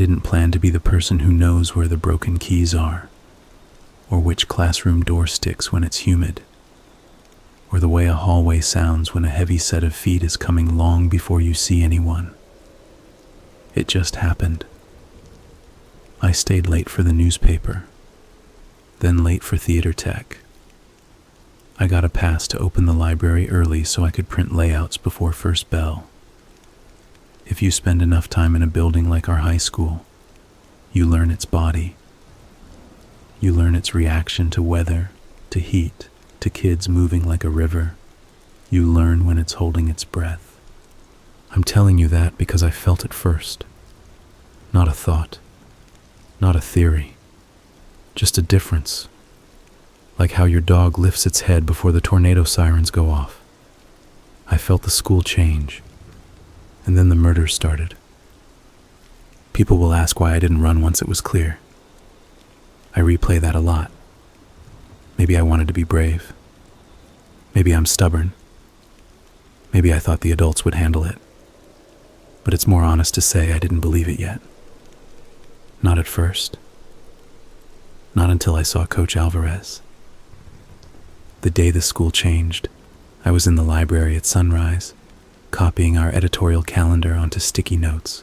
didn't plan to be the person who knows where the broken keys are, or which classroom door sticks when it's humid, or the way a hallway sounds when a heavy set of feet is coming long before you see anyone. It just happened. I stayed late for the newspaper, then late for theater tech. I got a pass to open the library early so I could print layouts before first bell. If you spend enough time in a building like our high school, you learn its body. You learn its reaction to weather, to heat, to kids moving like a river. You learn when it's holding its breath. I'm telling you that because I felt it first. Not a thought, not a theory, just a difference. Like how your dog lifts its head before the tornado sirens go off. I felt the school change, and then the murders started. People will ask why I didn't run once it was clear. I replay that a lot. Maybe I wanted to be brave. Maybe I'm stubborn. Maybe I thought the adults would handle it. But it's more honest to say I didn't believe it yet. Not at first. Not until I saw Coach Alvarez. The day the school changed, I was in the library at sunrise, copying our editorial calendar onto sticky notes.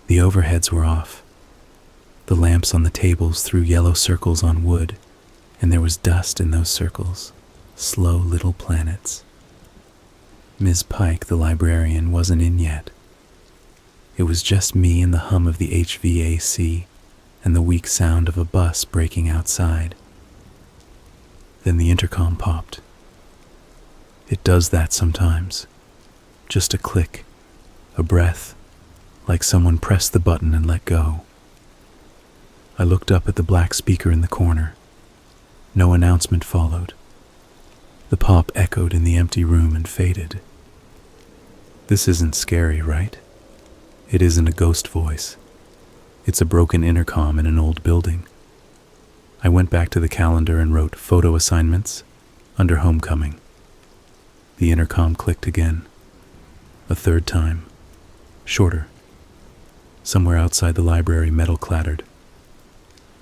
The overheads were off. The lamps on the tables threw yellow circles on wood, and there was dust in those circles, slow little planets. Ms. Pike, the librarian, wasn't in yet. It was just me and the hum of the HVAC and the weak sound of a bus braking outside. Then the intercom popped. It does that sometimes. Just a click, a breath, like someone pressed the button and let go. I looked up at the black speaker in the corner. No announcement followed. The pop echoed in the empty room and faded. This isn't scary, right? It isn't a ghost voice. It's a broken intercom in an old building. I went back to the calendar and wrote photo assignments under homecoming. The intercom clicked again. A third time. Shorter. Somewhere outside the library, metal clattered.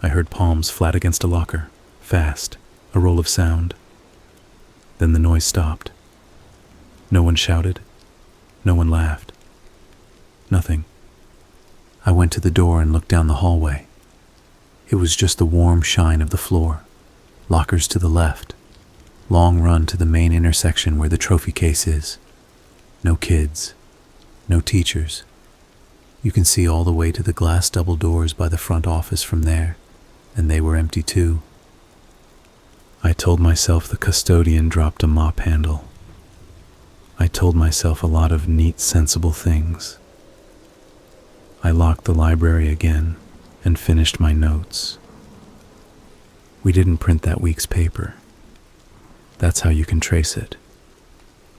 I heard palms flat against a locker. Fast. A roll of sound. Then the noise stopped. No one shouted. No one laughed. Nothing. I went to the door and looked down the hallway. It was just the warm shine of the floor. Lockers to the left. Long run to the main intersection where the trophy case is. No kids. No teachers. You can see all the way to the glass double doors by the front office from there, and they were empty too. I told myself the custodian dropped a mop handle. I told myself a lot of neat, sensible things. I locked the library again and finished my notes. We didn't print that week's paper. That's how you can trace it.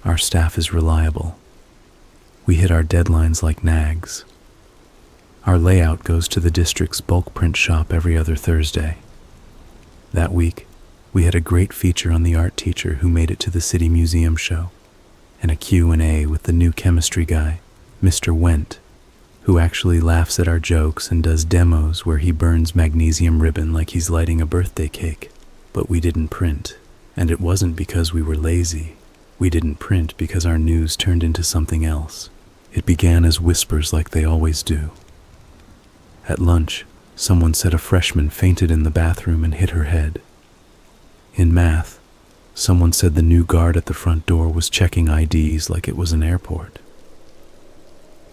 Our staff is reliable. We hit our deadlines like nags. Our layout goes to the district's bulk print shop every other Thursday. That week, we had a great feature on the art teacher who made it to the City Museum show, and a Q&A with the new chemistry guy, Mr. Wendt, who actually laughs at our jokes and does demos where he burns magnesium ribbon like he's lighting a birthday cake. But we didn't print, and it wasn't because we were lazy. We didn't print because our news turned into something else. It began as whispers like they always do. At lunch, someone said a freshman fainted in the bathroom and hit her head. In math, someone said the new guard at the front door was checking IDs like it was an airport.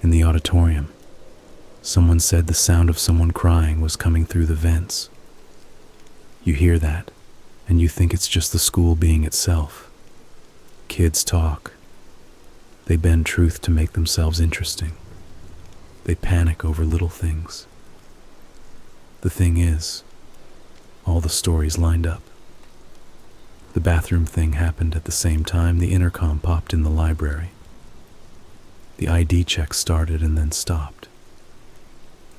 In the auditorium, someone said the sound of someone crying was coming through the vents. You hear that, and you think it's just the school being itself. Kids talk. They bend truth to make themselves interesting. They panic over little things. The thing is, all the stories lined up. The bathroom thing happened at the same time the intercom popped in the library. The ID check started and then stopped.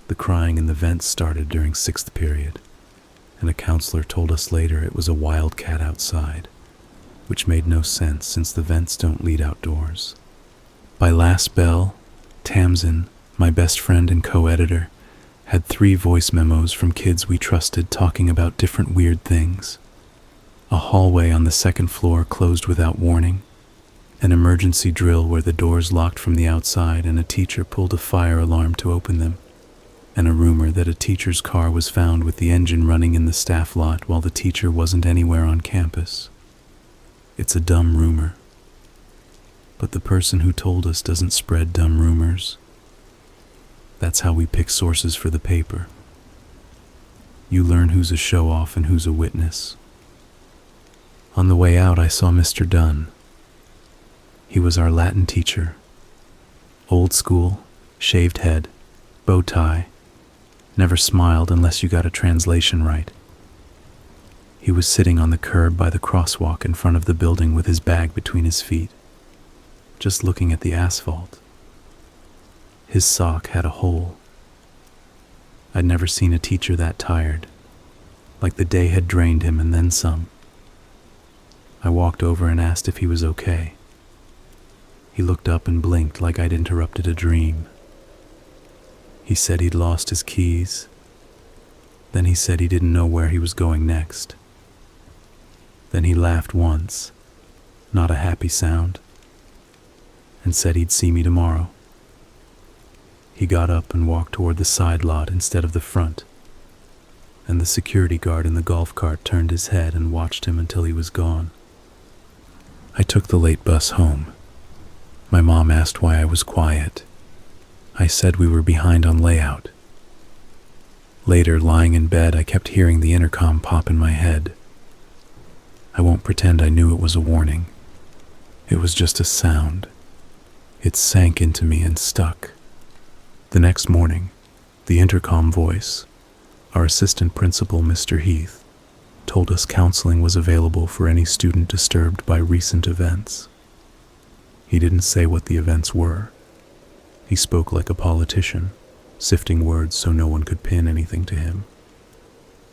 The crying in the vents started during 6th period, and a counselor told us later it was a wildcat outside, which made no sense since the vents don't lead outdoors. By last bell, Tamsin, my best friend and co-editor, had 3 voice memos from kids we trusted talking about different weird things. A hallway on the 2nd floor closed without warning, an emergency drill where the doors locked from the outside and a teacher pulled a fire alarm to open them, and a rumor that a teacher's car was found with the engine running in the staff lot while the teacher wasn't anywhere on campus. It's a dumb rumor, but the person who told us doesn't spread dumb rumors. That's how we pick sources for the paper. You learn who's a show-off and who's a witness. On the way out, I saw Mr. Dunn. He was our Latin teacher. Old school, shaved head, bow tie, never smiled unless you got a translation right. He was sitting on the curb by the crosswalk in front of the building with his bag between his feet, just looking at the asphalt. His sock had a hole. I'd never seen a teacher that tired, like the day had drained him and then some. I walked over and asked if he was okay. He looked up and blinked like I'd interrupted a dream. He said he'd lost his keys. Then he said he didn't know where he was going next. Then he laughed once, not a happy sound, and said he'd see me tomorrow. He got up and walked toward the side lot instead of the front, and the security guard in the golf cart turned his head and watched him until he was gone. I took the late bus home. My mom asked why I was quiet. I said we were behind on layout. Later, lying in bed, I kept hearing the intercom pop in my head. I won't pretend I knew it was a warning. It was just a sound. It sank into me and stuck. The next morning, the intercom voice, our assistant principal, Mr. Heath, told us counseling was available for any student disturbed by recent events. He didn't say what the events were. He spoke like a politician, sifting words so no one could pin anything to him.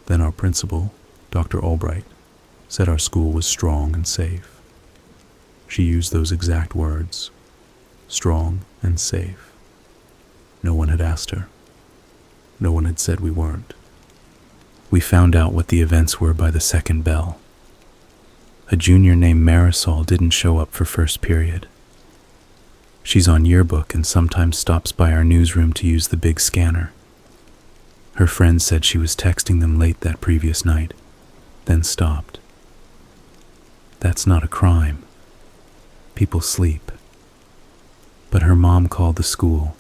Then our principal, Dr. Albright, said our school was strong and safe. She used those exact words, strong and safe. No one had asked her. No one had said we weren't. We found out what the events were by the 2nd bell. A junior named Marisol didn't show up for first period. She's on yearbook and sometimes stops by our newsroom to use the big scanner. Her friend said she was texting them late that previous night, then stopped. That's not a crime. People sleep. But her mom called the school,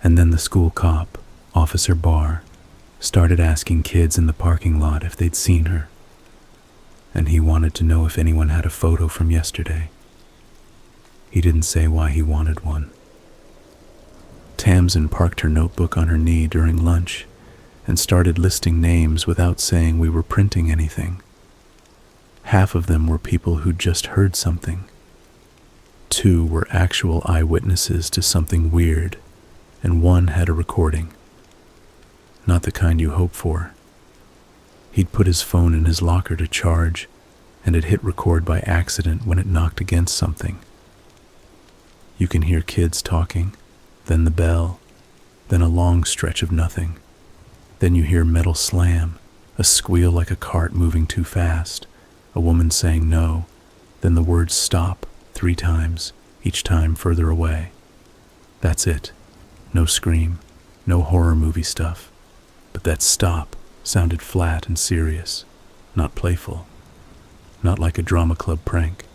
and then the school cop, Officer Barr, started asking kids in the parking lot if they'd seen her. And he wanted to know if anyone had a photo from yesterday. He didn't say why he wanted one. Tamsin parked her notebook on her knee during lunch and started listing names without saying we were printing anything. Half of them were people who'd just heard something. 2 were actual eyewitnesses to something weird, and 1 had a recording. Not the kind you hope for. He'd put his phone in his locker to charge, and it hit record by accident when it knocked against something. You can hear kids talking, then the bell, then a long stretch of nothing. Then you hear metal slam, a squeal like a cart moving too fast, a woman saying no, then the words stop 3 times, each time further away. That's it. No scream, no horror movie stuff. But that stop sounded flat and serious, not playful, not like a drama club prank.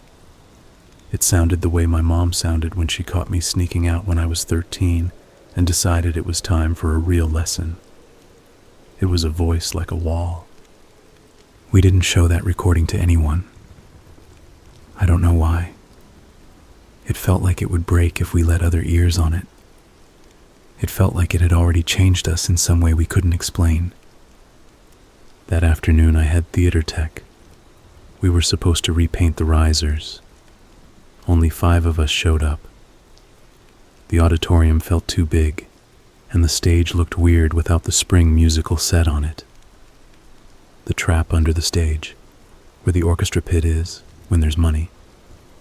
It sounded the way my mom sounded when she caught me sneaking out when I was 13 and decided it was time for a real lesson. It was a voice like a wall. We didn't show that recording to anyone. I don't know why. It felt like it would break if we let other ears on it. It felt like it had already changed us in some way we couldn't explain. That afternoon I had theater tech. We were supposed to repaint the risers. Only 5 of us showed up. The auditorium felt too big, and the stage looked weird without the spring musical set on it. The trap under the stage, where the orchestra pit is when there's money,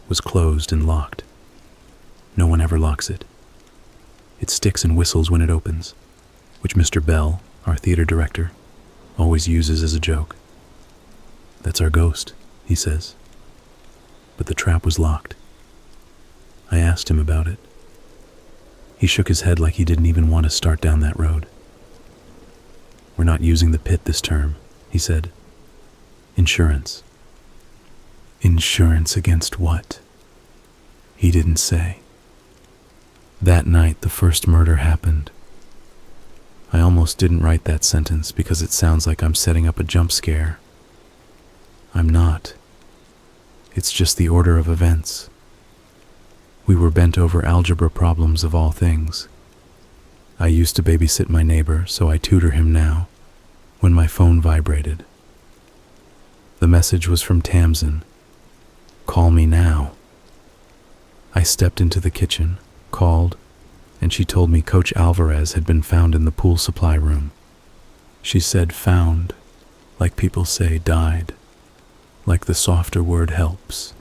was closed and locked. No one ever locks it. It sticks and whistles when it opens, which Mr. Bell, our theater director, always uses as a joke. "That's our ghost," he says. But the trap was locked. I asked him about it. He shook his head like he didn't even want to start down that road. "We're not using the pit this term," he said. "Insurance." Insurance against what? He didn't say. That night, the first murder happened. I almost didn't write that sentence because it sounds like I'm setting up a jump scare. I'm not. It's just the order of events. We were bent over algebra problems of all things. I used to babysit my neighbor, so I tutor him now, when my phone vibrated. The message was from Tamsin. "Call me now." I stepped into the kitchen, called, and she told me Coach Alvarez had been found in the pool supply room. She said found, like people say died, like the softer word helps.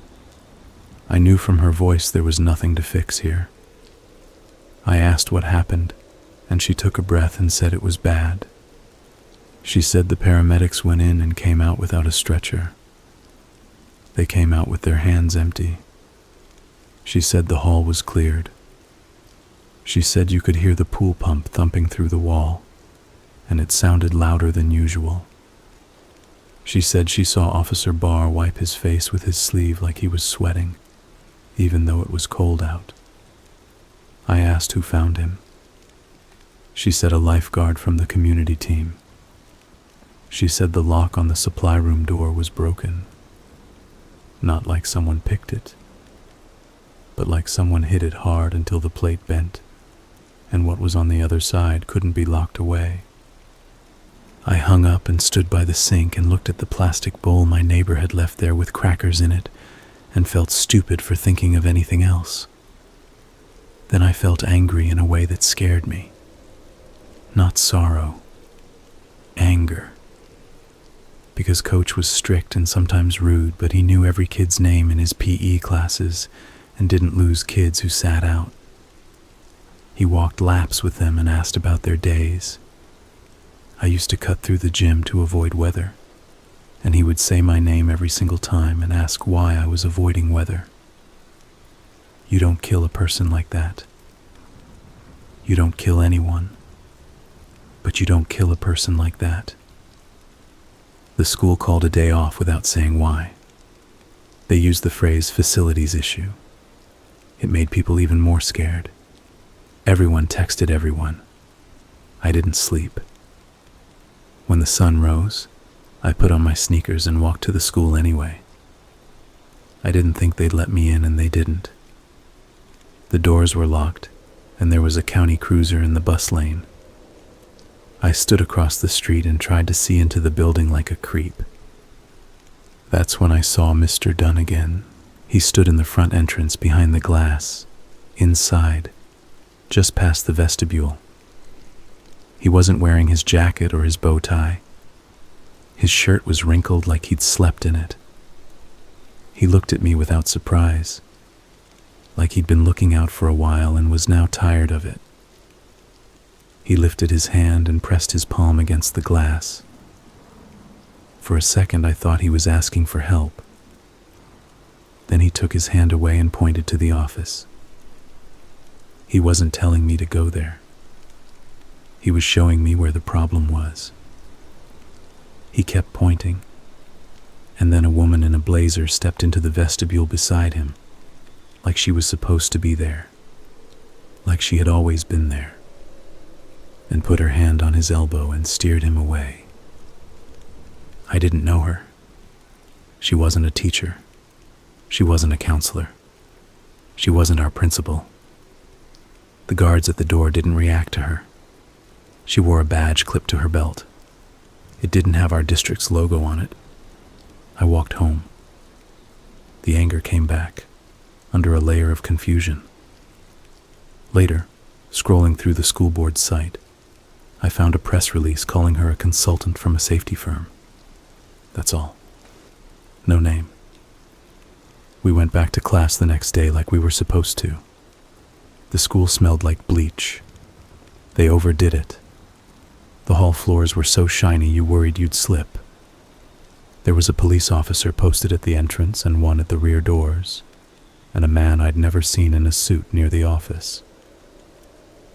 I knew from her voice there was nothing to fix here. I asked what happened, and she took a breath and said it was bad. She said the paramedics went in and came out without a stretcher. They came out with their hands empty. She said the hall was cleared. She said you could hear the pool pump thumping through the wall, and it sounded louder than usual. She said she saw Officer Barr wipe his face with his sleeve like he was sweating, even though it was cold out. I asked who found him. She said a lifeguard from the community team. She said the lock on the supply room door was broken. Not like someone picked it, but like someone hit it hard until the plate bent, and what was on the other side couldn't be locked away. I hung up and stood by the sink and looked at the plastic bowl my neighbor had left there with crackers in it, and felt stupid for thinking of anything else. Then I felt angry in a way that scared me. Not sorrow, anger. Because Coach was strict and sometimes rude, but he knew every kid's name in his PE classes and didn't lose kids who sat out. He walked laps with them and asked about their days. I used to cut through the gym to avoid weather, and he would say my name every single time and ask why I was avoiding weather. You don't kill a person like that. You don't kill anyone, but you don't kill a person like that. The school called a day off without saying why. They used the phrase facilities issue. It made people even more scared. Everyone texted everyone. I didn't sleep. When the sun rose, I put on my sneakers and walked to the school anyway. I didn't think they'd let me in, and they didn't. The doors were locked, and there was a county cruiser in the bus lane. I stood across the street and tried to see into the building like a creep. That's when I saw Mr. Dunn again. He stood in the front entrance behind the glass, inside, just past the vestibule. He wasn't wearing his jacket or his bow tie. His shirt was wrinkled like he'd slept in it. He looked at me without surprise, like he'd been looking out for a while and was now tired of it. He lifted his hand and pressed his palm against the glass. For a second, I thought he was asking for help. Then he took his hand away and pointed to the office. He wasn't telling me to go there. He was showing me where the problem was. He kept pointing, and then a woman in a blazer stepped into the vestibule beside him, like she was supposed to be there, like she had always been there, and put her hand on his elbow and steered him away. I didn't know her. She wasn't a teacher. She wasn't a counselor. She wasn't our principal. The guards at the door didn't react to her. She wore a badge clipped to her belt. It didn't have our district's logo on it. I walked home. The anger came back, under a layer of confusion. Later, scrolling through the school board's site, I found a press release calling her a consultant from a safety firm. That's all. No name. We went back to class the next day like we were supposed to. The school smelled like bleach. They overdid it. The hall floors were so shiny you worried you'd slip. There was a police officer posted at the entrance and one at the rear doors, and a man I'd never seen in a suit near the office.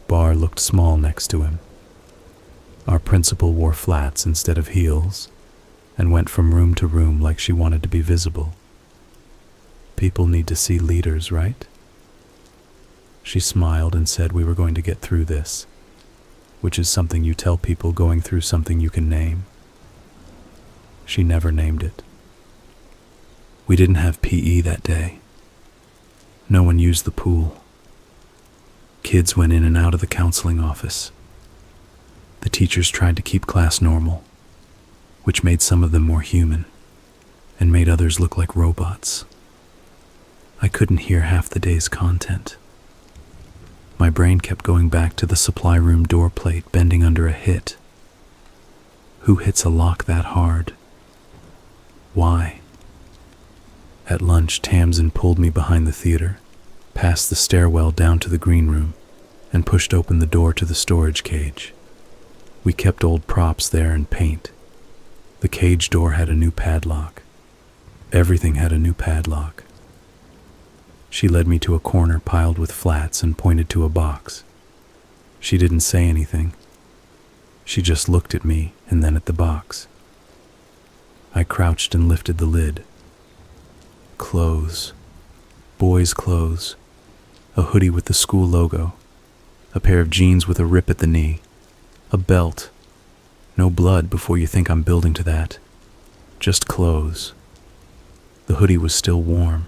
Bar looked small next to him. Our principal wore flats instead of heels and went from room to room like she wanted to be visible. People need to see leaders, right? She smiled and said we were going to get through this, which is something you tell people going through something you can name. She never named it. We didn't have PE that day. No one used the pool. Kids went in and out of the counseling office. The teachers tried to keep class normal, which made some of them more human and made others look like robots. I couldn't hear half the day's content. My brain kept going back to the supply room door plate bending under a hit. Who hits a lock that hard? Why? At lunch, Tamsin pulled me behind the theater, past the stairwell down to the green room, and pushed open the door to the storage cage. We kept old props there and paint. The cage door had a new padlock. Everything had a new padlock. She led me to a corner piled with flats and pointed to a box. She didn't say anything. She just looked at me and then at the box. I crouched and lifted the lid. Clothes. Boys' clothes. A hoodie with the school logo. A pair of jeans with a rip at the knee. A belt. No blood before you think I'm building to that. Just clothes. The hoodie was still warm.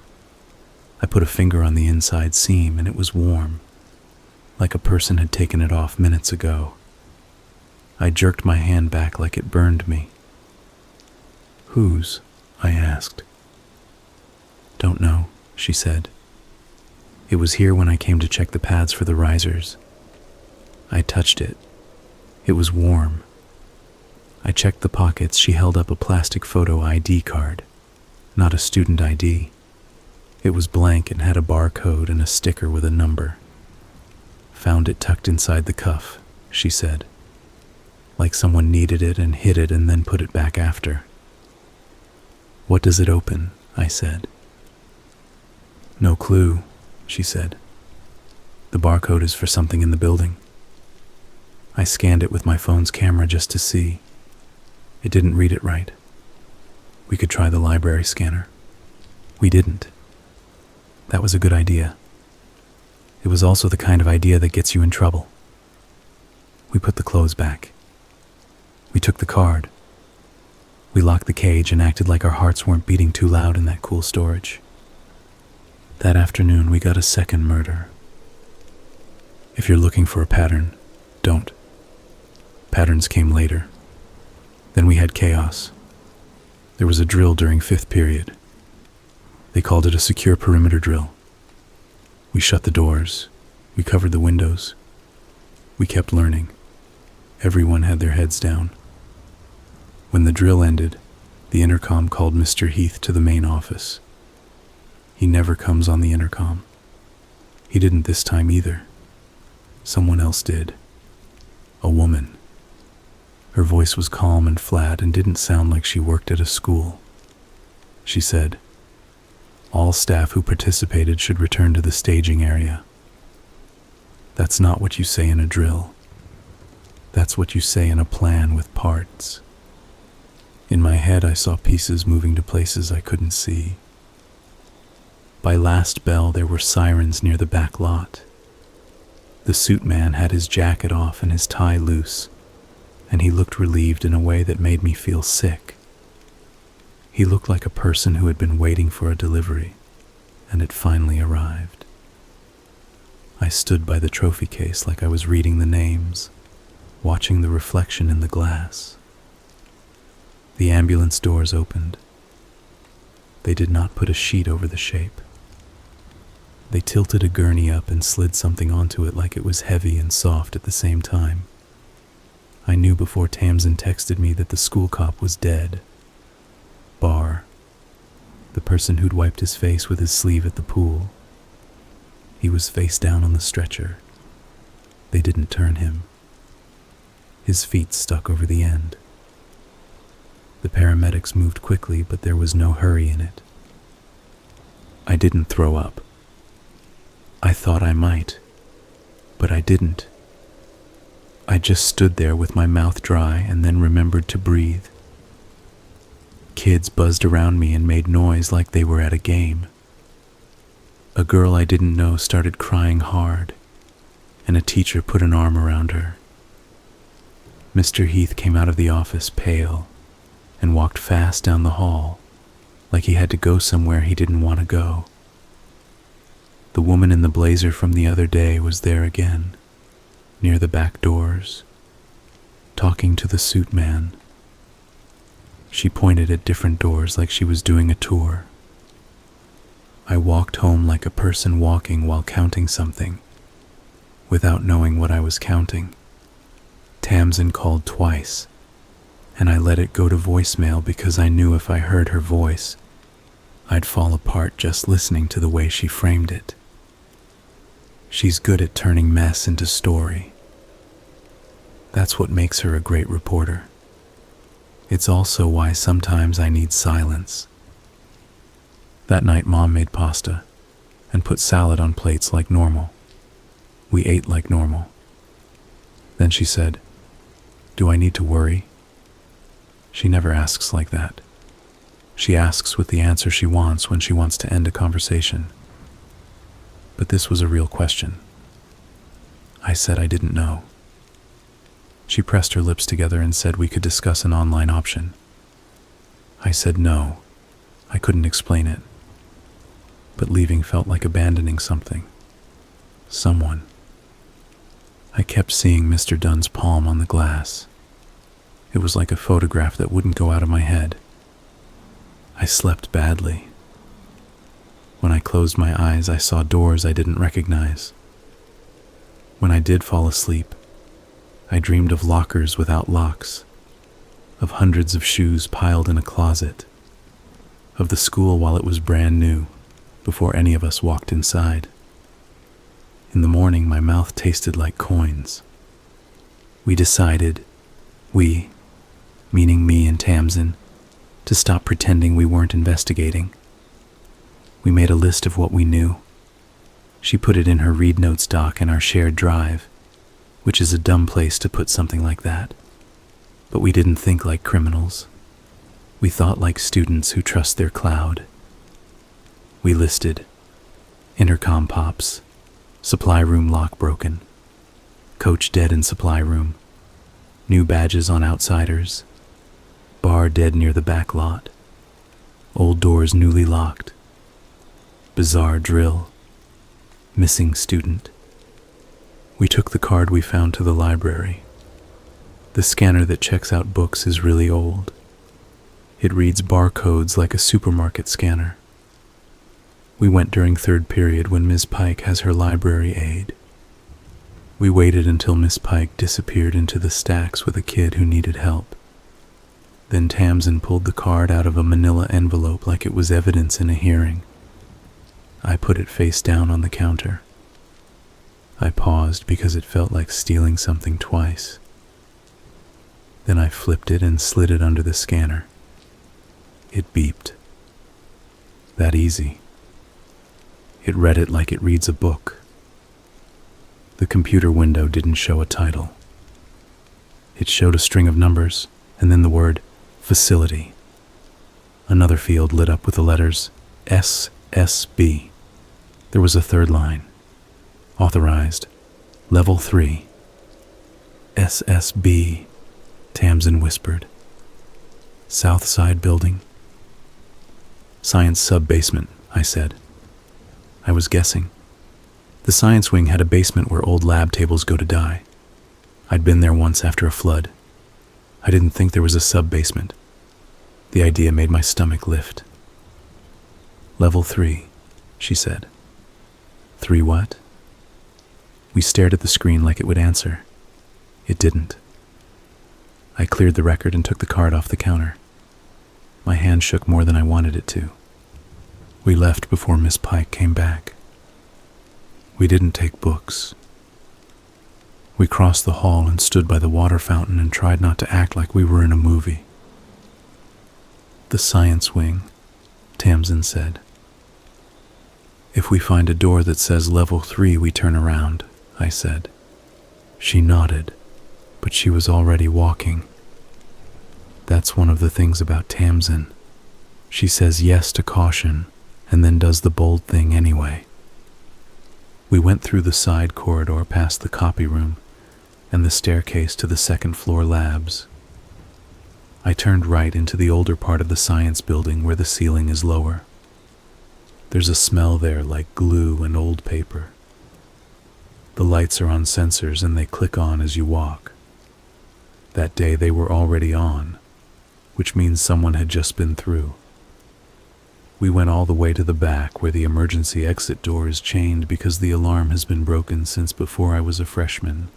I put a finger on the inside seam and it was warm, like a person had taken it off minutes ago. I jerked my hand back like it burned me. Whose? I asked. Don't know, she said. It was here when I came to check the pads for the risers. I touched it. It was warm. I checked the pockets. She held up a plastic photo ID card, not a student ID. It was blank and had a barcode and a sticker with a number. Found it tucked inside the cuff, she said, like someone needed it and hid it and then put it back after. What does it open? I said. No clue, she said. The barcode is for something in the building. I scanned it with my phone's camera just to see. It didn't read it right. We could try the library scanner. We didn't. That was a good idea. It was also the kind of idea that gets you in trouble. We put the clothes back. We took the card. We locked the cage and acted like our hearts weren't beating too loud in that cool storage. That afternoon, we got a second murder. If you're looking for a pattern, don't. Patterns came later. Then we had chaos. There was a drill during 5th period. They called it a secure perimeter drill. We shut the doors. We covered the windows. We kept learning. Everyone had their heads down. When the drill ended, the intercom called Mr. Heath to the main office. He never comes on the intercom. He didn't this time either. Someone else did. A woman. Her voice was calm and flat and didn't sound like she worked at a school. She said, all staff who participated should return to the staging area. That's not what you say in a drill. That's what you say in a plan with parts. In my head, I saw pieces moving to places I couldn't see. By last bell, there were sirens near the back lot. The suit man had his jacket off and his tie loose, and he looked relieved in a way that made me feel sick. He looked like a person who had been waiting for a delivery, and it finally arrived. I stood by the trophy case like I was reading the names, watching the reflection in the glass. The ambulance doors opened. They did not put a sheet over the shape. They tilted a gurney up and slid something onto it like it was heavy and soft at the same time. I knew before Tamsin texted me that the school cop was dead. Bar, the person who'd wiped his face with his sleeve at the pool. He was face down on the stretcher. They didn't turn him. his feet stuck over the end. The paramedics moved quickly, but there was no hurry in it. I didn't throw up. I thought I might, but I didn't. I just stood there with my mouth dry and then remembered to breathe. Kids buzzed around me and made noise like they were at a game. A girl I didn't know started crying hard, and a teacher put an arm around her. Mr. Heath came out of the office pale and walked fast down the hall like he had to go somewhere he didn't want to go. The woman in the blazer from the other day was there again, near the back doors, talking to the suit man. She pointed at different doors like she was doing a tour. I walked home like a person walking while counting something, without knowing what I was counting. Tamsin called twice, and I let it go to voicemail because I knew if I heard her voice, I'd fall apart just listening to the way she framed it. She's good at turning mess into story. That's what makes her a great reporter. It's also why sometimes I need silence. That night, Mom made pasta and put salad on plates like normal. We ate like normal. Then she said, "Do I need to worry?" She never asks like that. She asks with the answer she wants when she wants to end a conversation. But this was a real question. I said I didn't know. She pressed her lips together and said we could discuss an online option. I said no. I couldn't explain it. But leaving felt like abandoning something. Someone. I kept seeing Mr. Dunn's palm on the glass. It was like a photograph that wouldn't go out of my head. I slept badly. When I closed my eyes, I saw doors I didn't recognize. When I did fall asleep, I dreamed of lockers without locks, of hundreds of shoes piled in a closet, of the school while it was brand new, before any of us walked inside. In the morning, my mouth tasted like coins. We decided, meaning me and Tamsin, to stop pretending we weren't investigating. We made a list of what we knew. She put it in her Read Notes doc in our shared drive, which is a dumb place to put something like that. But we didn't think like criminals. We thought like students who trust their cloud. We listed intercom pops, supply room lock broken, coach dead in supply room, new badges on outsiders, bar dead near the back lot, old doors newly locked, bizarre drill, missing student. We took the card we found to the library. The scanner that checks out books is really old. It reads barcodes like a supermarket scanner. We went during third period when Ms. Pike has her library aide. We waited until Miss Pike disappeared into the stacks with a kid who needed help. Then Tamsin pulled the card out of a manila envelope like it was evidence in a hearing. I put it face down on the counter. I paused because it felt like stealing something twice. Then I flipped it and slid it under the scanner. It beeped. That easy. It read it like it reads a book. The computer window didn't show a title. It showed a string of numbers, and then the word facility. Another field lit up with the letters SSB. There was a third line. Authorized. Level 3. SSB, Tamsin whispered. South Side Building. Science sub-basement, I said. I was guessing. The science wing had a basement where old lab tables go to die. I'd been there once after a flood. I didn't think there was a sub-basement. The idea made my stomach lift. Level 3, she said. 3 what? We stared at the screen like it would answer. It didn't. I cleared the record and took the card off the counter. My hand shook more than I wanted it to. We left before Miss Pike came back. We didn't take books. We crossed the hall and stood by the water fountain and tried not to act like we were in a movie. "The science wing," Tamsin said. "If we find a door that says level 3, we turn around," I said. She nodded, but she was already walking. That's one of the things about Tamsin. She says yes to caution and then does the bold thing anyway. We went through the side corridor past the copy room and the staircase to the second-floor labs. I turned right into the older part of the science building where the ceiling is lower. There's a smell there like glue and old paper. The lights are on sensors and they click on as you walk. That day they were already on, which means someone had just been through. We went all the way to the back where the emergency exit door is chained because the alarm has been broken since before I was a freshman.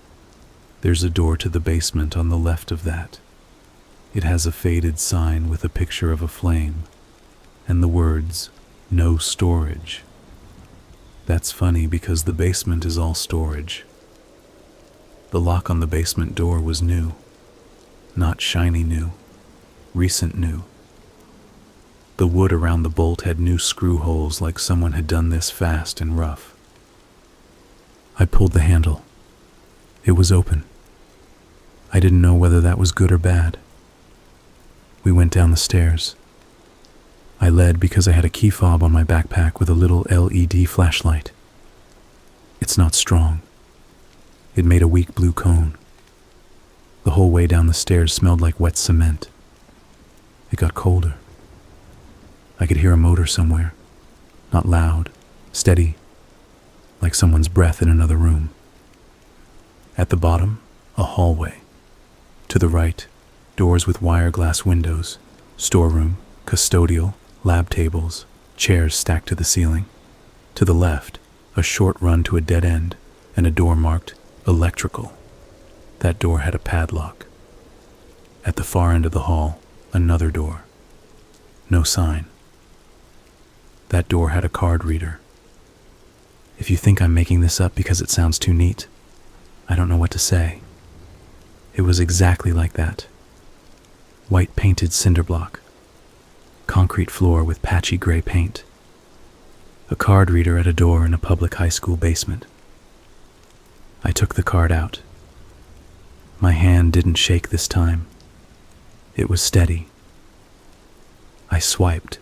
There's a door to the basement on the left of that. It has a faded sign with a picture of a flame and the words, "No storage." That's funny because the basement is all storage. The lock on the basement door was new. Not shiny new, recent new. The wood around the bolt had new screw holes like someone had done this fast and rough. I pulled the handle. It was open. I didn't know whether that was good or bad. We went down the stairs. I led because I had a key fob on my backpack with a little LED flashlight. It's not strong. It made a weak blue cone. The whole way down the stairs smelled like wet cement. It got colder. I could hear a motor somewhere. Not loud, steady, like someone's breath in another room. At the bottom, a hallway. To the right, doors with wire glass windows, storeroom, custodial, lab tables, chairs stacked to the ceiling. To the left, a short run to a dead end and a door marked electrical. That door had a padlock. At the far end of the hall, another door. No sign. That door had a card reader. If you think I'm making this up because it sounds too neat, I don't know what to say. It was exactly like that. White painted cinder block. Concrete floor with patchy gray paint. A card reader at a door in a public high school basement. I took the card out. My hand didn't shake this time. It was steady. I swiped.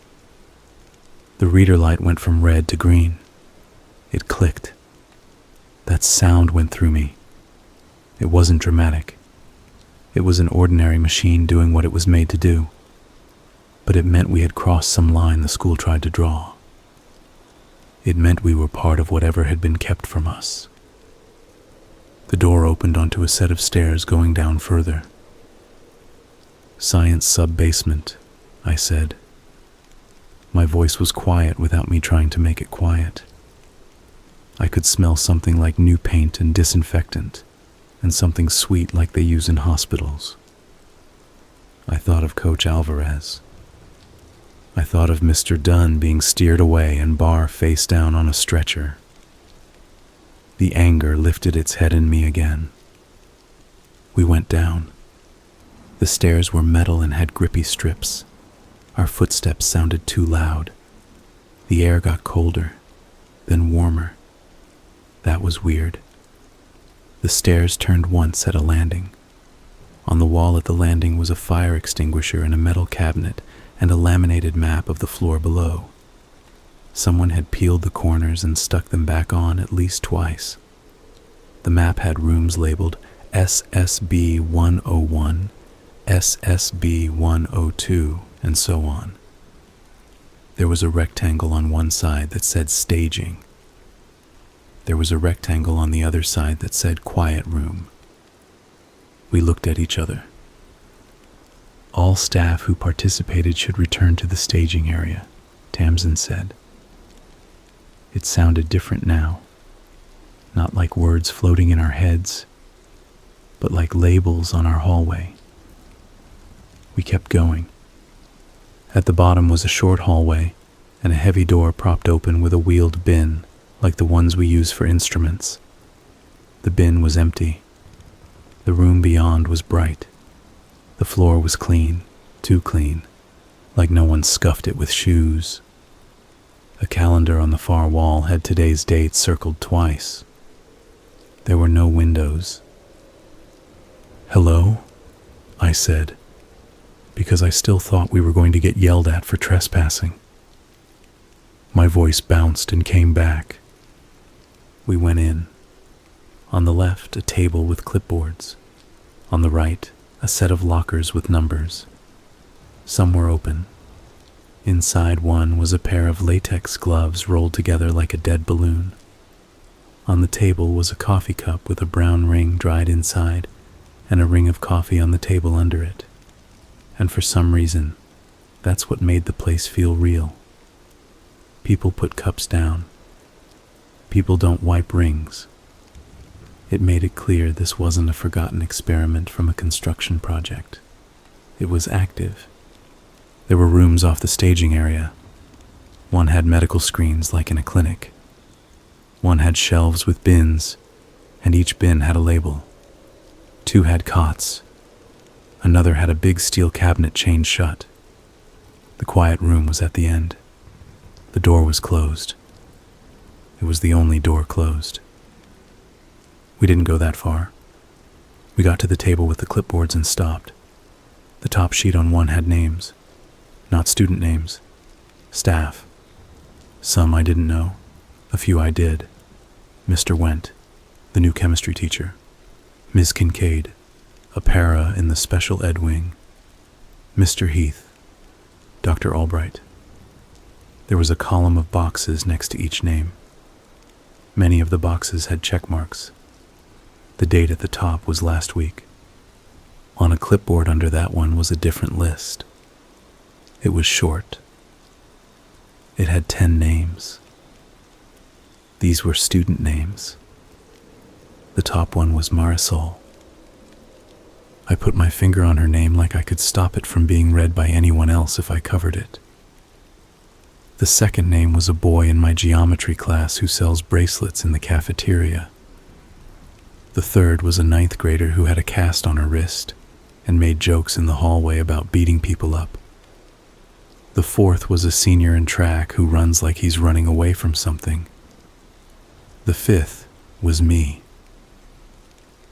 The reader light went from red to green. It clicked. That sound went through me. It wasn't dramatic. It was an ordinary machine doing what it was made to do. But it meant we had crossed some line the school tried to draw. It meant we were part of whatever had been kept from us. The door opened onto a set of stairs going down further. "Science sub-basement," I said. My voice was quiet without me trying to make it quiet. I could smell something like new paint and disinfectant, and something sweet like they use in hospitals. I thought of Coach Alvarez. I thought of Mr. Dunn being steered away and Barr face down on a stretcher. The anger lifted its head in me again. We went down. The stairs were metal and had grippy strips. Our footsteps sounded too loud. The air got colder, then warmer. That was weird. The stairs turned once at a landing. On the wall at the landing was a fire extinguisher in a metal cabinet and a laminated map of the floor below. Someone had peeled the corners and stuck them back on at least twice. The map had rooms labeled SSB 101, SSB 102, and so on. There was a rectangle on one side that said staging. There was a rectangle on the other side that said quiet room. We looked at each other. "All staff who participated should return to the staging area," Tamsin said. It sounded different now. Not like words floating in our heads, but like labels on our hallway. We kept going. At the bottom was a short hallway and a heavy door propped open with a wheeled bin like the ones we use for instruments. The bin was empty. The room beyond was bright. The floor was clean, too clean, like no one scuffed it with shoes. A calendar on the far wall had today's date circled twice. There were no windows. "Hello?" I said, because I still thought we were going to get yelled at for trespassing. My voice bounced and came back. We went in. On the left, a table with clipboards. On the right, a set of lockers with numbers. Some were open. Inside one was a pair of latex gloves rolled together like a dead balloon. On the table was a coffee cup with a brown ring dried inside and a ring of coffee on the table under it. And for some reason, that's what made the place feel real. People put cups down. People don't wipe rings. It made it clear this wasn't a forgotten experiment from a construction project. It was active. There were rooms off the staging area. One had medical screens like in a clinic. One had shelves with bins, and each bin had a label. Two had cots. Another had a big steel cabinet chained shut. The quiet room was at the end. The door was closed. It was the only door closed. We didn't go that far. We got to the table with the clipboards and stopped. The top sheet on one had names. Not student names. Staff. Some I didn't know. A few I did. Mr. Went, the new chemistry teacher. Ms. Kincaid, a para in the special ed wing. Mr. Heath. Dr. Albright. There was a column of boxes next to each name. Many of the boxes had check marks. The date at the top was last week. On a clipboard under that one was a different list. It was short. It had 10 names. These were student names. The top one was Marisol. I put my finger on her name like I could stop it from being read by anyone else if I covered it. The second name was a boy in my geometry class who sells bracelets in the cafeteria. The third was a 9th grader who had a cast on her wrist and made jokes in the hallway about beating people up. The fourth was a senior in track who runs like he's running away from something. The fifth was me.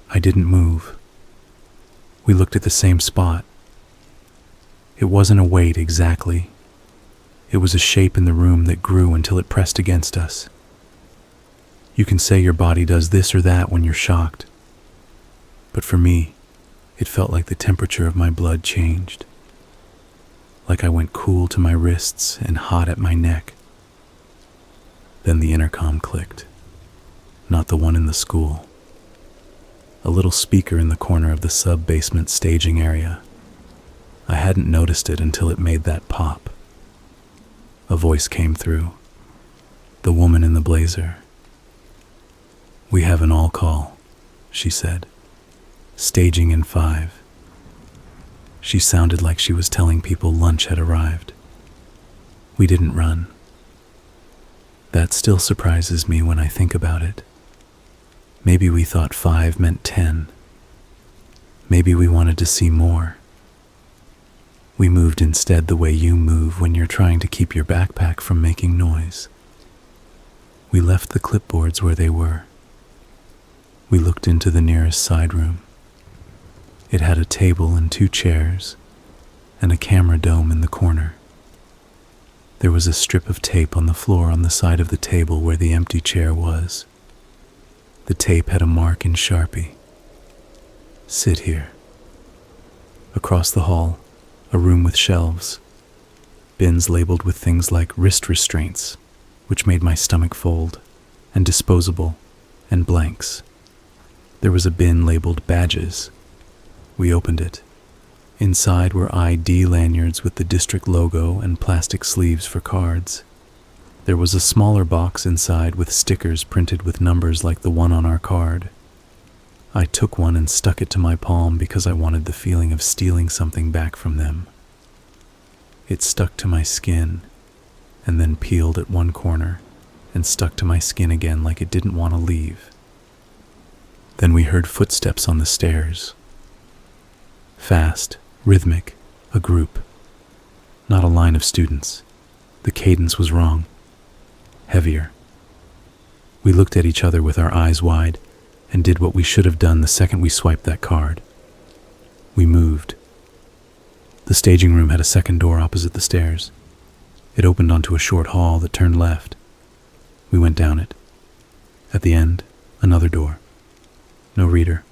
I didn't move. We looked at the same spot. It wasn't a weight exactly. It was a shape in the room that grew until it pressed against us. You can say your body does this or that when you're shocked. But for me, it felt like the temperature of my blood changed. Like I went cool to my wrists and hot at my neck. Then the intercom clicked. Not the one in the school. A little speaker in the corner of the sub-basement staging area. I hadn't noticed it until it made that pop. A voice came through. The woman in the blazer. "We have an all-call," she said. "Staging in 5. She sounded like she was telling people lunch had arrived. We didn't run. That still surprises me when I think about it. Maybe we thought 5 meant 10. Maybe we wanted to see more. We moved instead the way you move when you're trying to keep your backpack from making noise. We left the clipboards where they were. We looked into the nearest side room. It had a table and 2 chairs, and a camera dome in the corner. There was a strip of tape on the floor on the side of the table where the empty chair was. The tape had a mark in Sharpie. "Sit here." Across the hall, a room with shelves, bins labeled with things like wrist restraints, which made my stomach fold, and disposable, and blanks. There was a bin labeled badges. We opened it. Inside were ID lanyards with the district logo and plastic sleeves for cards. There was a smaller box inside with stickers printed with numbers like the one on our card. I took one and stuck it to my palm because I wanted the feeling of stealing something back from them. It stuck to my skin, and then peeled at one corner and stuck to my skin again like it didn't want to leave. Then we heard footsteps on the stairs. Fast, rhythmic, a group. Not a line of students. The cadence was wrong. Heavier. We looked at each other with our eyes wide and did what we should have done the second we swiped that card. We moved. The staging room had a second door opposite the stairs. It opened onto a short hall that turned left. We went down it. At the end, another door. No reader.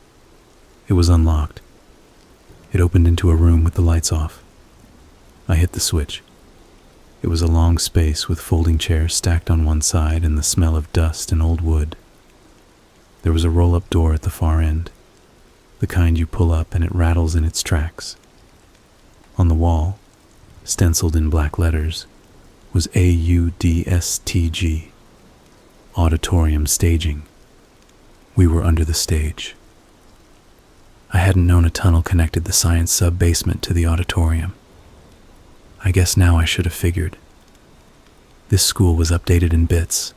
It was unlocked. It opened into a room with the lights off. I hit the switch. It was a long space with folding chairs stacked on one side and the smell of dust and old wood. There was a roll-up door at the far end, the kind you pull up and it rattles in its tracks. On the wall, stenciled in black letters, was AUDSTG, Auditorium Staging. We were under the stage. I hadn't known a tunnel connected the science sub-basement to the auditorium. I guess now I should have figured. This school was updated in bits,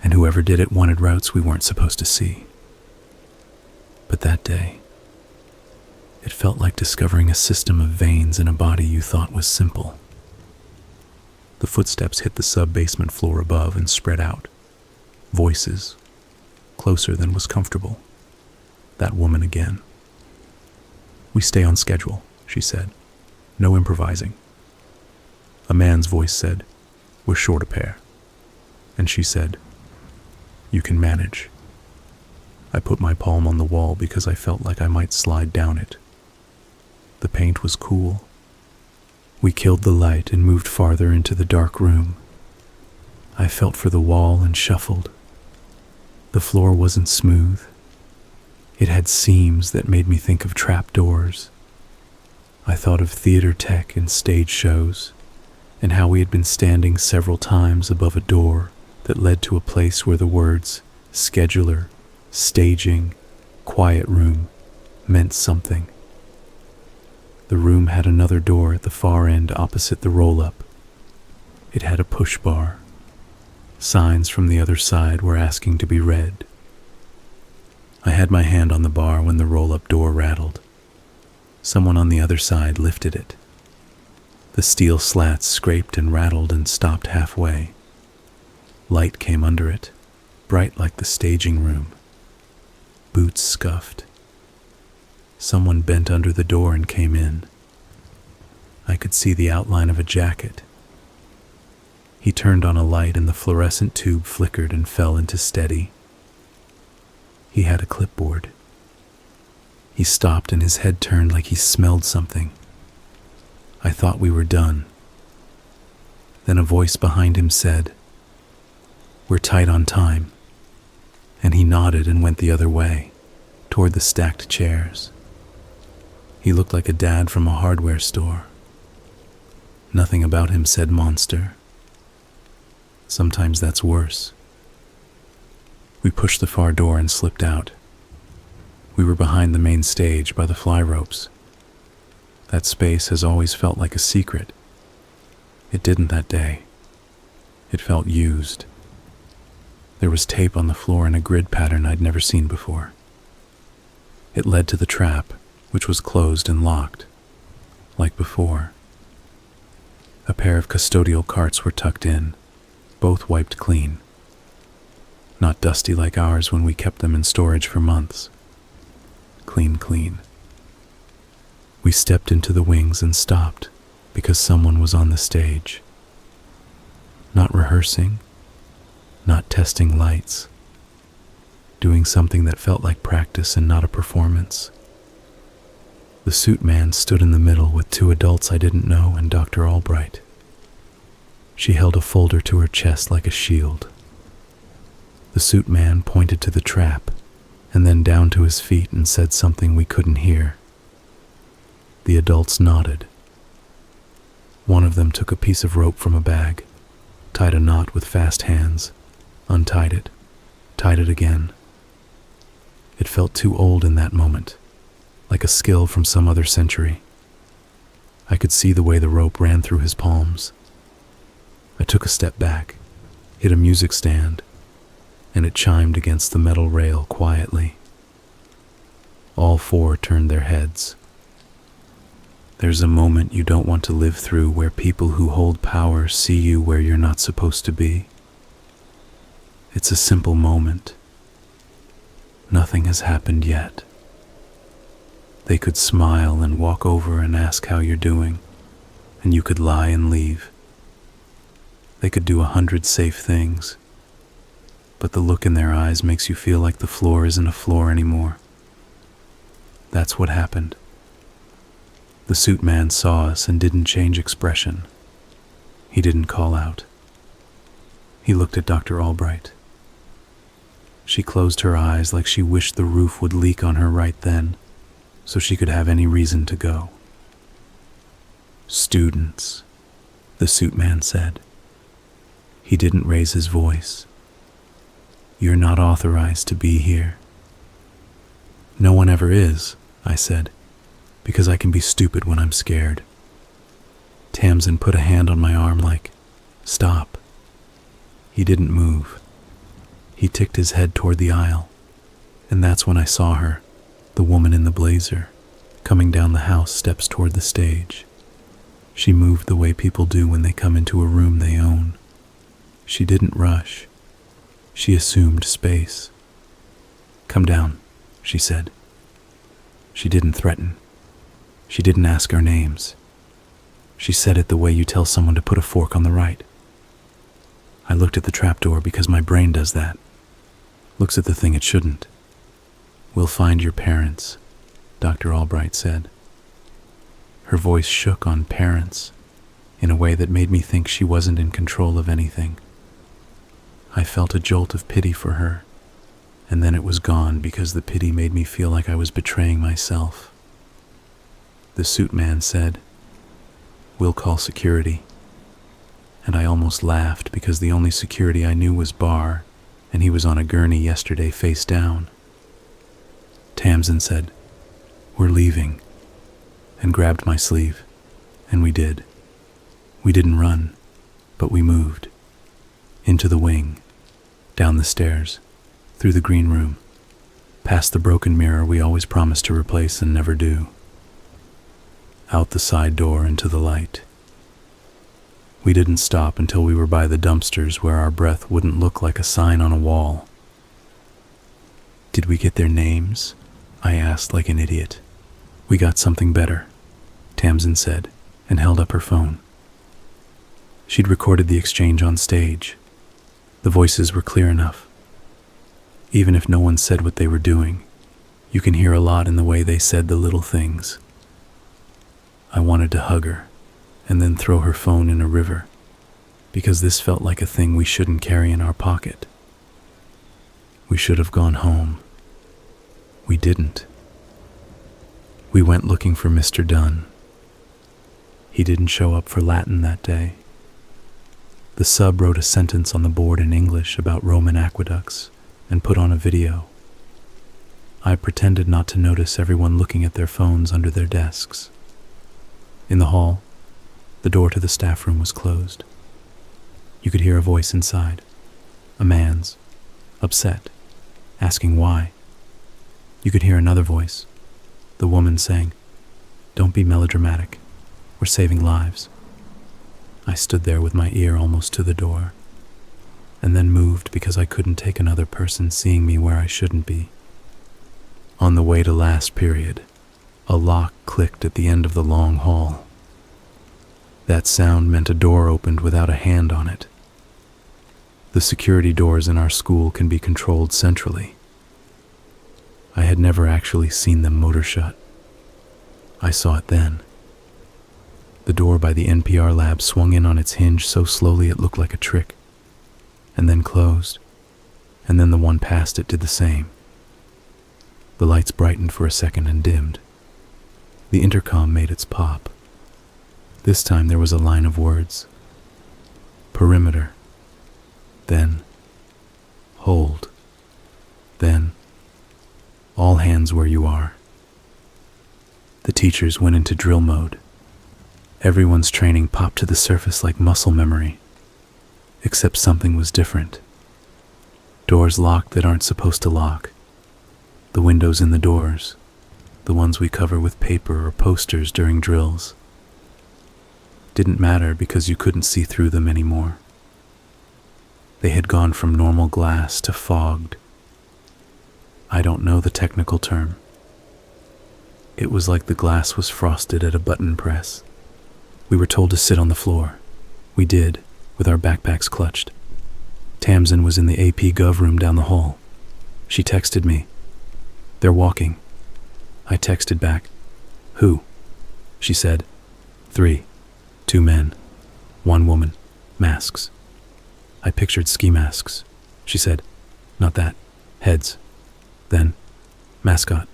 and whoever did it wanted routes we weren't supposed to see. But that day, it felt like discovering a system of veins in a body you thought was simple. The footsteps hit the sub-basement floor above and spread out. Voices, closer than was comfortable. That woman again. "We stay on schedule," she said. "No improvising." A man's voice said, "We're short a pair." And she said, "You can manage." I put my palm on the wall because I felt like I might slide down it. The paint was cool. We killed the light and moved farther into the dark room. I felt for the wall and shuffled. The floor wasn't smooth. It had seams that made me think of trapdoors. I thought of theater tech and stage shows, and how we had been standing several times above a door that led to a place where the words scheduler, staging, quiet room meant something. The room had another door at the far end opposite the roll-up. It had a push bar. Signs from the other side were asking to be read. I had my hand on the bar when the roll-up door rattled. Someone on the other side lifted it. The steel slats scraped and rattled and stopped halfway. Light came under it, bright like the staging room. Boots scuffed. Someone bent under the door and came in. I could see the outline of a jacket. He turned on a light and the fluorescent tube flickered and fell into steady. He had a clipboard. He stopped and his head turned like he smelled something. I thought we were done. Then a voice behind him said, "We're tight on time." And he nodded and went the other way, toward the stacked chairs. He looked like a dad from a hardware store. Nothing about him said monster. Sometimes that's worse. We pushed the far door and slipped out. We were behind the main stage by the fly ropes. That space has always felt like a secret. It didn't that day. It felt used. There was tape on the floor in a grid pattern I'd never seen before. It led to the trap, which was closed and locked, like before. A pair of custodial carts were tucked in, both wiped clean. Not dusty like ours when we kept them in storage for months. Clean, clean. We stepped into the wings and stopped because someone was on the stage. Not rehearsing, not testing lights, doing something that felt like practice and not a performance. The suit man stood in the middle with two adults I didn't know and Dr. Albright. She held a folder to her chest like a shield. The suit man pointed to the trap and then down to his feet and said something we couldn't hear. The adults nodded. One of them took a piece of rope from a bag, tied a knot with fast hands, untied it, tied it again. It felt too old in that moment, like a skill from some other century. I could see the way the rope ran through his palms. I took a step back, hit a music stand, and it chimed against the metal rail quietly. All four turned their heads. There's a moment you don't want to live through where people who hold power see you where you're not supposed to be. It's a simple moment. Nothing has happened yet. They could smile and walk over and ask how you're doing, and you could lie and leave. They could do 100 safe things, but the look in their eyes makes you feel like the floor isn't a floor anymore. That's what happened. The suit man saw us and didn't change expression. He didn't call out. He looked at Dr. Albright. She closed her eyes like she wished the roof would leak on her right then, so she could have any reason to go. "Students," the suit man said. He didn't raise his voice. "You're not authorized to be here." "No one ever is," I said, "because I can be stupid when I'm scared." Tamsin put a hand on my arm like, "Stop." He didn't move. He ticked his head toward the aisle, and that's when I saw her, the woman in the blazer, coming down the house steps toward the stage. She moved the way people do when they come into a room they own. She didn't rush. She assumed space. "Come down," she said. She didn't threaten. She didn't ask our names. She said it the way you tell someone to put a fork on the right. I looked at the trapdoor because my brain does that. Looks at the thing it shouldn't. "We'll find your parents," Dr. Albright said. Her voice shook on parents in a way that made me think she wasn't in control of anything. I felt a jolt of pity for her, and then it was gone because the pity made me feel like I was betraying myself. The suit man said, "We'll call security." And I almost laughed because the only security I knew was Barr, and he was on a gurney yesterday face down. Tamsin said, "We're leaving," and grabbed my sleeve, and we did. We didn't run, but we moved. Into the wing, down the stairs, through the green room, past the broken mirror we always promised to replace and never do. Out the side door into the light. We didn't stop until we were by the dumpsters where our breath wouldn't look like a sign on a wall. "Did we get their names?" I asked like an idiot. "We got something better," Tamsin said, and held up her phone. She'd recorded the exchange on stage. The voices were clear enough. Even if no one said what they were doing, you can hear a lot in the way they said the little things. I wanted to hug her and then throw her phone in a river, because this felt like a thing we shouldn't carry in our pocket. We should have gone home. We didn't. We went looking for Mr. Dunn. He didn't show up for Latin that day. The sub wrote a sentence on the board in English about Roman aqueducts and put on a video. I pretended not to notice everyone looking at their phones under their desks. In the hall, the door to the staff room was closed. You could hear a voice inside, a man's, upset, asking why. You could hear another voice, the woman saying, "Don't be melodramatic. We're saving lives." I stood there with my ear almost to the door, and then moved because I couldn't take another person seeing me where I shouldn't be. On the way to last period, a lock clicked at the end of the long hall. That sound meant a door opened without a hand on it. The security doors in our school can be controlled centrally. I had never actually seen them motor shut. I saw it then. The door by the NPR lab swung in on its hinge so slowly it looked like a trick, and then closed, and then the one past it did the same. The lights brightened for a second and dimmed. The intercom made its pop. This time there was a line of words. Perimeter. Then, hold. Then, all hands where you are. The teachers went into drill mode. Everyone's training popped to the surface like muscle memory, except something was different. Doors locked that aren't supposed to lock. The windows in the doors, the ones we cover with paper or posters during drills. Didn't matter because you couldn't see through them anymore. They had gone from normal glass to fogged. I don't know the technical term. It was like the glass was frosted at a button press. We were told to sit on the floor. We did, with our backpacks clutched. Tamsin was in the AP Gov room down the hall. She texted me. "They're walking." I texted back. "Who?" She said, "3. 2 men. 1 woman. Masks." I pictured ski masks. She said, "Not that. Heads." Then, mascot.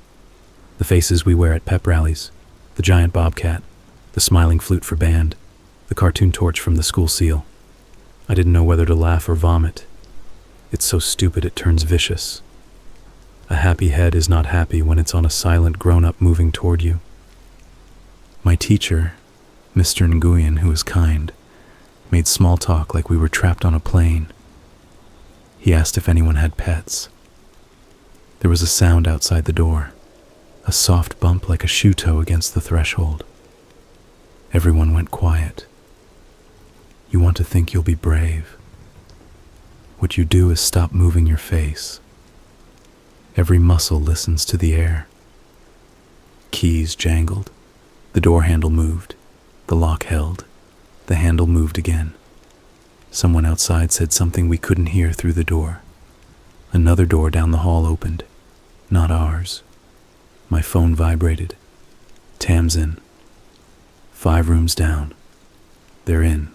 The faces we wear at pep rallies. The giant bobcat. The smiling flute for band. The cartoon torch from the school seal. I didn't know whether to laugh or vomit. It's so stupid it turns vicious. A happy head is not happy when it's on a silent grown-up moving toward you. My teacher, Mr. Nguyen, who was kind, made small talk like we were trapped on a plane. He asked if anyone had pets. There was a sound outside the door, a soft bump like a shoe toe against the threshold. Everyone went quiet. You want to think you'll be brave. What you do is stop moving your face. Every muscle listens to the air. Keys jangled. The door handle moved. The lock held. The handle moved again. Someone outside said something we couldn't hear through the door. Another door down the hall opened. Not ours. My phone vibrated. Tamsin. 5 rooms down. They're in.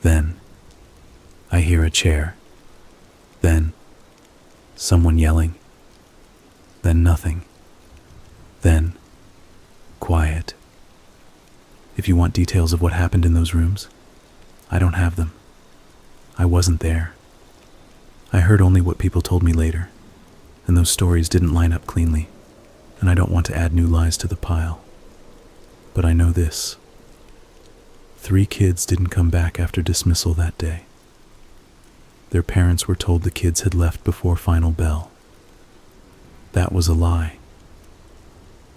Then, I hear a chair. Then, someone yelling. Then nothing. Then, quiet. If you want details of what happened in those rooms, I don't have them. I wasn't there. I heard only what people told me later, and those stories didn't line up cleanly, and I don't want to add new lies to the pile. But I know this. 3 kids didn't come back after dismissal that day. Their parents were told the kids had left before final bell. That was a lie.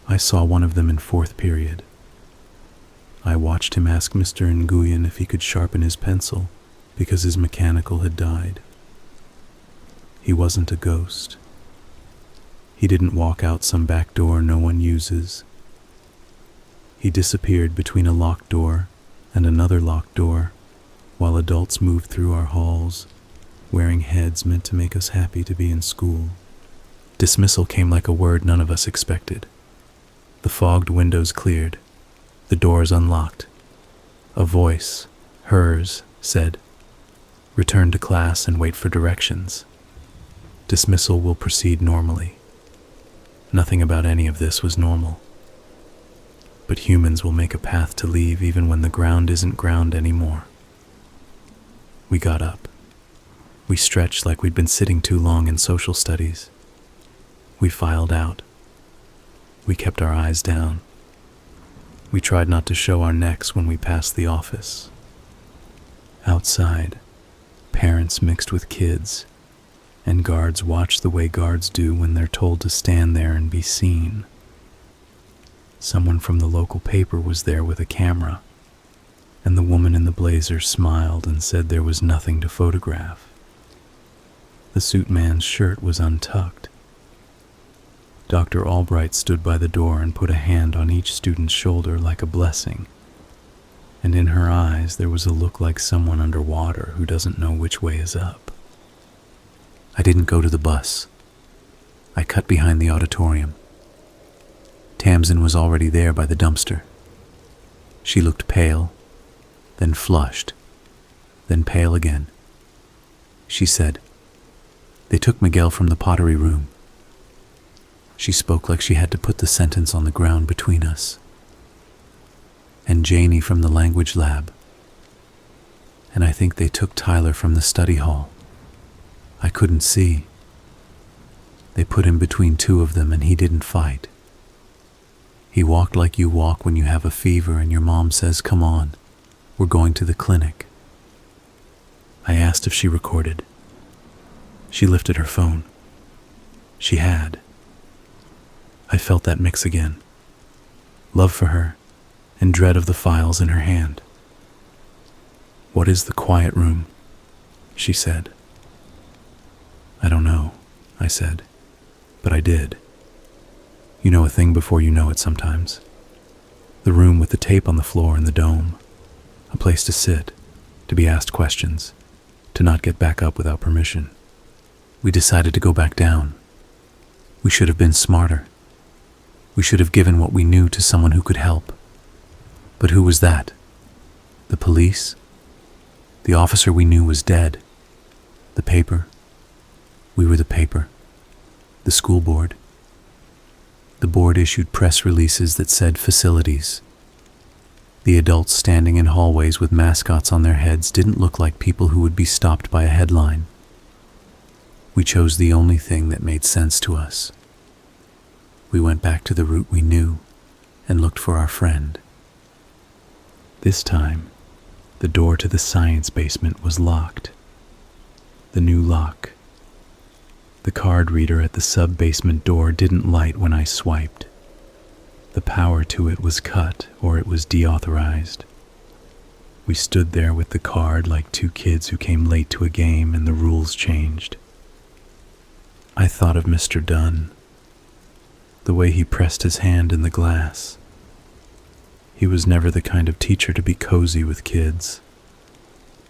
I saw one of them in 4th period. I watched him ask Mr. Nguyen if he could sharpen his pencil because his mechanical had died. He wasn't a ghost. He didn't walk out some back door no one uses. He disappeared between a locked door and another locked door while adults moved through our halls, wearing heads meant to make us happy to be in school. Dismissal came like a word none of us expected. The fogged windows cleared. The doors unlocked. A voice, hers, said, "Return to class and wait for directions. Dismissal will proceed normally." Nothing about any of this was normal. But humans will make a path to leave even when the ground isn't ground anymore. We got up. We stretched like we'd been sitting too long in social studies. We filed out. We kept our eyes down. We tried not to show our necks when we passed the office. Outside, parents mixed with kids, and guards watched the way guards do when they're told to stand there and be seen. Someone from the local paper was there with a camera, and the woman in the blazer smiled and said there was nothing to photograph. The suit man's shirt was untucked. Dr. Albright stood by the door and put a hand on each student's shoulder like a blessing, and in her eyes there was a look like someone underwater who doesn't know which way is up. I didn't go to the bus. I cut behind the auditorium. Tamsin was already there by the dumpster. She looked pale, then flushed, then pale again. She said, "They took Miguel from the pottery room." She spoke like she had to put the sentence on the ground between us. "And Janie from the language lab. And I think they took Tyler from the study hall. I couldn't see. They put him between 2 of them and he didn't fight. He walked like you walk when you have a fever and your mom says, 'Come on, we're going to the clinic.'" I asked if she recorded. She lifted her phone. She had. I felt that mix again. Love for her and dread of the files in her hand. "What is the quiet room?" she said. "I don't know," I said, but I did. You know a thing before you know it sometimes. The room with the tape on the floor and the dome. A place to sit, to be asked questions, to not get back up without permission. We decided to go back down. We should have been smarter. We should have given what we knew to someone who could help. But who was that? The police? The officer we knew was dead. The paper? We were the paper. The school board. The board issued press releases that said facilities. The adults standing in hallways with mascots on their heads didn't look like people who would be stopped by a headline. We chose the only thing that made sense to us. We went back to the route we knew and looked for our friend. This time, the door to the science basement was locked. The new lock. The card reader at the sub-basement door didn't light when I swiped. The power to it was cut or it was deauthorized. We stood there with the card like two kids who came late to a game and the rules changed. I thought of Mr. Dunn, the way he pressed his hand in the glass. He was never the kind of teacher to be cozy with kids,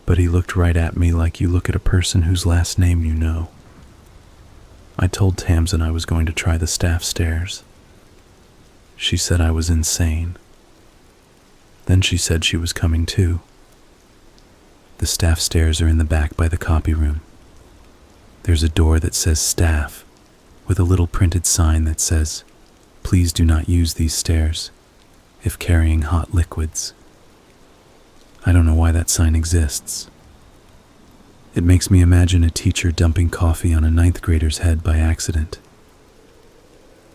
but he looked right at me like you look at a person whose last name you know. I told Tamsin I was going to try the staff stairs. She said I was insane. Then she said she was coming too. The staff stairs are in the back by the copy room. There's a door that says staff, with a little printed sign that says, "Please do not use these stairs if carrying hot liquids." I don't know why that sign exists. It makes me imagine a teacher dumping coffee on a ninth grader's head by accident.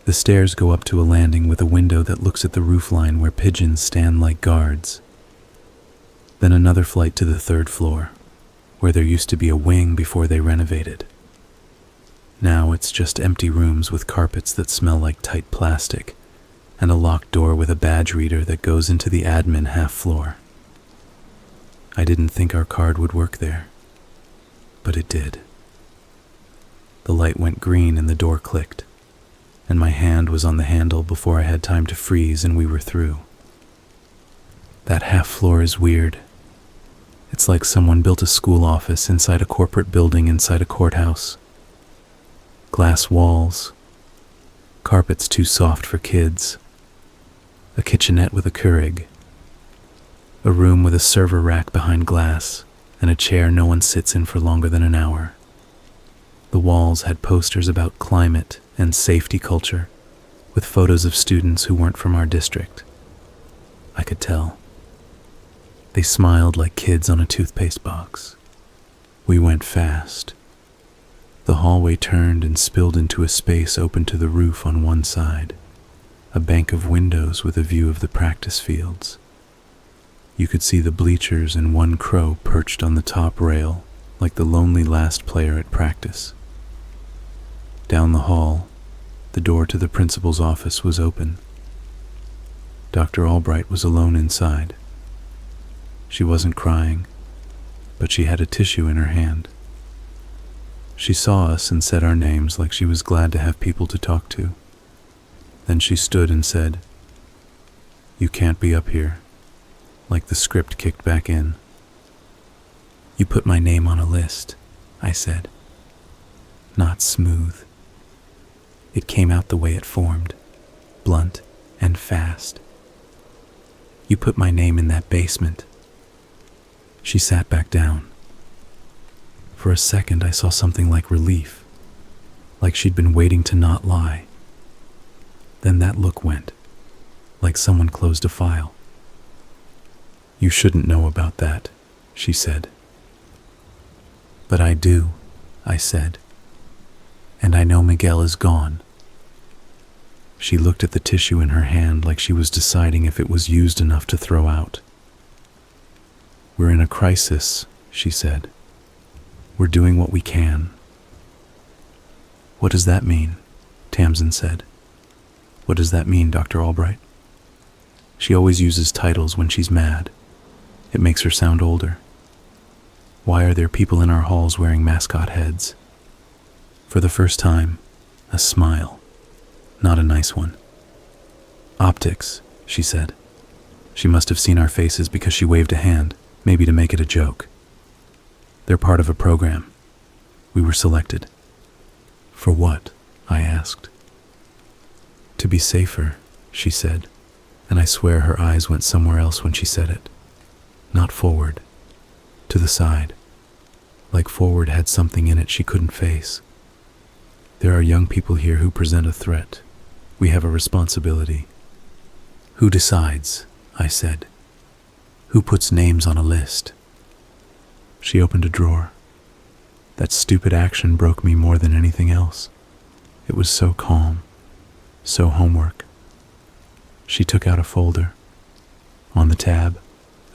The stairs go up to a landing with a window that looks at the roofline where pigeons stand like guards. Then another flight to the third floor, where there used to be a wing before they renovated. Now it's just empty rooms with carpets that smell like tight plastic and a locked door with a badge reader that goes into the admin half floor. I didn't think our card would work there, but it did. The light went green and the door clicked, and my hand was on the handle before I had time to freeze and we were through. That half floor is weird. It's like someone built a school office inside a corporate building inside a courthouse. Glass walls, carpets too soft for kids, a kitchenette with a Keurig, a room with a server rack behind glass, and a chair no one sits in for longer than an hour. The walls had posters about climate and safety culture, with photos of students who weren't from our district. I could tell. They smiled like kids on a toothpaste box. We went fast. The hallway turned and spilled into a space open to the roof on one side, a bank of windows with a view of the practice fields. You could see the bleachers and one crow perched on the top rail, like the lonely last player at practice. Down the hall, the door to the principal's office was open. Dr. Albright was alone inside. She wasn't crying, but she had a tissue in her hand. She saw us and said our names like she was glad to have people to talk to. Then she stood and said, "You can't be up here," like the script kicked back in. "You put my name on a list," I said. Not smooth. It came out the way it formed, blunt and fast. "You put my name in that basement." She sat back down. For a second I saw something like relief, like she'd been waiting to not lie. Then that look went, like someone closed a file. "You shouldn't know about that," she said. "But I do," I said. "And I know Miguel is gone." She looked at the tissue in her hand like she was deciding if it was used enough to throw out. "We're in a crisis," she said. "We're doing what we can." "What does that mean?" Tamsin said. What does that mean, Dr. Albright? She always uses titles when she's mad. It makes her sound older. Why are there people in our halls wearing mascot heads? For the first time, a smile. Not a nice one. Optics, she said. She must have seen our faces because she waved a hand, maybe to make it a joke. They're part of a program. We were selected. For what? I asked. To be safer, she said, and I swear her eyes went somewhere else when she said it. Not forward. To the side. Like forward had something in it she couldn't face. There are young people here who present a threat. We have a responsibility. Who decides? I said. Who puts names on a list? She opened a drawer. That stupid action broke me more than anything else. It was so calm, so homework. She took out a folder. On the tab,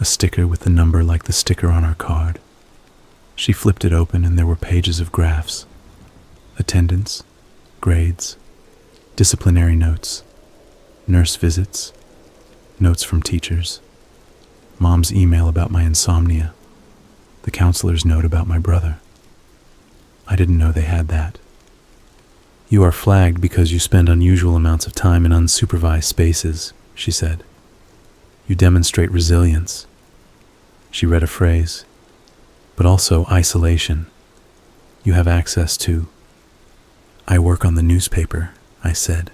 a sticker with the number like the sticker on our card. She flipped it open and there were pages of graphs. Attendance, grades, disciplinary notes, nurse visits, notes from teachers, Mom's email about my insomnia, the counselor's note about my brother. I didn't know they had that. You are flagged because you spend unusual amounts of time in unsupervised spaces, she said. You demonstrate resilience. She read a phrase, but also isolation. You have access to. I work on the newspaper, I said.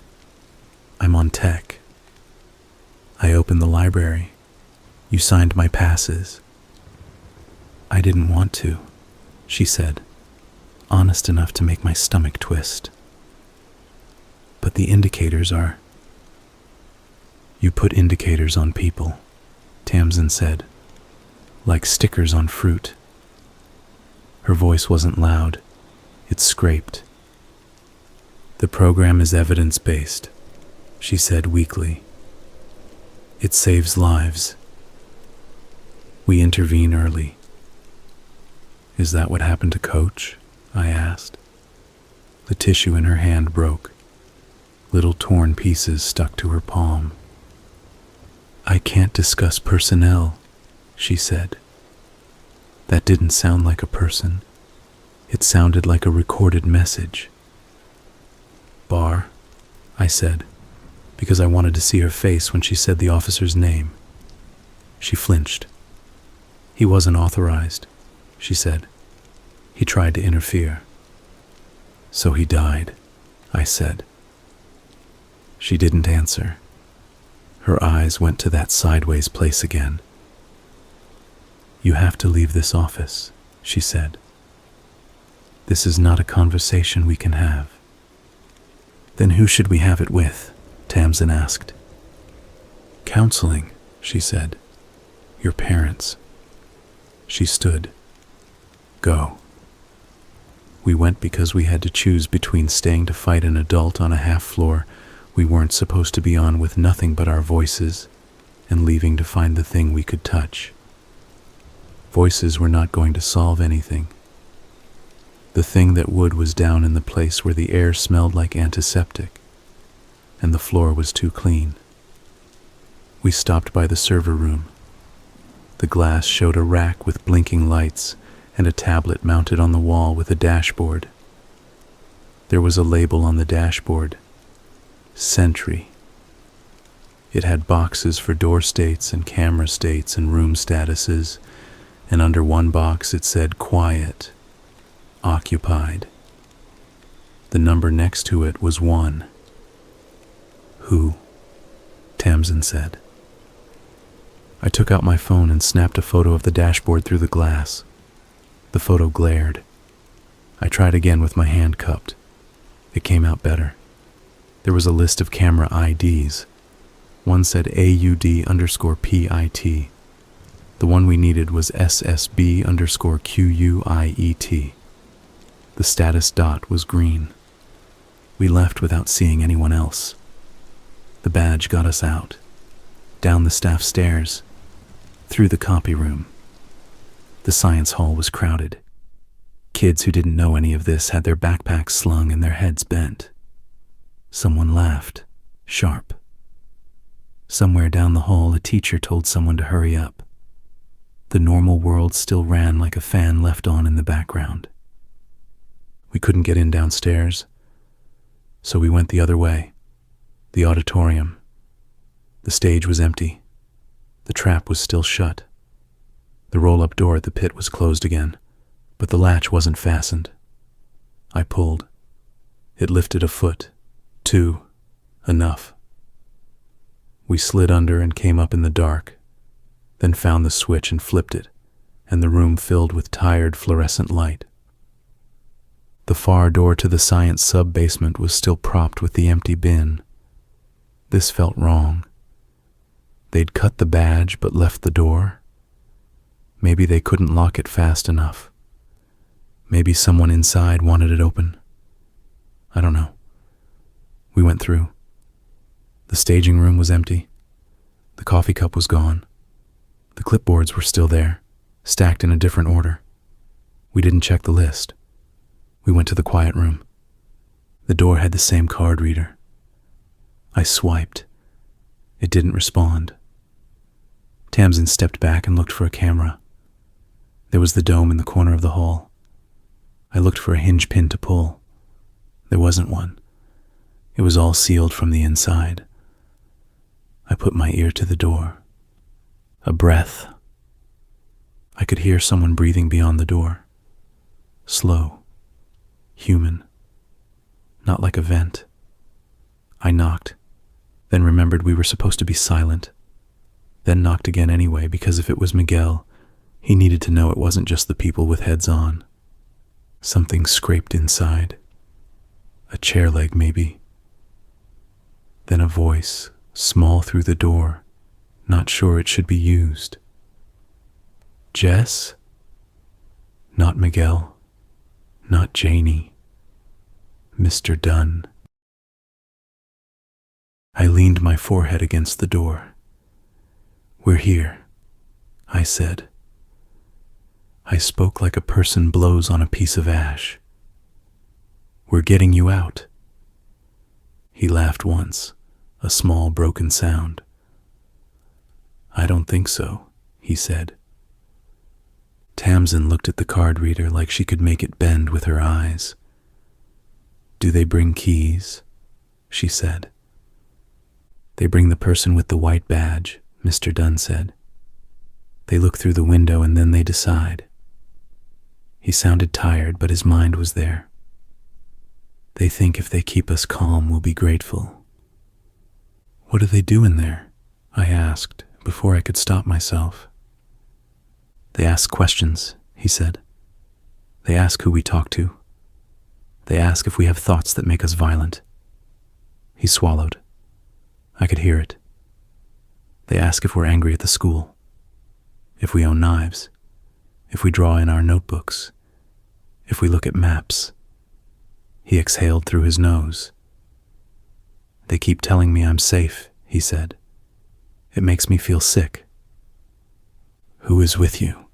I'm on tech. I opened the library. You signed my passes. I didn't want to, she said, honest enough to make my stomach twist. But the indicators are. You put indicators on people, Tamsin said, like stickers on fruit. Her voice wasn't loud. It scraped. The program is evidence-based, she said weakly. It saves lives. We intervene early. Is that what happened to Coach? I asked. The tissue in her hand broke. Little torn pieces stuck to her palm. I can't discuss personnel, she said. That didn't sound like a person. It sounded like a recorded message. Bar, I said, because I wanted to see her face when she said the officer's name. She flinched. He wasn't authorized, she said. He tried to interfere. So he died, I said. She didn't answer. Her eyes went to that sideways place again. You have to leave this office, she said. This is not a conversation we can have. Then who should we have it with? Tamsin asked. Counseling, she said. Your parents. She stood. Go. We went because we had to choose between staying to fight an adult on a half floor we weren't supposed to be on with nothing but our voices, and leaving to find the thing we could touch. Voices were not going to solve anything. The thing that would was down in the place where the air smelled like antiseptic, and the floor was too clean. We stopped by the server room. The glass showed a rack with blinking lights and a tablet mounted on the wall with a dashboard. There was a label on the dashboard. Sentry. It had boxes for door states and camera states and room statuses, and under one box it said quiet, occupied. The number next to it was 1. Who? Tamsin said. I took out my phone and snapped a photo of the dashboard through the glass. The photo glared. I tried again with my hand cupped. It came out better. There was a list of camera IDs. One said AUD_PIT. The one we needed was SSB_QUIET. The status dot was green. We left without seeing anyone else. The badge got us out. Down the staff stairs. Through the copy room. The science hall was crowded. Kids who didn't know any of this had their backpacks slung and their heads bent. Someone laughed, sharp. Somewhere down the hall, a teacher told someone to hurry up. The normal world still ran like a fan left on in the background. We couldn't get in downstairs, so we went the other way, the auditorium. The stage was empty. The trap was still shut. The roll-up door at the pit was closed again, but the latch wasn't fastened. I pulled. It lifted a foot. 2. Enough. We slid under and came up in the dark, then found the switch and flipped it, and the room filled with tired fluorescent light. The far door to the science sub-basement was still propped with the empty bin. This felt wrong. They'd cut the badge but left the door. Maybe they couldn't lock it fast enough. Maybe someone inside wanted it open. I don't know. We went through. The staging room was empty. The coffee cup was gone. The clipboards were still there, stacked in a different order. We didn't check the list. We went to the quiet room. The door had the same card reader. I swiped. It didn't respond. Tamsin stepped back and looked for a camera. There was the dome in the corner of the hall. I looked for a hinge pin to pull. There wasn't one. It was all sealed from the inside. I put my ear to the door. A breath. I could hear someone breathing beyond the door. Slow. Human. Not like a vent. I knocked, then remembered we were supposed to be silent, then knocked again anyway because if it was Miguel, he needed to know it wasn't just the people with heads on. Something scraped inside. A chair leg, maybe. Then a voice, small through the door, not sure it should be used. Jess? Not Miguel. Not Janie. Mr. Dunn. I leaned my forehead against the door. We're here, I said. I spoke like a person blows on a piece of ash. We're getting you out. He laughed once, a small broken sound. I don't think so, he said. Tamsin looked at the card reader like she could make it bend with her eyes. Do they bring keys? She said. They bring the person with the white badge, Mr. Dunn said. They look through the window and then they decide. He sounded tired, but his mind was there. They think if they keep us calm, we'll be grateful. What do they do in there? I asked, before I could stop myself. They ask questions, he said. They ask who we talk to. They ask if we have thoughts that make us violent. He swallowed. I could hear it. They ask if we're angry at the school, if we own knives, if we draw in our notebooks, if we look at maps. He exhaled through his nose. They keep telling me I'm safe, he said. It makes me feel sick. Who is with you?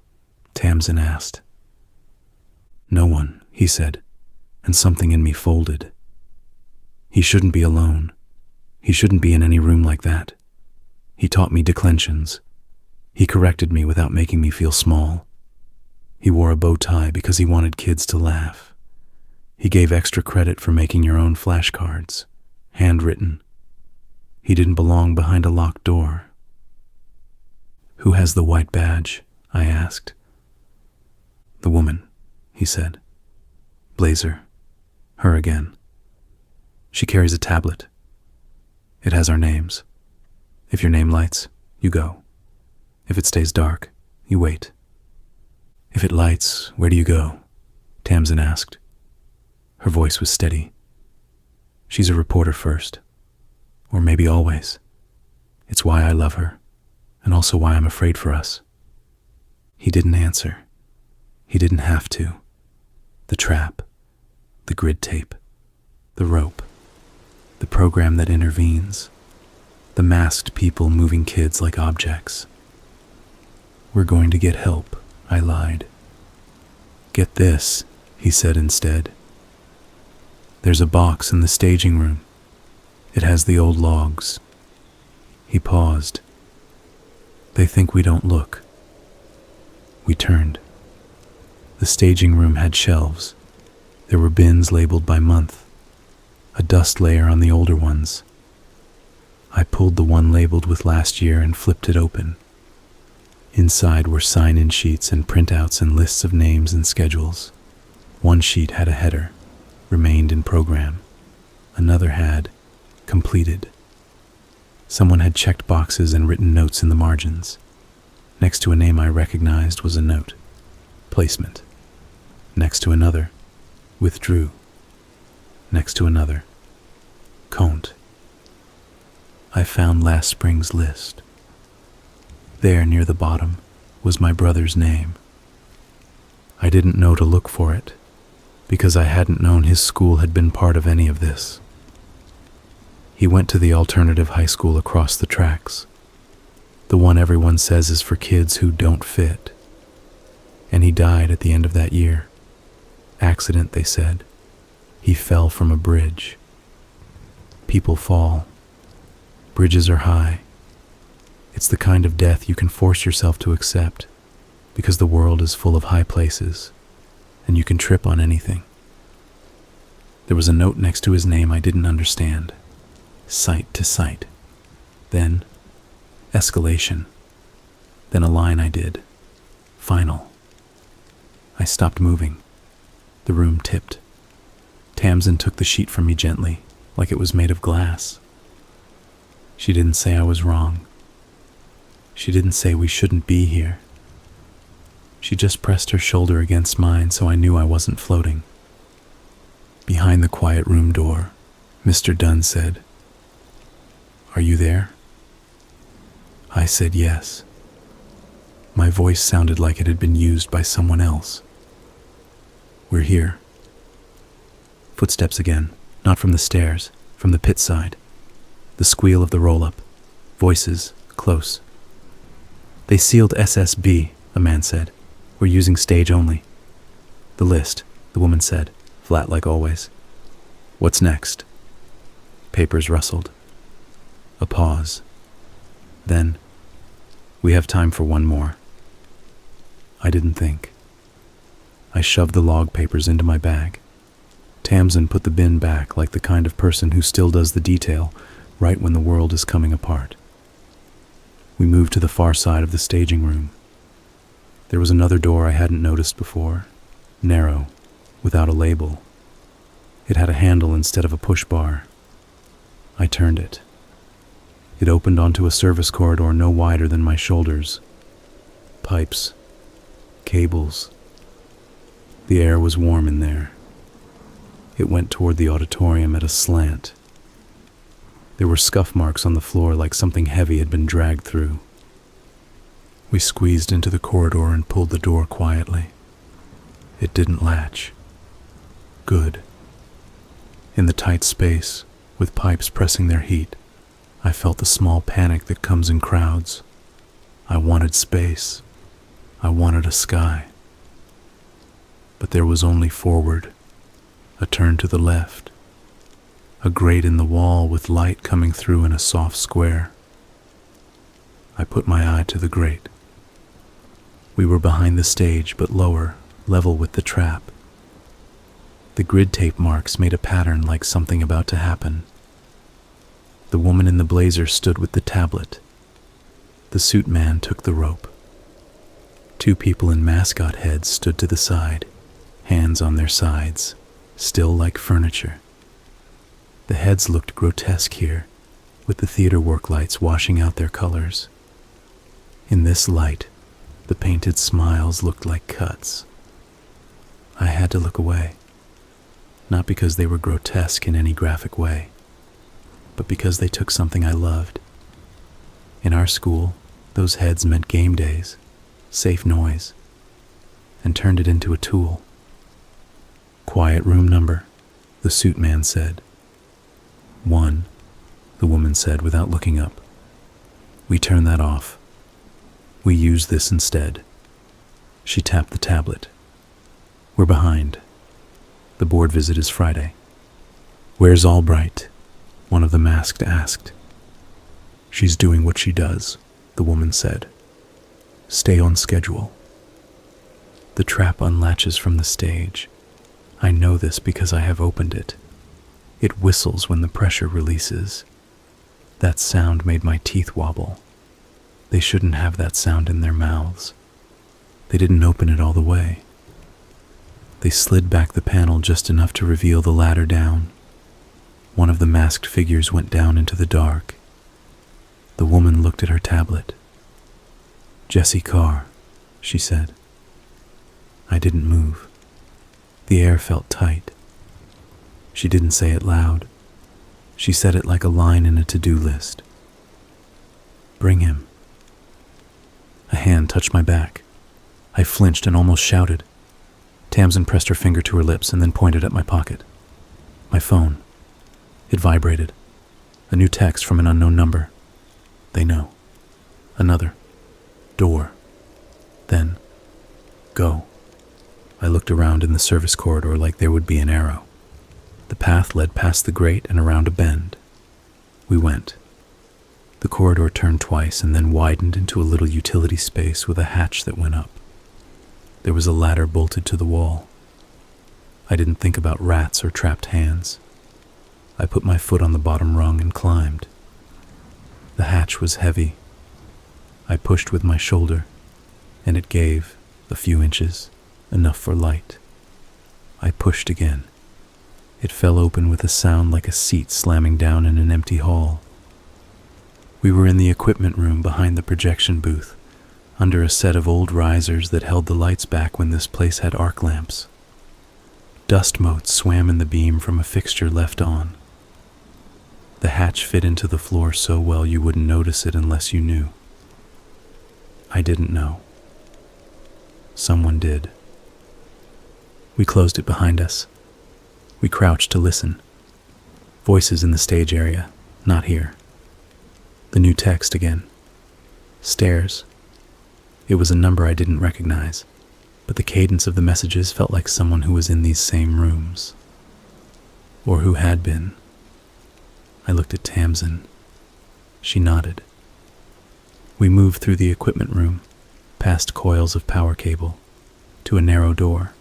Tamsin asked. No one, he said, and something in me folded. He shouldn't be alone. He shouldn't be in any room like that. He taught me declensions. He corrected me without making me feel small. He wore a bow tie because he wanted kids to laugh. He gave extra credit for making your own flashcards, handwritten. He didn't belong behind a locked door. Who has the white badge? I asked. The woman, he said. Blazer. Her again. She carries a tablet. It has our names. If your name lights, you go. If it stays dark, you wait. If it lights, where do you go? Tamsin asked. Her voice was steady. She's a reporter first. Or maybe always. It's why I love her, and also why I'm afraid for us. He didn't answer. He didn't have to. The trap, the grid tape, the rope, the program that intervenes, the masked people moving kids like objects. We're going to get help, I lied. Get this, he said instead. There's a box in the staging room. It has the old logs. He paused. They think we don't look. We turned. The staging room had shelves. There were bins labeled by month, a dust layer on the older ones. I pulled the one labeled with last year and flipped it open. Inside were sign-in sheets and printouts and lists of names and schedules. One sheet had a header, remained in program. Another had, completed. Someone had checked boxes and written notes in the margins. Next to a name I recognized was a note, placement. Next to another, withdrew. Next to another, can't. I found last spring's list. There, near the bottom, was my brother's name. I didn't know to look for it, because I hadn't known his school had been part of any of this. He went to the alternative high school across the tracks, the one everyone says is for kids who don't fit. And he died at the end of that year. Accident, they said. He fell from a bridge. People fall. Bridges are high. It's the kind of death you can force yourself to accept, because the world is full of high places, and you can trip on anything. There was a note next to his name I didn't understand. Site to site. Then, escalation. Then a line I did. Final. I stopped moving. The room tipped. Tamsin took the sheet from me gently, like it was made of glass. She didn't say I was wrong. She didn't say we shouldn't be here. She just pressed her shoulder against mine so I knew I wasn't floating. Behind the quiet room door, Mr. Dunn said, "Are you there?" I said yes. My voice sounded like it had been used by someone else. "We're here." Footsteps again, not from the stairs, from the pit side. The squeal of the roll-up. Voices, close. "They sealed SSB," a man said. "We're using stage only." "The list," the woman said, flat like always. "What's next?" Papers rustled. A pause. Then, "We have time for one more." I didn't think. I shoved the log papers into my bag. Tamsin put the bin back like the kind of person who still does the detail right when the world is coming apart. We moved to the far side of the staging room. There was another door I hadn't noticed before, narrow, without a label. It had a handle instead of a push bar. I turned it. It opened onto a service corridor no wider than my shoulders. Pipes, cables. The air was warm in there. It went toward the auditorium at a slant. There were scuff marks on the floor like something heavy had been dragged through. We squeezed into the corridor and pulled the door quietly. It didn't latch. Good. In the tight space, with pipes pressing their heat, I felt the small panic that comes in crowds. I wanted space. I wanted a sky. But there was only forward, a turn to the left, a grate in the wall with light coming through in a soft square. I put my eye to the grate. We were behind the stage, but lower, level with the trap. The grid tape marks made a pattern like something about to happen. The woman in the blazer stood with the tablet. The suit man took the rope. Two people in mascot heads stood to the side, hands on their sides, still like furniture. The heads looked grotesque here, with the theater work lights washing out their colors. In this light, the painted smiles looked like cuts. I had to look away, not because they were grotesque in any graphic way, but because they took something I loved. In our school, those heads meant game days, safe noise, and turned it into a tool. "Quiet room number," the suit man said. "1," the woman said without looking up. "We turn that off. We use this instead." She tapped the tablet. "We're behind. The board visit is Friday." "Where's Albright?" one of the masked asked. "She's doing what she does," the woman said. "Stay on schedule." The trap unlatches from the stage. I know this because I have opened it. It whistles when the pressure releases. That sound made my teeth wobble. They shouldn't have that sound in their mouths. They didn't open it all the way. They slid back the panel just enough to reveal the ladder down. One of the masked figures went down into the dark. The woman looked at her tablet. "Jesse Carr," she said. I didn't move. The air felt tight. She didn't say it loud. She said it like a line in a to-do list. "Bring him." A hand touched my back. I flinched and almost shouted. Tamsin pressed her finger to her lips and then pointed at my pocket. My phone. It vibrated. A new text from an unknown number. They know. Another. Door. Then. Go. I looked around in the service corridor like there would be an arrow. The path led past the grate and around a bend. We went. The corridor turned twice and then widened into a little utility space with a hatch that went up. There was a ladder bolted to the wall. I didn't think about rats or trapped hands. I put my foot on the bottom rung and climbed. The hatch was heavy. I pushed with my shoulder, and it gave, a few inches, enough for light. I pushed again. It fell open with a sound like a seat slamming down in an empty hall. We were in the equipment room behind the projection booth, under a set of old risers that held the lights back when this place had arc lamps. Dust motes swam in the beam from a fixture left on. The hatch fit into the floor so well you wouldn't notice it unless you knew. I didn't know. Someone did. We closed it behind us. We crouched to listen. Voices in the stage area, not here. The new text again. Stairs. It was a number I didn't recognize, but the cadence of the messages felt like someone who was in these same rooms. Or who had been. I looked at Tamsin. She nodded. We moved through the equipment room, past coils of power cable, to a narrow door.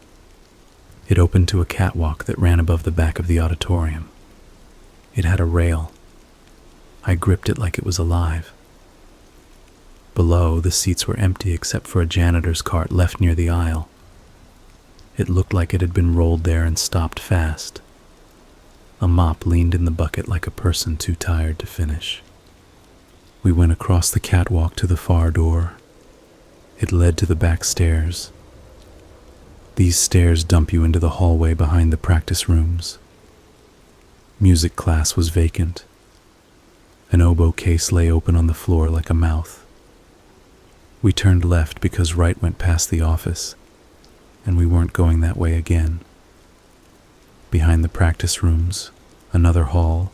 It opened to a catwalk that ran above the back of the auditorium. It had a rail. I gripped it like it was alive. Below, the seats were empty except for a janitor's cart left near the aisle. It looked like it had been rolled there and stopped fast. A mop leaned in the bucket like a person too tired to finish. We went across the catwalk to the far door. It led to the back stairs. These stairs dump you into the hallway behind the practice rooms. Music class was vacant. An oboe case lay open on the floor like a mouth. We turned left because right went past the office, and we weren't going that way again. Behind the practice rooms, another hall,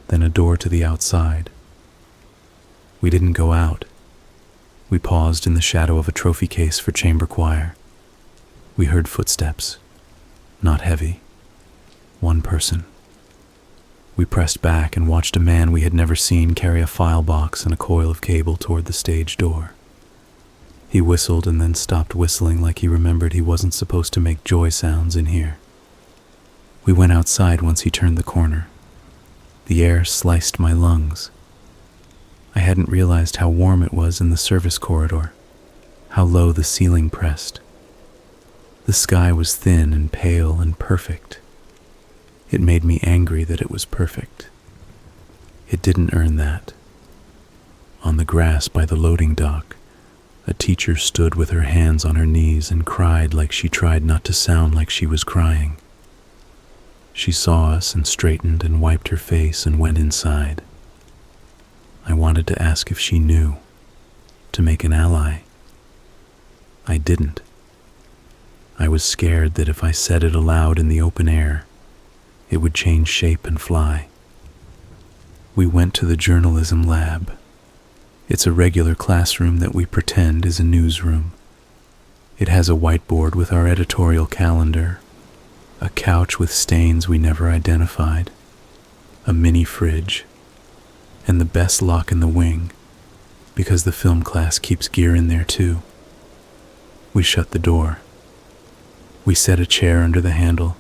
then a door to the outside. We didn't go out. We paused in the shadow of a trophy case for chamber choir. We heard footsteps, not heavy. One person. We pressed back and watched a man we had never seen carry a file box and a coil of cable toward the stage door. He whistled and then stopped whistling like he remembered he wasn't supposed to make joy sounds in here. We went outside once he turned the corner. The air sliced my lungs. I hadn't realized how warm it was in the service corridor, how low the ceiling pressed. The sky was thin and pale and perfect. It made me angry that it was perfect. It didn't earn that. On the grass by the loading dock, a teacher stood with her hands on her knees and cried like she tried not to sound like she was crying. She saw us and straightened and wiped her face and went inside. I wanted to ask if she knew, to make an ally. I didn't. I was scared that if I said it aloud in the open air, it would change shape and fly. We went to the journalism lab. It's a regular classroom that we pretend is a newsroom. It has a whiteboard with our editorial calendar, a couch with stains we never identified, a mini fridge, and the best lock in the wing, because the film class keeps gear in there too. We shut the door. We set a chair under the handle,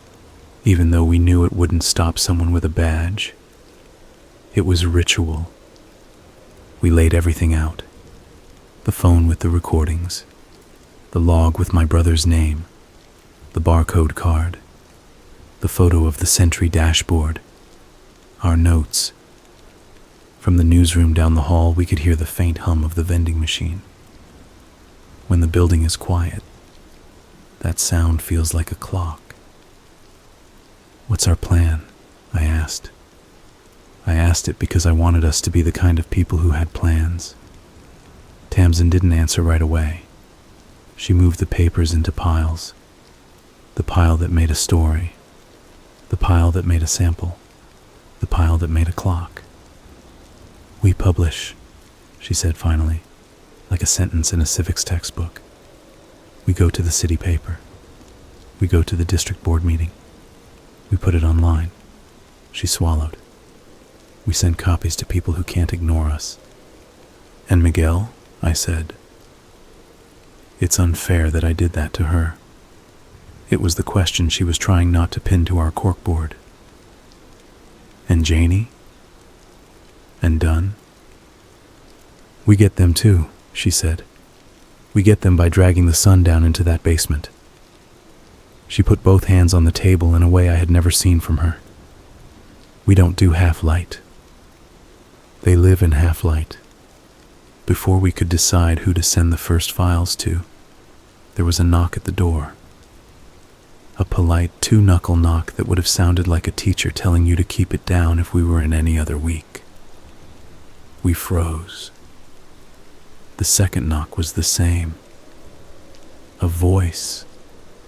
even though we knew it wouldn't stop someone with a badge. It was ritual. We laid everything out. The phone with the recordings, the log with my brother's name, the barcode card, the photo of the Sentry dashboard, our notes. From the newsroom down the hall, we could hear the faint hum of the vending machine. When the building is quiet, that sound feels like a clock. "What's our plan?" I asked. I asked it because I wanted us to be the kind of people who had plans. Tamsin didn't answer right away. She moved the papers into piles. The pile that made a story. The pile that made a sample. The pile that made a clock. "We publish," she said finally, like a sentence in a civics textbook. "We go to the city paper. We go to the district board meeting. We put it online." She swallowed. "We send copies to people who can't ignore us." "And Miguel?" I said. It's unfair that I did that to her. It was the question she was trying not to pin to our corkboard. "And Janie? And Dunn?" "We get them too," she said. "We get them by dragging the sun down into that basement." She put both hands on the table in a way I had never seen from her. "We don't do half-light. They live in half-light." Before we could decide who to send the first files to, there was a knock at the door. A polite two-knuckle knock that would have sounded like a teacher telling you to keep it down if we were in any other week. We froze. The second knock was the same. A voice,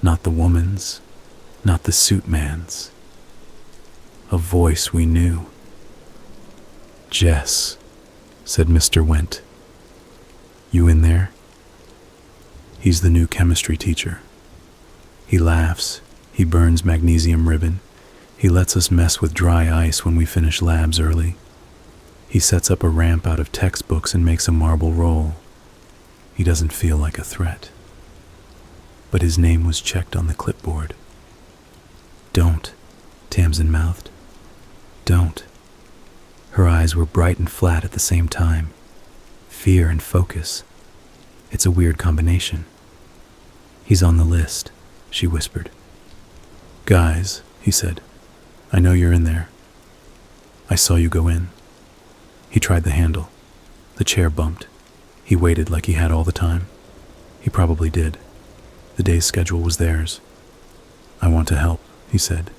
not the woman's, not the suit man's. A voice we knew. "Jess," said Mr. Went. "You in there?" He's the new chemistry teacher. He laughs, he burns magnesium ribbon, he lets us mess with dry ice when we finish labs early. He sets up a ramp out of textbooks and makes a marble roll. He doesn't feel like a threat. But his name was checked on the clipboard. "Don't," Tamsin mouthed. "Don't." Her eyes were bright and flat at the same time. Fear and focus. It's a weird combination. "He's on the list," she whispered. "Guys," he said, "I know you're in there. I saw you go in." He tried the handle. The chair bumped. He waited like he had all the time. He probably did. The day's schedule was theirs. "I want to help," he said.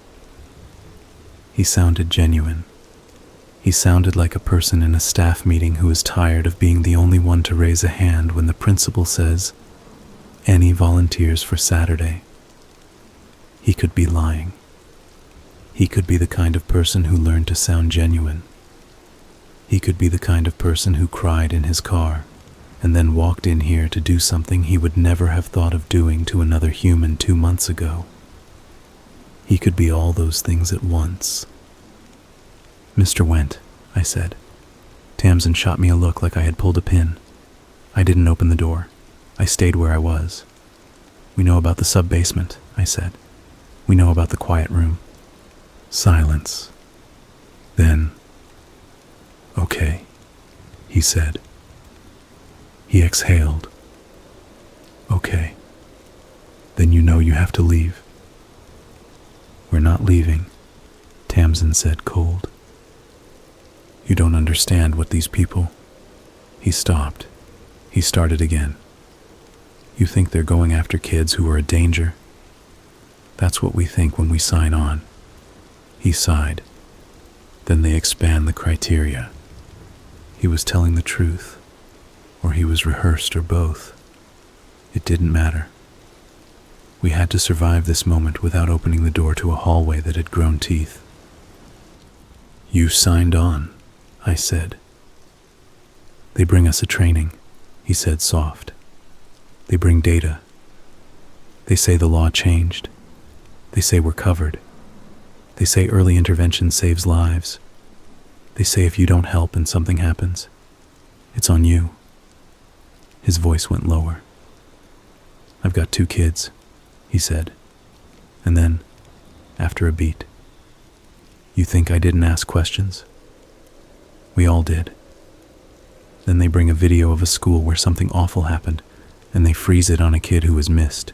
He sounded genuine. He sounded like a person in a staff meeting who is tired of being the only one to raise a hand when the principal says, "Any volunteers for Saturday?" He could be lying. He could be the kind of person who learned to sound genuine. He could be the kind of person who cried in his car and then walked in here to do something he would never have thought of doing to another human 2 months ago. He could be all those things at once. "Mr. Went," I said. Tamsin shot me a look like I had pulled a pin. I didn't open the door. I stayed where I was. "We know about the sub-basement," I said. "We know about the quiet room." Silence. Then, "Okay," he said. He exhaled. "Okay. Then you know you have to leave." "We're not leaving," Tamsin said cold. "You don't understand what these people..." He stopped. He started again. "You think they're going after kids who are a danger? That's what we think when we sign on." He sighed. "Then they expand the criteria." He was telling the truth, or he was rehearsed, or both. It didn't matter. We had to survive this moment without opening the door to a hallway that had grown teeth. "You signed on," I said. "They bring us a training," he said soft. "They bring data. They say the law changed. They say we're covered. They say early intervention saves lives. They say if you don't help and something happens, it's on you. His voice went lower. I've got 2 kids, he said. And then, after a beat, you think I didn't ask questions? We all did. Then they bring a video of a school where something awful happened, and they freeze it on a kid who was missed.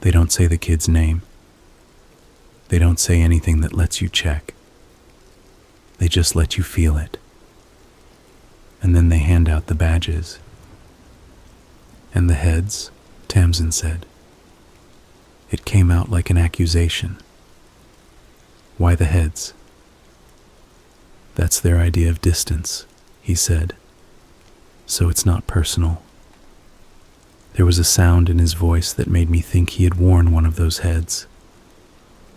They don't say the kid's name. They don't say anything that lets you check. They just let you feel it. And then they hand out the badges. And the heads, Tamsin said. It came out like an accusation. Why the heads? That's their idea of distance, he said. So it's not personal. There was a sound in his voice that made me think he had worn one of those heads.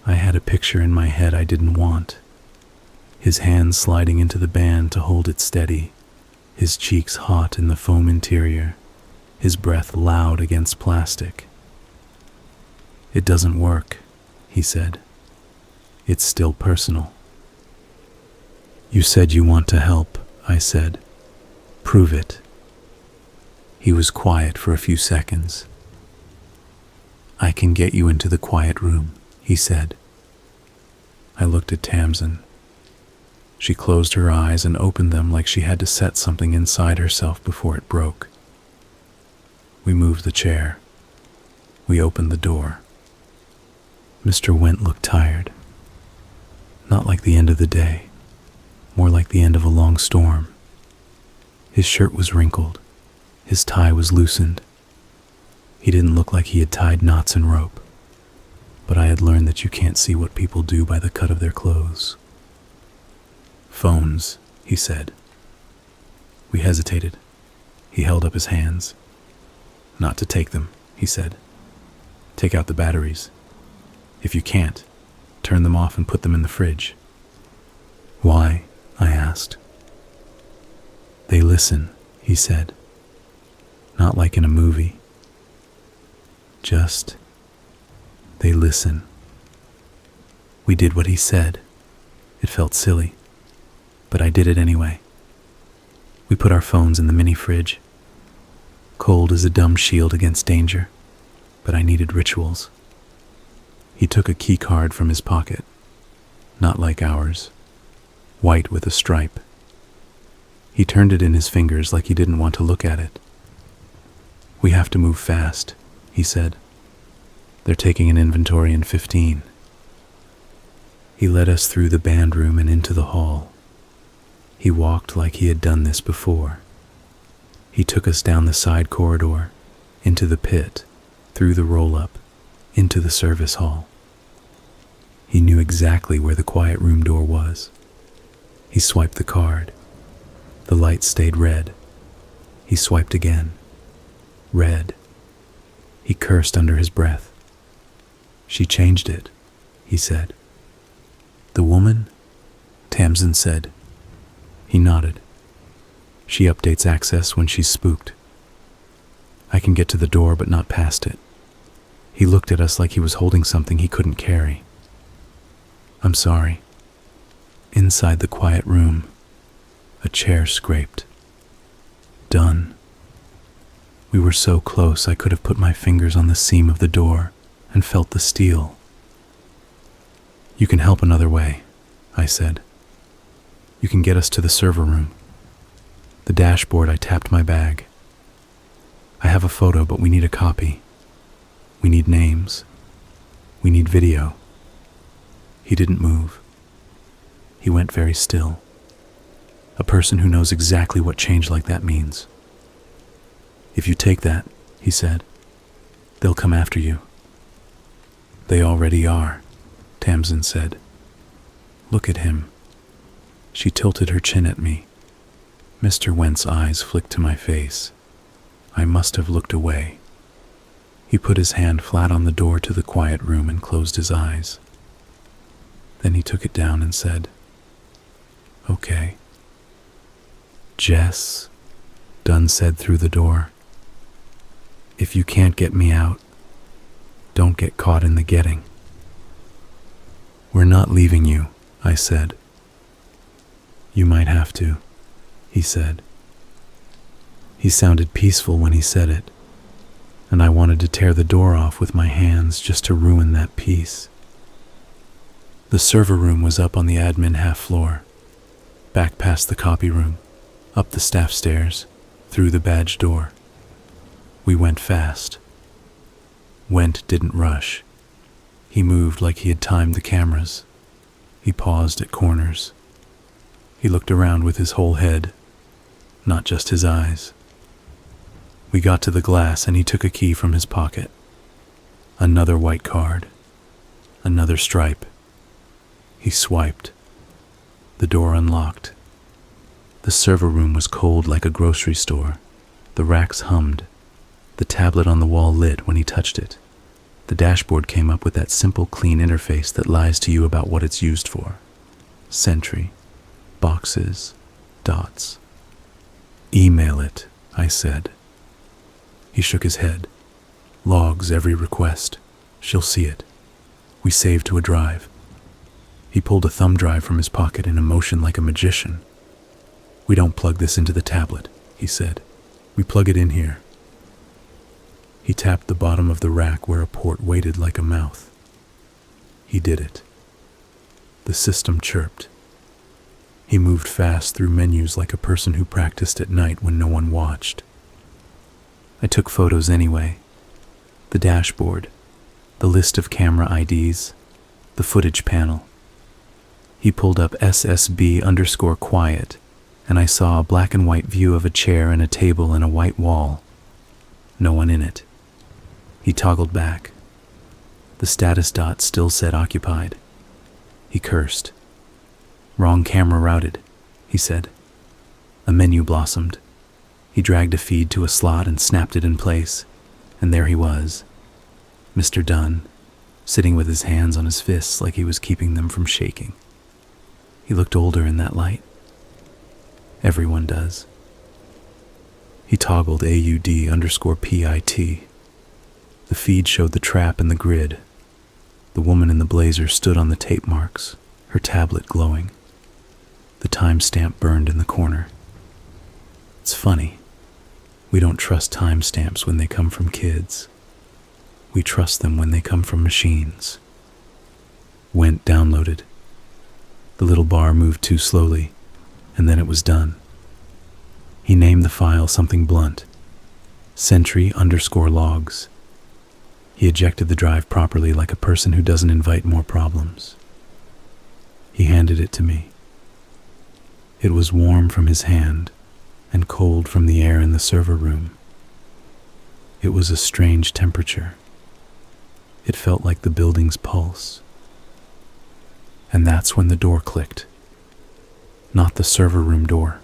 I had a picture in my head I didn't want. His hand sliding into the band to hold it steady, his cheeks hot in the foam interior, his breath loud against plastic. It doesn't work, he said. It's still personal. You said you want to help, I said. Prove it. He was quiet for a few seconds. I can get you into the quiet room, he said. I looked at Tamsin. She closed her eyes and opened them like she had to set something inside herself before it broke. We moved the chair. We opened the door. Mr. Went looked tired. Not like the end of the day, more like the end of a long storm. His shirt was wrinkled. His tie was loosened. He didn't look like he had tied knots in rope, but I had learned that you can't see what people do by the cut of their clothes. Phones, he said. We hesitated. He held up his hands. Not to take them, he said. Take out the batteries. If you can't, turn them off and put them in the fridge. Why? I asked. They listen, he said. Not like in a movie. Just, they listen. We did what he said. It felt silly, but I did it anyway. We put our phones in the mini fridge. Cold is a dumb shield against danger, but I needed rituals. He took a key card from his pocket, not like ours, white with a stripe. He turned it in his fingers like he didn't want to look at it. We have to move fast, he said. They're taking an inventory in 15. He led us through the band room and into the hall. He walked like he had done this before. He took us down the side corridor, into the pit, through the roll-up, into the service hall. He knew exactly where the quiet room door was. He swiped the card. The light stayed red. He swiped again. Red. He cursed under his breath. She changed it, he said. The woman? Tamsin said. He nodded. She updates access when she's spooked. I can get to the door but not past it. He looked at us like he was holding something he couldn't carry. I'm sorry. Inside the quiet room, a chair scraped. Done. We were so close I could have put my fingers on the seam of the door and felt the steel. You can help another way, I said. You can get us to the server room. The dashboard, I tapped my bag. I have a photo, but we need a copy. We need names. We need video. He didn't move. He went very still. A person who knows exactly what change like that means. If you take that, he said, they'll come after you. They already are, Tamsin said. Look at him. She tilted her chin at me. Mr. Went's eyes flicked to my face. I must have looked away. He put his hand flat on the door to the quiet room and closed his eyes. Then he took it down and said, Okay. Jess, Dunn said through the door. If you can't get me out, don't get caught in the getting. We're not leaving you, I said. "You might have to," he said. He sounded peaceful when he said it, and I wanted to tear the door off with my hands just to ruin that peace. The server room was up on the admin half floor, back past the copy room, up the staff stairs, through the badge door. We went fast. Went didn't rush. He moved like he had timed the cameras. He paused at corners. He looked around with his whole head, not just his eyes. We got to the glass and he took a key from his pocket. Another white card. Another stripe. He swiped. The door unlocked. The server room was cold like a grocery store. The racks hummed. The tablet on the wall lit when he touched it. The dashboard came up with that simple, clean interface that lies to you about what it's used for. Sentry. Boxes. Dots. "Email it," I said. He shook his head. "Logs every request. She'll see it. We save to a drive." He pulled a thumb drive from his pocket in a motion like a magician. "We don't plug this into the tablet," he said. "We plug it in here." He tapped the bottom of the rack where a port waited like a mouth. He did it. The system chirped. He moved fast through menus like a person who practiced at night when no one watched. I took photos anyway. The dashboard, the list of camera IDs, the footage panel. He pulled up SSB_quiet, and I saw a black and white view of a chair and a table and a white wall. No one in it. He toggled back. The status dot still said occupied. He cursed. "Wrong camera routed," he said. A menu blossomed. He dragged a feed to a slot and snapped it in place, and there he was, Mr. Dunn, sitting with his hands on his fists like he was keeping them from shaking. He looked older in that light. Everyone does. He toggled AUD_PIT. The feed showed the trap and the grid. The woman in the blazer stood on the tape marks, her tablet glowing. The timestamp burned in the corner. It's funny. We don't trust timestamps when they come from kids. We trust them when they come from machines. Went downloaded. The little bar moved too slowly, and then it was done. He named the file something blunt. Sentry_logs. He ejected the drive properly like a person who doesn't invite more problems. He handed it to me. It was warm from his hand and cold from the air in the server room. It was a strange temperature. It felt like the building's pulse. And that's when the door clicked. Not the server room door.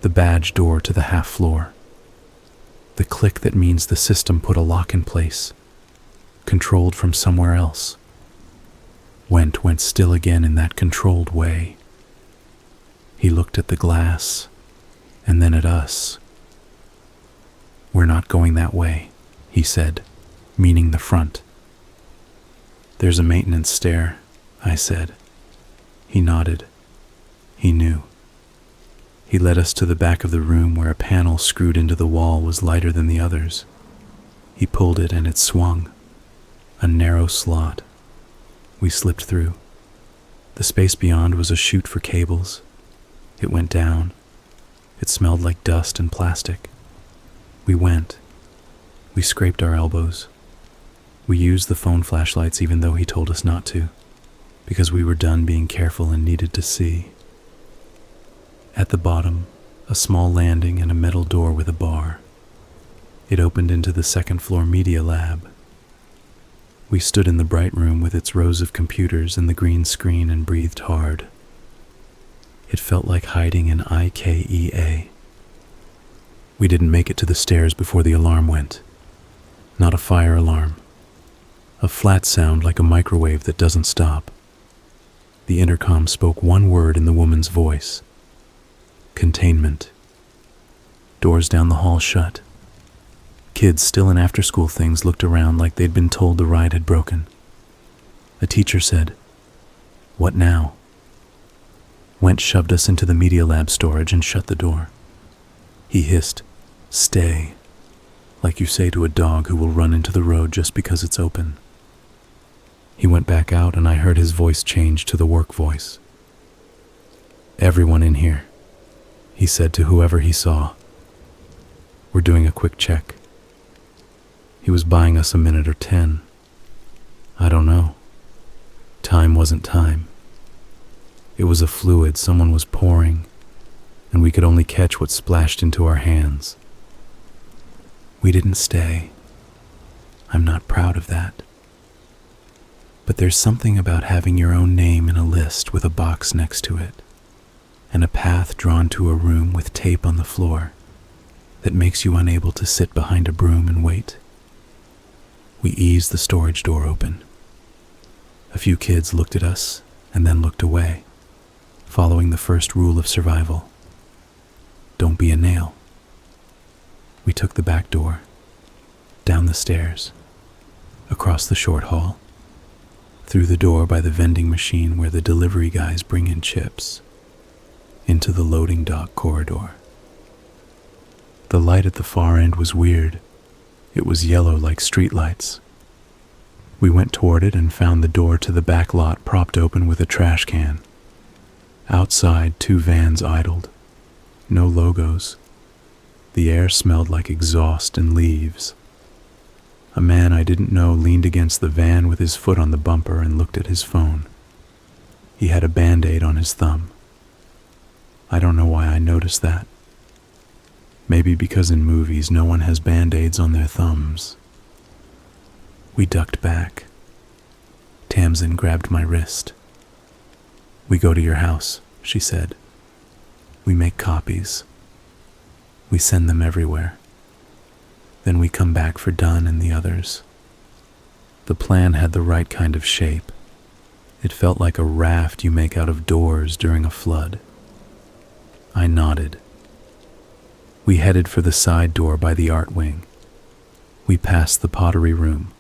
The badge door to the half floor. The click that means the system put a lock in place, controlled from somewhere else. Went still again in that controlled way. He looked at the glass, and then at us. "We're not going that way," he said, meaning the front. "There's a maintenance stair," I said. He nodded. He knew. He led us to the back of the room where a panel screwed into the wall was lighter than the others. He pulled it and it swung. A narrow slot. We slipped through. The space beyond was a chute for cables. It went down. It smelled like dust and plastic. We went. We scraped our elbows. We used the phone flashlights even though he told us not to, because we were done being careful and needed to see. At the bottom, a small landing and a metal door with a bar. It opened into the second floor media lab. We stood in the bright room with its rows of computers and the green screen and breathed hard. It felt like hiding in IKEA. We didn't make it to the stairs before the alarm went. Not a fire alarm. A flat sound like a microwave that doesn't stop. The intercom spoke one word in the woman's voice. Containment. Doors down the hall shut. Kids still in after-school things looked around like they'd been told the ride had broken. A teacher said, "What now?" Went shoved us into the Media Lab storage and shut the door. He hissed, "Stay," like you say to a dog who will run into the road just because it's open. He went back out and I heard his voice change to the work voice. "Everyone in here," he said to whoever he saw. "We're doing a quick check." He was buying us a minute or 10. I don't know. Time wasn't time. It was a fluid someone was pouring, and we could only catch what splashed into our hands. We didn't stay. I'm not proud of that. But there's something about having your own name in a list with a box next to it, and a path drawn to a room with tape on the floor, that makes you unable to sit behind a broom and wait. We eased the storage door open. A few kids looked at us and then looked away, following the first rule of survival. Don't be a nail. We took the back door, down the stairs, across the short hall, through the door by the vending machine where the delivery guys bring in chips, into the loading dock corridor. The light at the far end was weird. It was yellow like streetlights. We went toward it and found the door to the back lot propped open with a trash can. Outside, 2 vans idled. No logos. The air smelled like exhaust and leaves. A man I didn't know leaned against the van with his foot on the bumper and looked at his phone. He had a Band-Aid on his thumb. I don't know why I noticed that. Maybe because in movies no one has Band-Aids on their thumbs. We ducked back. Tamsin grabbed my wrist. "We go to your house," she said. "We make copies. We send them everywhere. Then we come back for Dunn and the others." The plan had the right kind of shape. It felt like a raft you make out of doors during a flood. I nodded. We headed for the side door by the art wing. We passed the pottery room.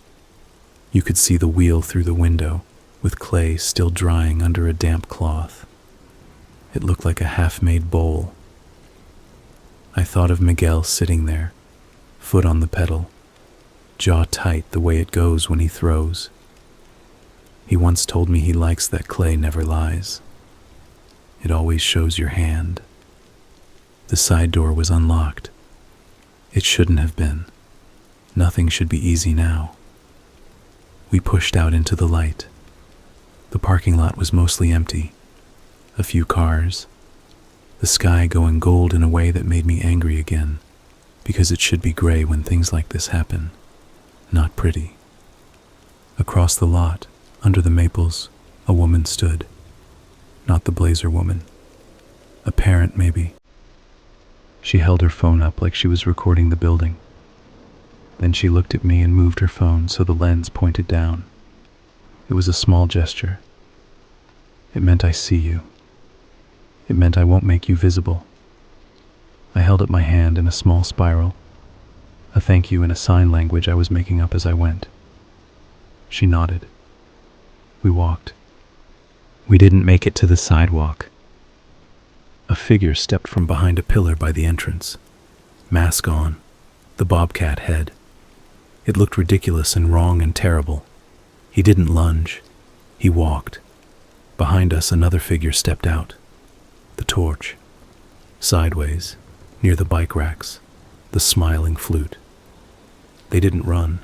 You could see the wheel through the window, with clay still drying under a damp cloth. It looked like a half-made bowl. I thought of Miguel sitting there, foot on the pedal, jaw tight the way it goes when he throws. He once told me he likes that clay never lies. It always shows your hand. The side door was unlocked. It shouldn't have been. Nothing should be easy now. We pushed out into the light. The parking lot was mostly empty. A few cars. The sky going gold in a way that made me angry again, because it should be gray when things like this happen. Not pretty. Across the lot, under the maples, a woman stood. Not the Blazer woman. A parent, maybe. She held her phone up like she was recording the building. Then she looked at me and moved her phone so the lens pointed down. It was a small gesture. It meant I see you. It meant I won't make you visible. I held up my hand in a small spiral, a thank you in a sign language I was making up as I went. She nodded. We walked. We didn't make it to the sidewalk. A figure stepped from behind a pillar by the entrance, mask on, the bobcat head. It looked ridiculous and wrong and terrible. He didn't lunge. He walked. Behind us, another figure stepped out. The torch. Sideways, near the bike racks, the smiling flute. They didn't run.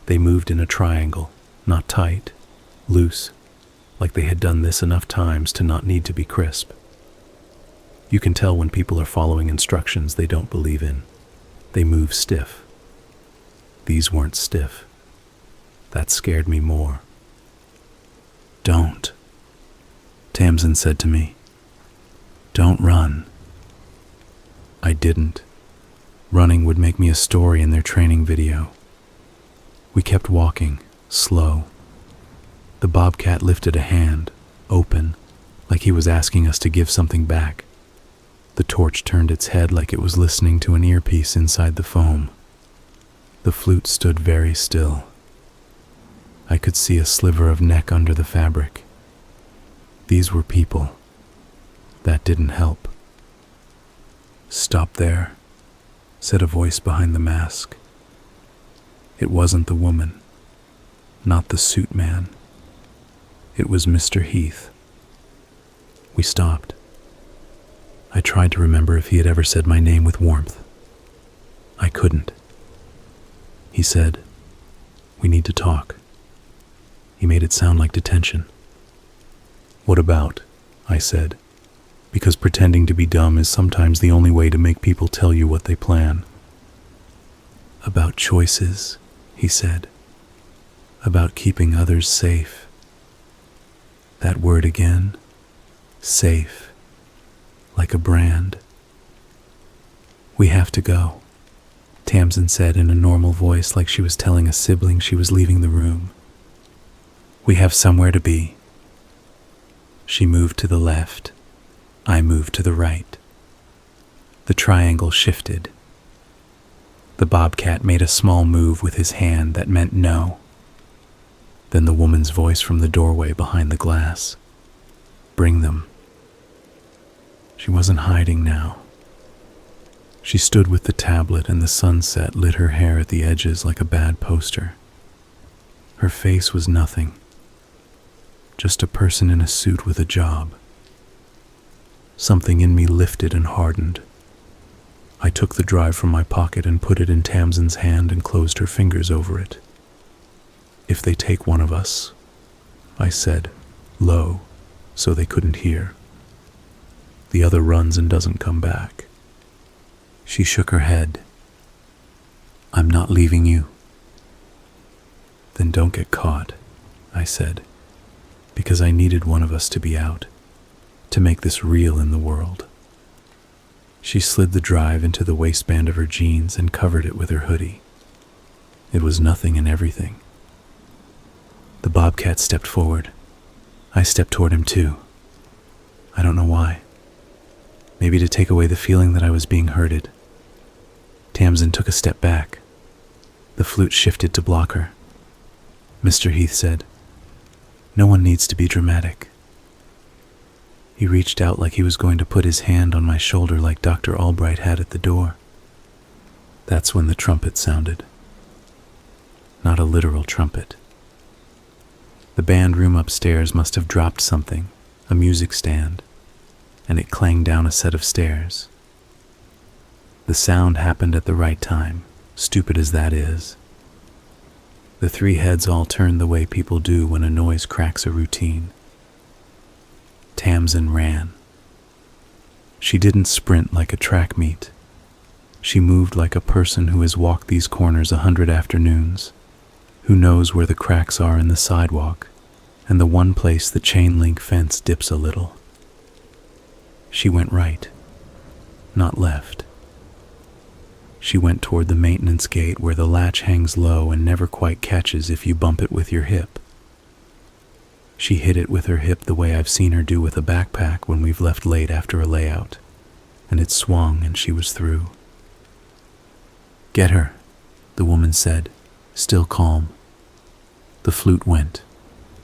They moved in a triangle, not tight, loose, like they had done this enough times to not need to be crisp. You can tell when people are following instructions they don't believe in. They move stiff. These weren't stiff. That scared me more. "Don't," Tamsin said to me. "Don't run." I didn't. Running would make me a story in their training video. We kept walking, slow. The bobcat lifted a hand, open, like he was asking us to give something back. The torch turned its head like it was listening to an earpiece inside the foam. The flute stood very still. I could see a sliver of neck under the fabric. These were people. That didn't help. "Stop there," said a voice behind the mask. It wasn't the woman, not the suit man. It was Mr. Heath. We stopped. I tried to remember if he had ever said my name with warmth. I couldn't. He said, "We need to talk." He made it sound like detention. "What about?" I said, because pretending to be dumb is sometimes the only way to make people tell you what they plan. "About choices," he said. "About keeping others safe." That word again, safe, like a brand. "We have to go," Tamsin said in a normal voice, like she was telling a sibling she was leaving the room. "We have somewhere to be." She moved to the left. I moved to the right. The triangle shifted. The bobcat made a small move with his hand that meant no. Then the woman's voice from the doorway behind the glass. "Bring them." She wasn't hiding now. She stood with the tablet, and the sunset lit her hair at the edges like a bad poster. Her face was nothing. Just a person in a suit with a job. Something in me lifted and hardened. I took the drive from my pocket and put it in Tamsin's hand and closed her fingers over it. "If they take one of us," I said, low, so they couldn't hear, "the other runs and doesn't come back." She shook her head. "I'm not leaving you." "Then don't get caught," I said, because I needed one of us to be out, to make this real in the world. She slid the drive into the waistband of her jeans and covered it with her hoodie. It was nothing and everything. The bobcat stepped forward. I stepped toward him too. I don't know why. Maybe to take away the feeling that I was being hurted. Tamsin took a step back. The flute shifted to block her. Mr. Heath said, "No one needs to be dramatic." He reached out like he was going to put his hand on my shoulder like Dr. Albright had at the door. That's when the trumpet sounded. Not a literal trumpet. The band room upstairs must have dropped something, a music stand, and it clanged down a set of stairs. The sound happened at the right time, stupid as that is. The three heads all turned the way people do when a noise cracks a routine. Tamsin ran. She didn't sprint like a track meet. She moved like a person who has walked these corners 100 afternoons, who knows where the cracks are in the sidewalk and the one place the chain link fence dips a little. She went right, not left. She went toward the maintenance gate where the latch hangs low and never quite catches if you bump it with your hip. She hit it with her hip the way I've seen her do with a backpack when we've left late after a layout, and it swung and she was through. "Get her," the woman said, still calm. The flute went.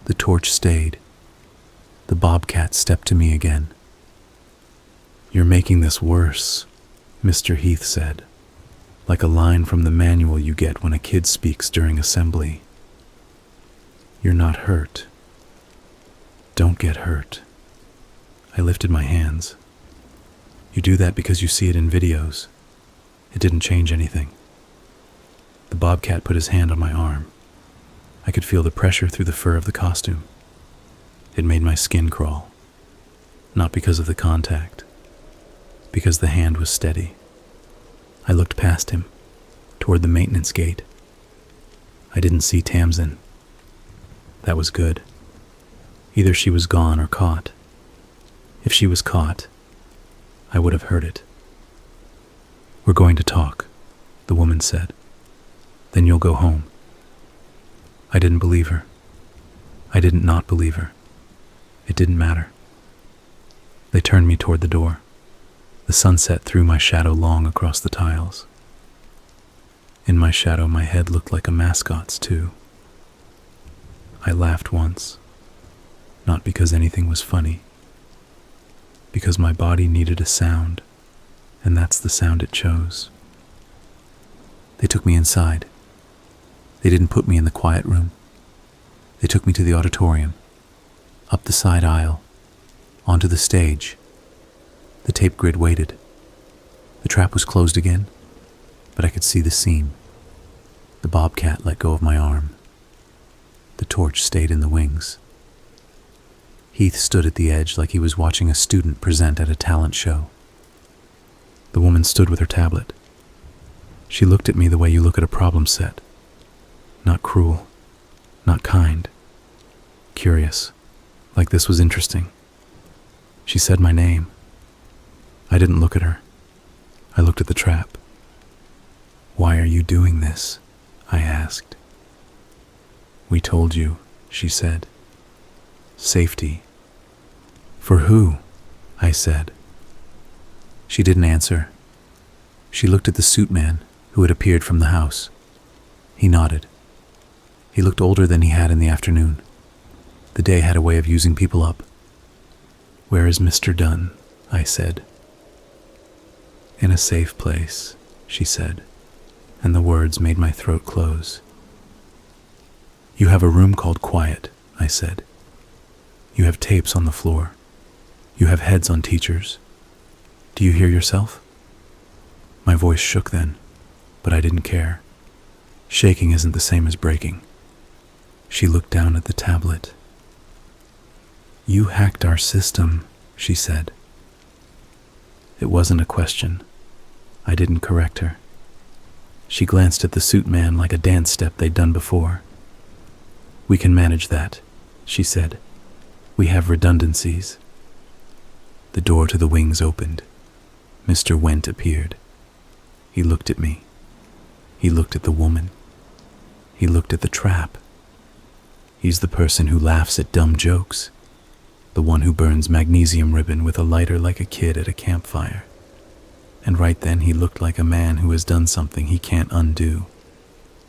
The torch stayed. The bobcat stepped to me again. "You're making this worse," Mr. Heath said, like a line from the manual you get when a kid speaks during assembly. "You're not hurt. Don't get hurt." I lifted my hands. "You do that because you see it in videos. It didn't change anything." The bobcat put his hand on my arm. I could feel the pressure through the fur of the costume. It made my skin crawl. Not because of the contact, because the hand was steady. I looked past him, toward the maintenance gate. I didn't see Tamsin. That was good. Either she was gone or caught. If she was caught, I would have heard it. "We're going to talk," the woman said. "Then you'll go home." I didn't believe her. I didn't not believe her. It didn't matter. They turned me toward the door. The sunset threw my shadow long across the tiles. In my shadow, my head looked like a mascot's too. I laughed once, not because anything was funny, because my body needed a sound, and that's the sound it chose. They took me inside. They didn't put me in the quiet room. They took me to the auditorium, up the side aisle, onto the stage. The tape grid waited. The trap was closed again, but I could see the seam. The bobcat let go of my arm. The torch stayed in the wings. Heath stood at the edge like he was watching a student present at a talent show. The woman stood with her tablet. She looked at me the way you look at a problem set. Not cruel, not kind. Curious, like this was interesting. She said my name. I didn't look at her. I looked at the trap. "Why are you doing this?" I asked. "We told you," she said. "Safety." "For who?" I said. She didn't answer. She looked at the suit man who had appeared from the house. He nodded. He looked older than he had in the afternoon. The day had a way of using people up. "Where is Mr. Dunn?" I said. "In a safe place," she said, and the words made my throat close. "You have a room called Quiet," I said. "You have tapes on the floor. You have heads on teachers. Do you hear yourself?" My voice shook then, but I didn't care. Shaking isn't the same as breaking. She looked down at the tablet. "You hacked our system," she said. It wasn't a question. I didn't correct her. She glanced at the suit man like a dance step they'd done before. "We can manage that," she said. "We have redundancies." The door to the wings opened. Mr. Went appeared. He looked at me. He looked at the woman. He looked at the trap. He's the person who laughs at dumb jokes, the one who burns magnesium ribbon with a lighter like a kid at a campfire. And right then he looked like a man who has done something he can't undo,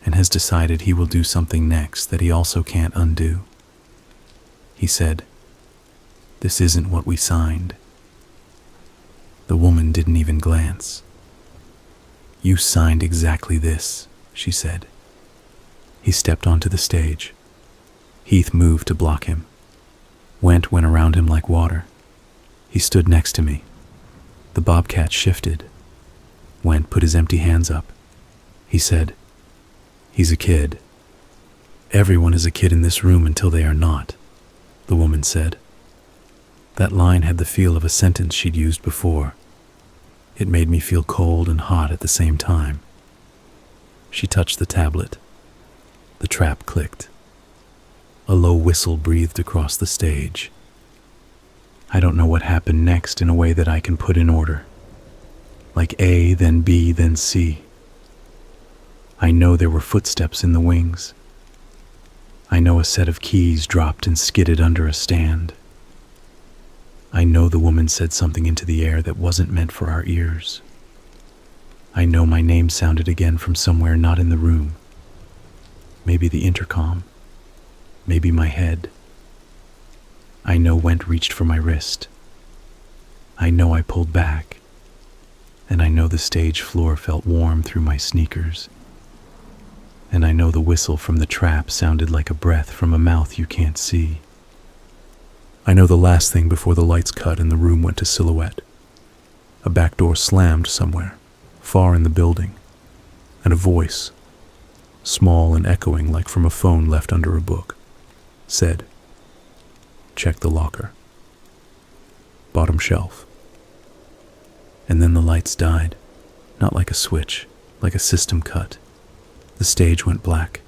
and has decided he will do something next that he also can't undo. He said, "This isn't what we signed." The woman didn't even glance. "You signed exactly this," she said. He stepped onto the stage. Heath moved to block him. Went around him like water. He stood next to me. The bobcat shifted. Went put his empty hands up. He said, "He's a kid." "Everyone is a kid in this room until they are not," the woman said. That line had the feel of a sentence she'd used before. It made me feel cold and hot at the same time. She touched the tablet. The trap clicked. A low whistle breathed across the stage. I don't know what happened next in a way that I can put in order. Like A, then B, then C. I know there were footsteps in the wings. I know a set of keys dropped and skidded under a stand. I know the woman said something into the air that wasn't meant for our ears. I know my name sounded again from somewhere not in the room. Maybe the intercom. Maybe my head. I know Went reached for my wrist. I know I pulled back. And I know the stage floor felt warm through my sneakers. And I know the whistle from the trap sounded like a breath from a mouth you can't see. I know the last thing before the lights cut and the room went to silhouette. A back door slammed somewhere, far in the building, and a voice, small and echoing like from a phone left under a book, said, "Check the locker. Bottom shelf." And then the lights died, not like a switch, like a system cut. The stage went black.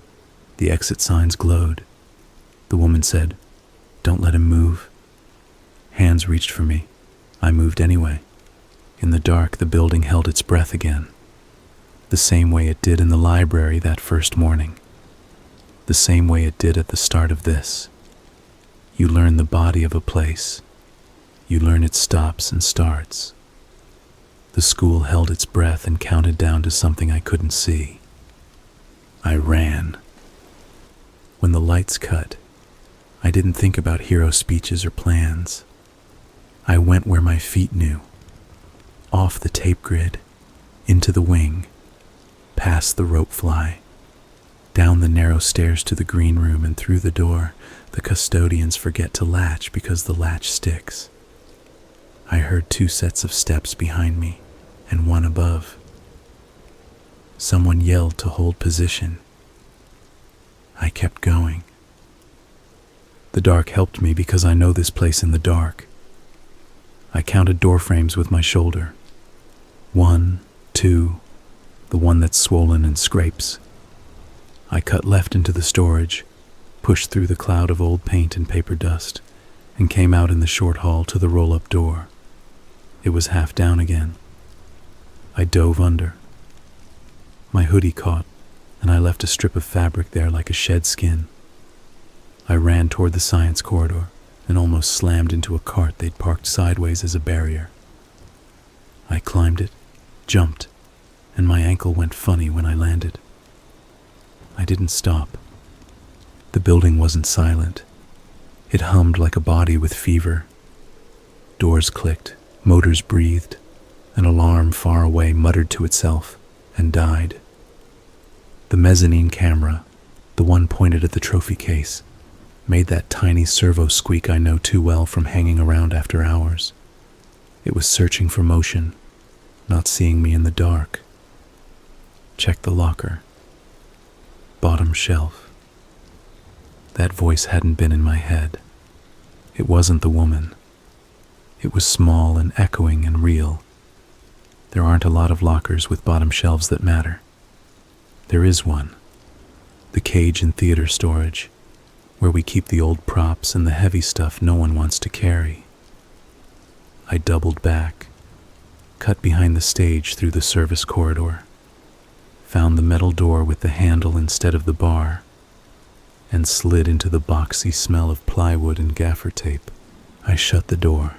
The exit signs glowed. The woman said, "Don't let him move." Hands reached for me. I moved anyway. In the dark, the building held its breath again. The same way it did in the library that first morning. The same way it did at the start of this. You learn the body of a place. You learn its stops and starts. The school held its breath and counted down to something I couldn't see. I ran. When the lights cut, I didn't think about hero speeches or plans. I went where my feet knew, off the tape grid, into the wing, past the rope fly, down the narrow stairs to the green room and through the door the custodians forget to latch because the latch sticks. I heard 2 sets of steps behind me and 1 above. Someone yelled to hold position. I kept going. The dark helped me because I know this place in the dark. I counted door frames with my shoulder. 1, 2, the one that's swollen and scrapes. I cut left into the storage, pushed through the cloud of old paint and paper dust, and came out in the short hall to the roll-up door. It was half down again. I dove under. My hoodie caught, and I left a strip of fabric there like a shed skin. I ran toward the science corridor and almost slammed into a cart they'd parked sideways as a barrier. I climbed it, jumped, and my ankle went funny when I landed. I didn't stop. The building wasn't silent. It hummed like a body with fever. Doors clicked, motors breathed, an alarm far away muttered to itself and died. The mezzanine camera, the one pointed at the trophy case, made that tiny servo squeak I know too well from hanging around after hours. It was searching for motion, not seeing me in the dark. Check the locker. Bottom shelf. That voice hadn't been in my head. It wasn't the woman. It was small and echoing and real. There aren't a lot of lockers with bottom shelves that matter. There is one. The cage in theater storage, where we keep the old props and the heavy stuff no one wants to carry. I doubled back, cut behind the stage through the service corridor, found the metal door with the handle instead of the bar, and slid into the boxy smell of plywood and gaffer tape. I shut the door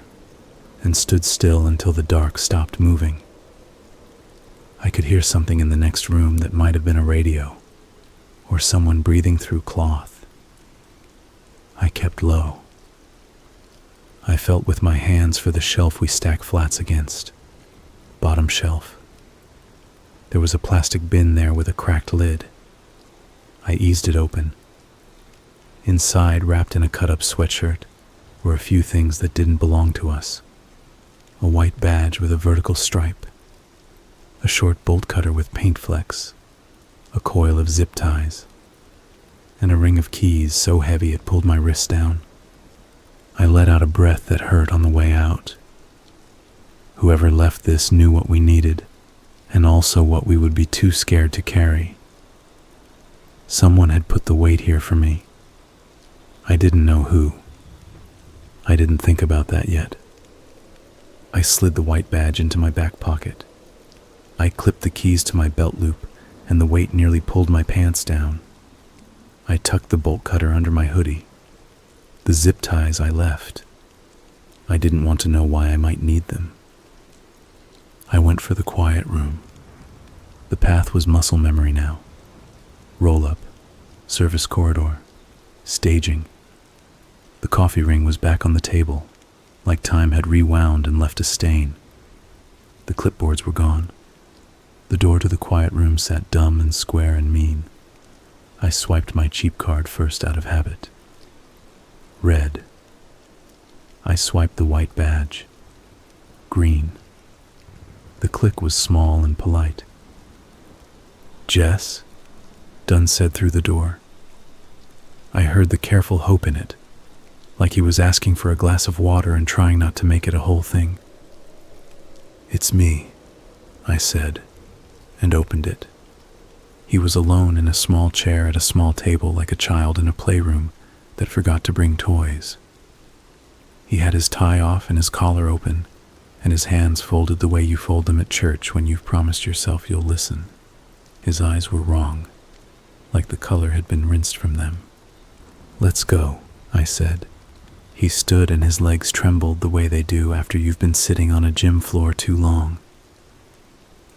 and stood still until the dark stopped moving. I could hear something in the next room that might have been a radio, or someone breathing through cloth. I kept low. I felt with my hands for the shelf we stack flats against. Bottom shelf. There was a plastic bin there with a cracked lid. I eased it open. Inside, wrapped in a cut-up sweatshirt, were a few things that didn't belong to us. A white badge with a vertical stripe, a short bolt cutter with paint flecks, a coil of zip ties, and a ring of keys so heavy it pulled my wrist down. I let out a breath that hurt on the way out. Whoever left this knew what we needed, and also what we would be too scared to carry. Someone had put the weight here for me. I didn't know who. I didn't think about that yet. I slid the white badge into my back pocket. I clipped the keys to my belt loop, and the weight nearly pulled my pants down. I tucked the bolt cutter under my hoodie. The zip ties I left. I didn't want to know why I might need them. I went for the quiet room. The path was muscle memory now. Roll up, service corridor, staging. The coffee ring was back on the table, like time had rewound and left a stain. The clipboards were gone. The door to the quiet room sat dumb and square and mean. I swiped my cheap card first out of habit. Red. I swiped the white badge. Green. The click was small and polite. Jess? Dunn said through the door. I heard the careful hope in it, like he was asking for a glass of water and trying not to make it a whole thing. It's me, I said, and opened it. He was alone in a small chair at a small table like a child in a playroom that forgot to bring toys. He had his tie off and his collar open, and his hands folded the way you fold them at church when you've promised yourself you'll listen. His eyes were wrong, like the color had been rinsed from them. Let's go, I said. He stood and his legs trembled the way they do after you've been sitting on a gym floor too long.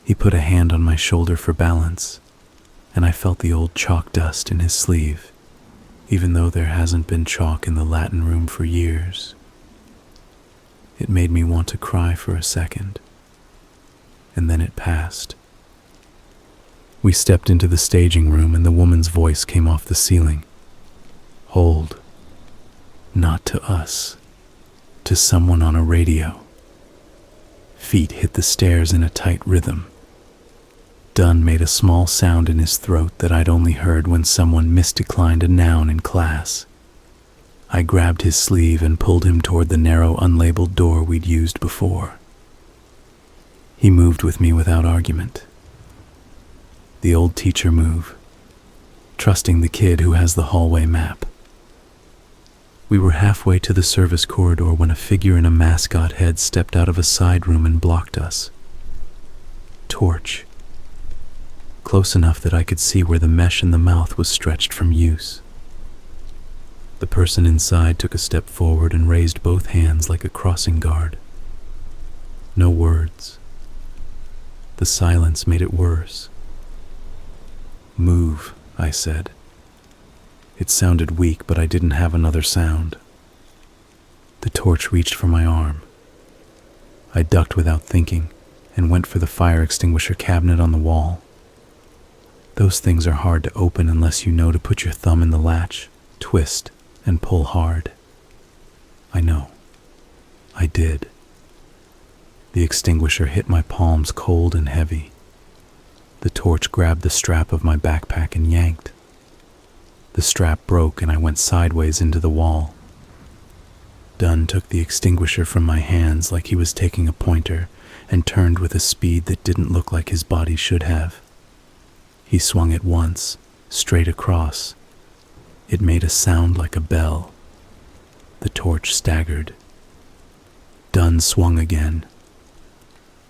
He put a hand on my shoulder for balance, and I felt the old chalk dust in his sleeve, even though there hasn't been chalk in the Latin room for years. It made me want to cry for a second, and then it passed. We stepped into the staging room and the woman's voice came off the ceiling. Hold. Not to us. To someone on a radio. Feet hit the stairs in a tight rhythm. Dunn made a small sound in his throat that I'd only heard when someone misdeclined a noun in class. I grabbed his sleeve and pulled him toward the narrow, unlabeled door we'd used before. He moved with me without argument. The old teacher move, trusting the kid who has the hallway map. We were halfway to the service corridor when a figure in a mascot head stepped out of a side room and blocked us. Torch. Close enough that I could see where the mesh in the mouth was stretched from use. The person inside took a step forward and raised both hands like a crossing guard. No words. The silence made it worse. Move, I said. It sounded weak, but I didn't have another sound. The torch reached for my arm. I ducked without thinking and went for the fire extinguisher cabinet on the wall. Those things are hard to open unless you know to put your thumb in the latch, twist, and pull hard. I know. I did. The extinguisher hit my palms cold and heavy. The torch grabbed the strap of my backpack and yanked. The strap broke and I went sideways into the wall. Dunn took the extinguisher from my hands like he was taking a pointer and turned with a speed that didn't look like his body should have. He swung it once, straight across. It made a sound like a bell. The torch staggered. Dunn swung again.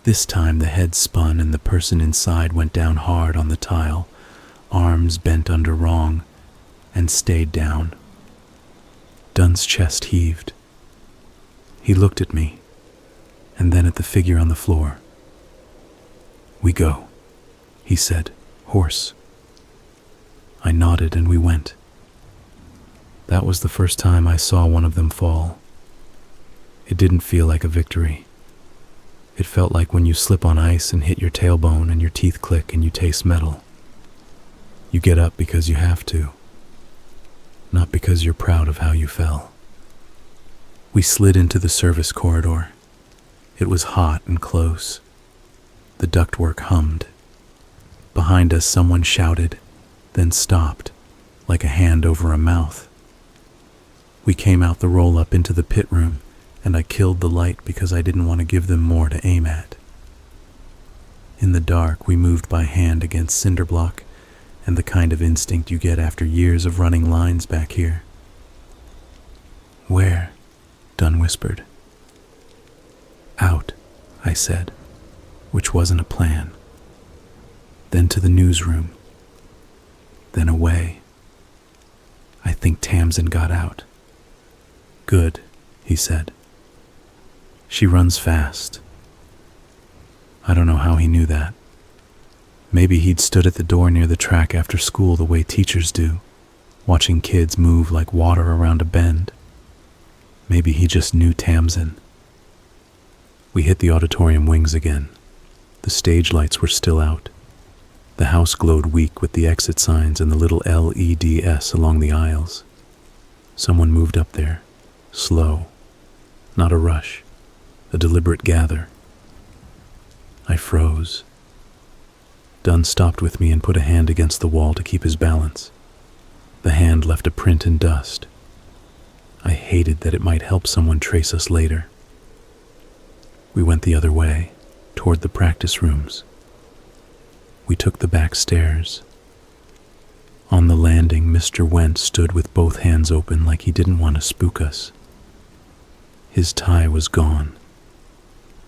This time the head spun and the person inside went down hard on the tile, arms bent under wrong, and stayed down. Dunn's chest heaved. He looked at me, and then at the figure on the floor. "We go," he said, hoarse. I nodded and we went. That was the first time I saw one of them fall. It didn't feel like a victory. It felt like when you slip on ice and hit your tailbone and your teeth click and you taste metal. You get up because you have to, not because you're proud of how you fell. We slid into the service corridor. It was hot and close. The ductwork hummed. Behind us, someone shouted, then stopped, like a hand over a mouth. We came out the roll-up into the pit room, and I killed the light because I didn't want to give them more to aim at. In the dark, we moved by hand against cinder block, and the kind of instinct you get after years of running lines back here. "Where?" Dunn whispered. "Out," I said, which wasn't a plan. Then to the newsroom. Then away. I think Tamsin got out. "Good," he said. "She runs fast." I don't know how he knew that. Maybe he'd stood at the door near the track after school the way teachers do, watching kids move like water around a bend. Maybe he just knew Tamsin. We hit the auditorium wings again. The stage lights were still out. The house glowed weak with the exit signs and the little LEDs along the aisles. Someone moved up there, slow, not a rush, a deliberate gather. I froze. Dunn stopped with me and put a hand against the wall to keep his balance. The hand left a print in dust. I hated that it might help someone trace us later. We went the other way, toward the practice rooms. We took the back stairs. On the landing, Mr. Went stood with both hands open like he didn't want to spook us. His tie was gone.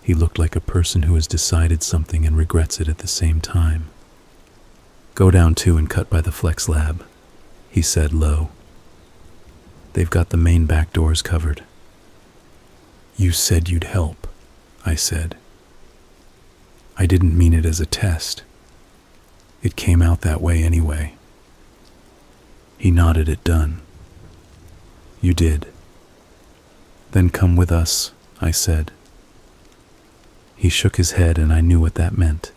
He looked like a person who has decided something and regrets it at the same time. "Go down 2 and cut by the flex lab," he said low. "They've got the main back doors covered." "You said you'd help," I said. I didn't mean it as a test. It came out that way anyway. He nodded at Dunn. "You did." "Then come with us," I said. He shook his head, and I knew what that meant.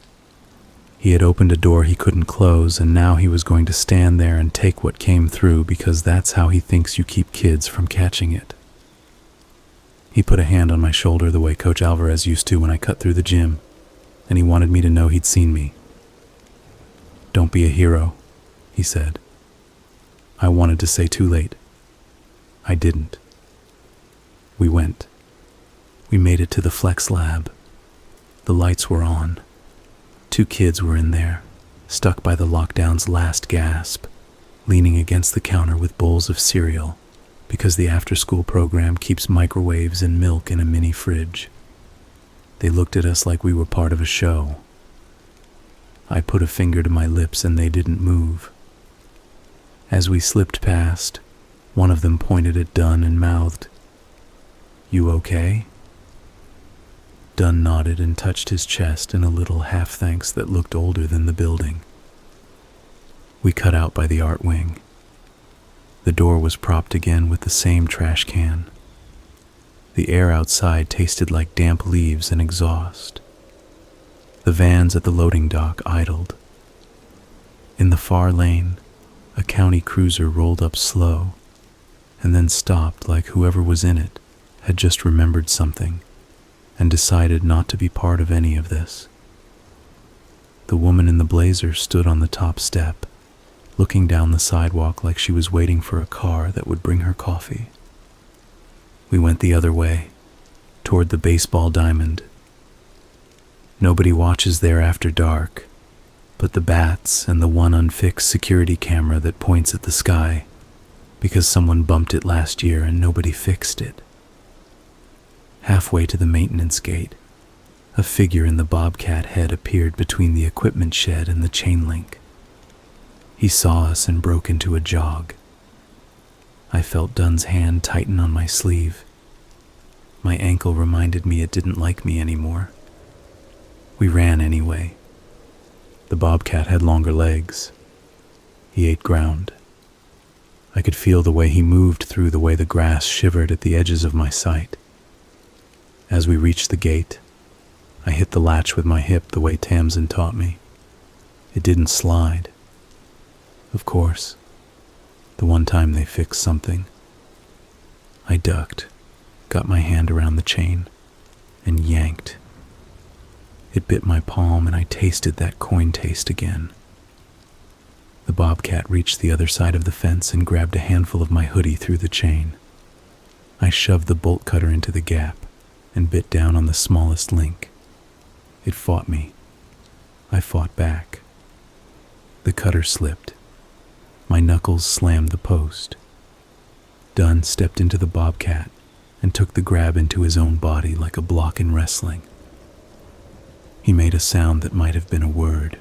He had opened a door he couldn't close, and now he was going to stand there and take what came through, because that's how he thinks you keep kids from catching it. He put a hand on my shoulder the way Coach Alvarez used to when I cut through the gym, and he wanted me to know he'd seen me. "Don't be a hero," he said. I wanted to say too late. I didn't. We went. We made it to the Flex Lab. The lights were on. 2 kids were in there, stuck by the lockdown's last gasp, leaning against the counter with bowls of cereal, because the after-school program keeps microwaves and milk in a mini fridge. They looked at us like we were part of a show. I put a finger to my lips and they didn't move. As we slipped past, one of them pointed at Dunn and mouthed, "You okay?" Dunn nodded and touched his chest in a little half-thanks that looked older than the building. We cut out by the art wing. The door was propped again with the same trash can. The air outside tasted like damp leaves and exhaust. The vans at the loading dock idled. In the far lane, a county cruiser rolled up slow, and then stopped like whoever was in it had just remembered something and decided not to be part of any of this. The woman in the blazer stood on the top step, looking down the sidewalk like she was waiting for a car that would bring her coffee. We went the other way, toward the baseball diamond. Nobody watches there after dark, but the bats and the one unfixed security camera that points at the sky, because someone bumped it last year and nobody fixed it. Halfway to the maintenance gate, a figure in the bobcat head appeared between the equipment shed and the chain link. He saw us and broke into a jog. I felt Dunn's hand tighten on my sleeve. My ankle reminded me it didn't like me anymore. We ran anyway. The bobcat had longer legs. He ate ground. I could feel the way he moved through the way the grass shivered at the edges of my sight. As we reached the gate, I hit the latch with my hip the way Tamsin taught me. It didn't slide. Of course, the one time they fixed something. I ducked, got my hand around the chain, and yanked. It bit my palm and I tasted that coin taste again. The bobcat reached the other side of the fence and grabbed a handful of my hoodie through the chain. I shoved the bolt cutter into the gap and bit down on the smallest link. It fought me. I fought back. The cutter slipped. My knuckles slammed the post. Dunn stepped into the bobcat and took the grab into his own body like a block in wrestling. He made a sound that might have been a word.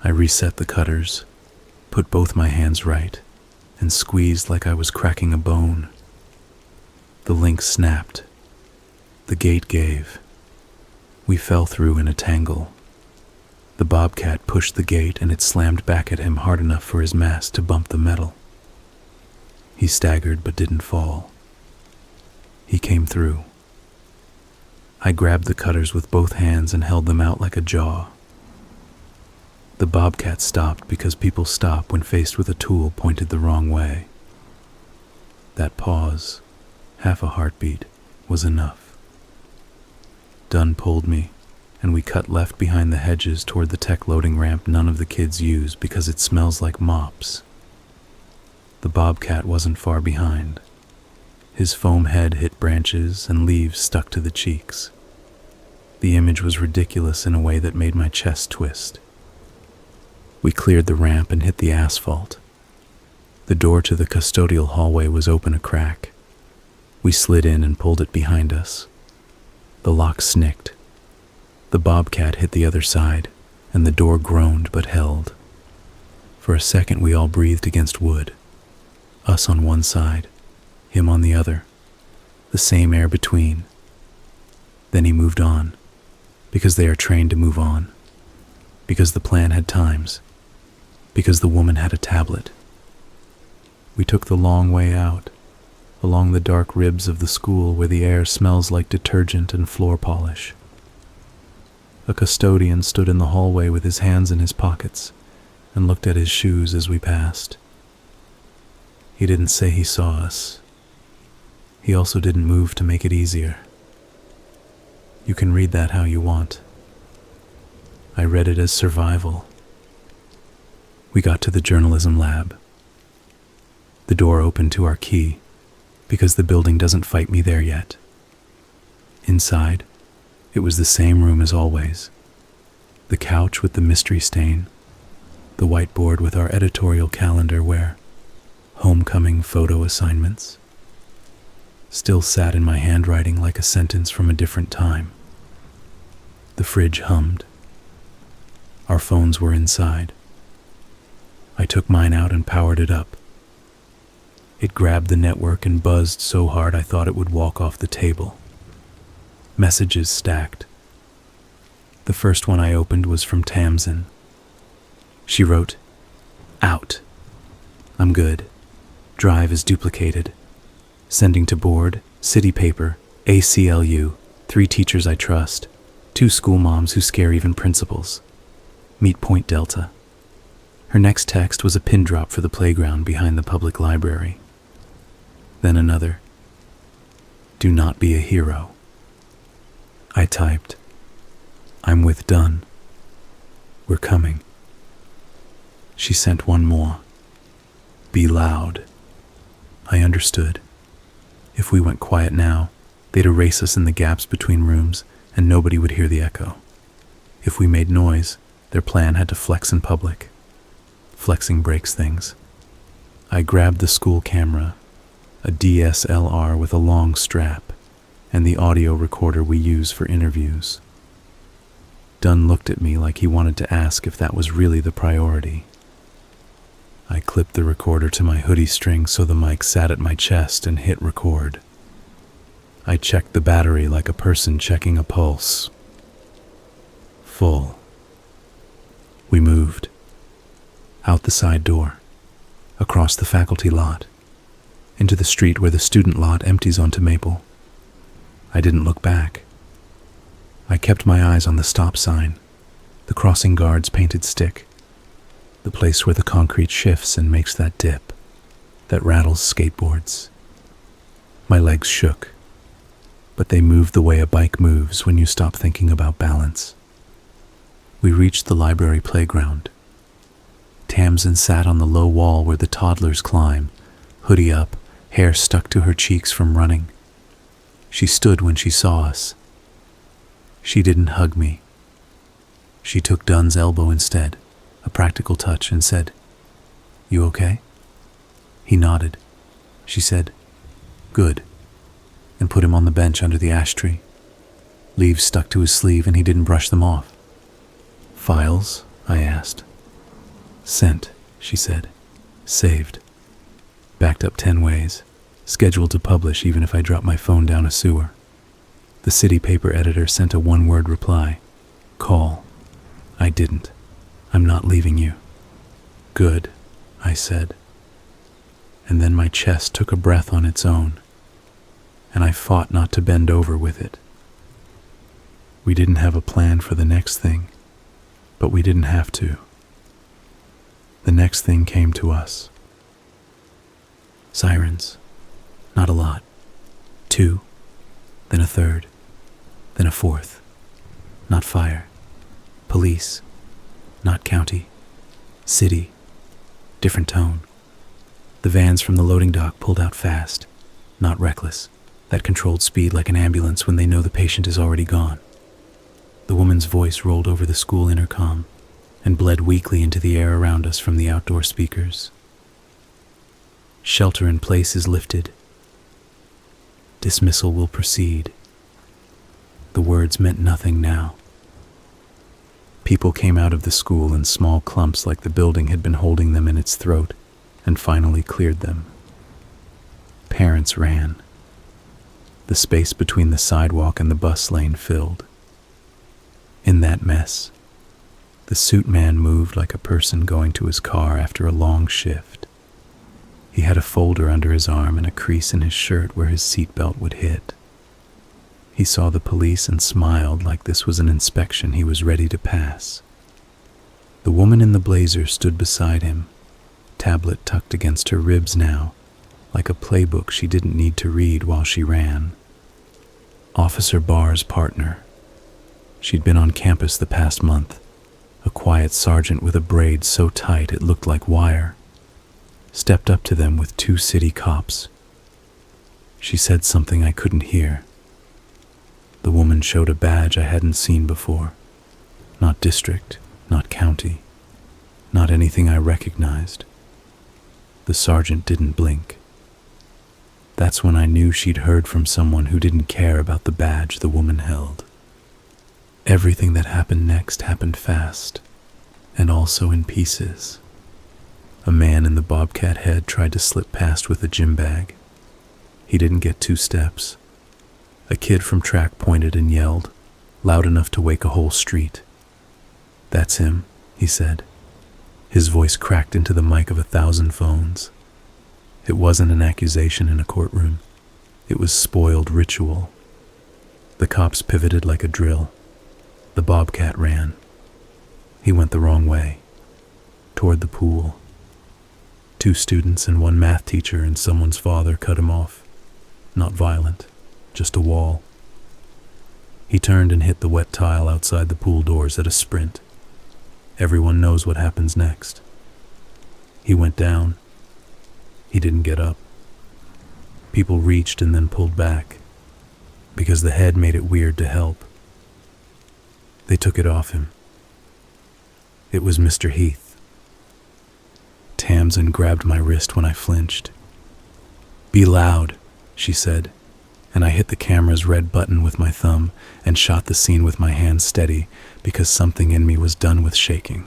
I reset the cutters, put both my hands right, and squeezed like I was cracking a bone. The link snapped. The gate gave. We fell through in a tangle. The bobcat pushed the gate and it slammed back at him hard enough for his mask to bump the metal. He staggered but didn't fall. He came through. I grabbed the cutters with both hands and held them out like a jaw. The bobcat stopped because people stop when faced with a tool pointed the wrong way. That pause, half a heartbeat, was enough. Dunn pulled me, and we cut left behind the hedges toward the tech loading ramp none of the kids use because it smells like mops. The bobcat wasn't far behind. His foam head hit branches and leaves stuck to the cheeks. The image was ridiculous in a way that made my chest twist. We cleared the ramp and hit the asphalt. The door to the custodial hallway was open a crack. We slid in and pulled it behind us. The lock snicked. The bobcat hit the other side, and the door groaned but held. For a second we all breathed against wood. Us on one side, him on the other, the same air between. Then he moved on, because they are trained to move on, because the plan had times, because the woman had a tablet. We took the long way out, along the dark ribs of the school where the air smells like detergent and floor polish. A custodian stood in the hallway with his hands in his pockets and looked at his shoes as we passed. He didn't say he saw us. He also didn't move to make it easier. You can read that how you want. I read it as survival. We got to the journalism lab. The door opened to our key, because the building doesn't fight me there yet. Inside, it was the same room as always. The couch with the mystery stain, the whiteboard with our editorial calendar where homecoming photo assignments still sat in my handwriting like a sentence from a different time. The fridge hummed. Our phones were inside. I took mine out and powered it up. It grabbed the network and buzzed so hard I thought it would walk off the table. Messages stacked. The first one I opened was from Tamsin. She wrote, "Out. I'm good. Drive is duplicated. Sending to board, city paper, ACLU, 3 teachers I trust, 2 school moms who scare even principals. Meet Point Delta." Her next text was a pin drop for the playground behind the public library. Then another, "Do not be a hero." I typed, "I'm with Dunn. We're coming." She sent one more, "Be loud." I understood. If we went quiet now, they'd erase us in the gaps between rooms and nobody would hear the echo. If we made noise, their plan had to flex in public. Flexing breaks things. I grabbed the school camera, a DSLR with a long strap, and the audio recorder we use for interviews. Dunn looked at me like he wanted to ask if that was really the priority. I clipped the recorder to my hoodie string so the mic sat at my chest and hit record. I checked the battery like a person checking a pulse. Full. We moved. Out the side door. Across the faculty lot. Into the street where the student lot empties onto Maple. I didn't look back. I kept my eyes on the stop sign, the crossing guard's painted stick, the place where the concrete shifts and makes that dip that rattles skateboards. My legs shook, but they moved the way a bike moves when you stop thinking about balance. We reached the library playground. Tamsin sat on the low wall where the toddlers climb, hoodie up, hair stuck to her cheeks from running. She stood when she saw us. She didn't hug me. She took Dunn's elbow instead, a practical touch, and said, "You okay?" He nodded. She said, "Good," and put him on the bench under the ash tree. Leaves stuck to his sleeve and he didn't brush them off. "Files?" I asked. "Sent," she said. "Saved. Backed up 10 ways. Scheduled to publish even if I drop my phone down a sewer." The city paper editor sent a 1-word reply. "Call." I didn't. "I'm not leaving you." "Good," I said. And then my chest took a breath on its own, and I fought not to bend over with it. We didn't have a plan for the next thing, but we didn't have to. The next thing came to us. Sirens. Not a lot. 2, then a 3rd, then a 4th. Not fire. Police. Not county. City. Different tone. The vans from the loading dock pulled out fast, not reckless. That controlled speed like an ambulance when they know the patient is already gone. The woman's voice rolled over the school intercom and bled weakly into the air around us from the outdoor speakers. Shelter in place is lifted. Dismissal will proceed. The words meant nothing now. People came out of the school in small clumps like the building had been holding them in its throat and finally cleared them. Parents ran. The space between the sidewalk and the bus lane filled. In that mess, the suit man moved like a person going to his car after a long shift. He had a folder under his arm and a crease in his shirt where his seatbelt would hit. He saw the police and smiled like this was an inspection he was ready to pass. The woman in the blazer stood beside him, tablet tucked against her ribs now, like a playbook she didn't need to read while she ran. Officer Barr's partner. She'd been on campus the past month, a quiet sergeant with a braid so tight it looked like wire, stepped up to them with 2 city cops. She said something I couldn't hear. The woman showed a badge I hadn't seen before. Not district, not county, not anything I recognized. The sergeant didn't blink. That's when I knew she'd heard from someone who didn't care about the badge the woman held. Everything that happened next happened fast, and also in pieces. A man in the bobcat head tried to slip past with a gym bag. He didn't get 2 steps. A kid from track pointed and yelled, loud enough to wake a whole street. "That's him," he said. His voice cracked into the mic of 1,000 phones. It wasn't an accusation in a courtroom. It was spoiled ritual. The cops pivoted like a drill. The bobcat ran. He went the wrong way, toward the pool. 2 students and 1 math teacher and someone's father cut him off. Not violent, just a wall. He turned and hit the wet tile outside the pool doors at a sprint. Everyone knows what happens next. He went down. He didn't get up. People reached and then pulled back, because the head made it weird to help. They took it off him. It was Mr. Heath. Tamsin grabbed my wrist when I flinched. "Be loud," she said, and I hit the camera's red button with my thumb and shot the scene with my hand steady because something in me was done with shaking.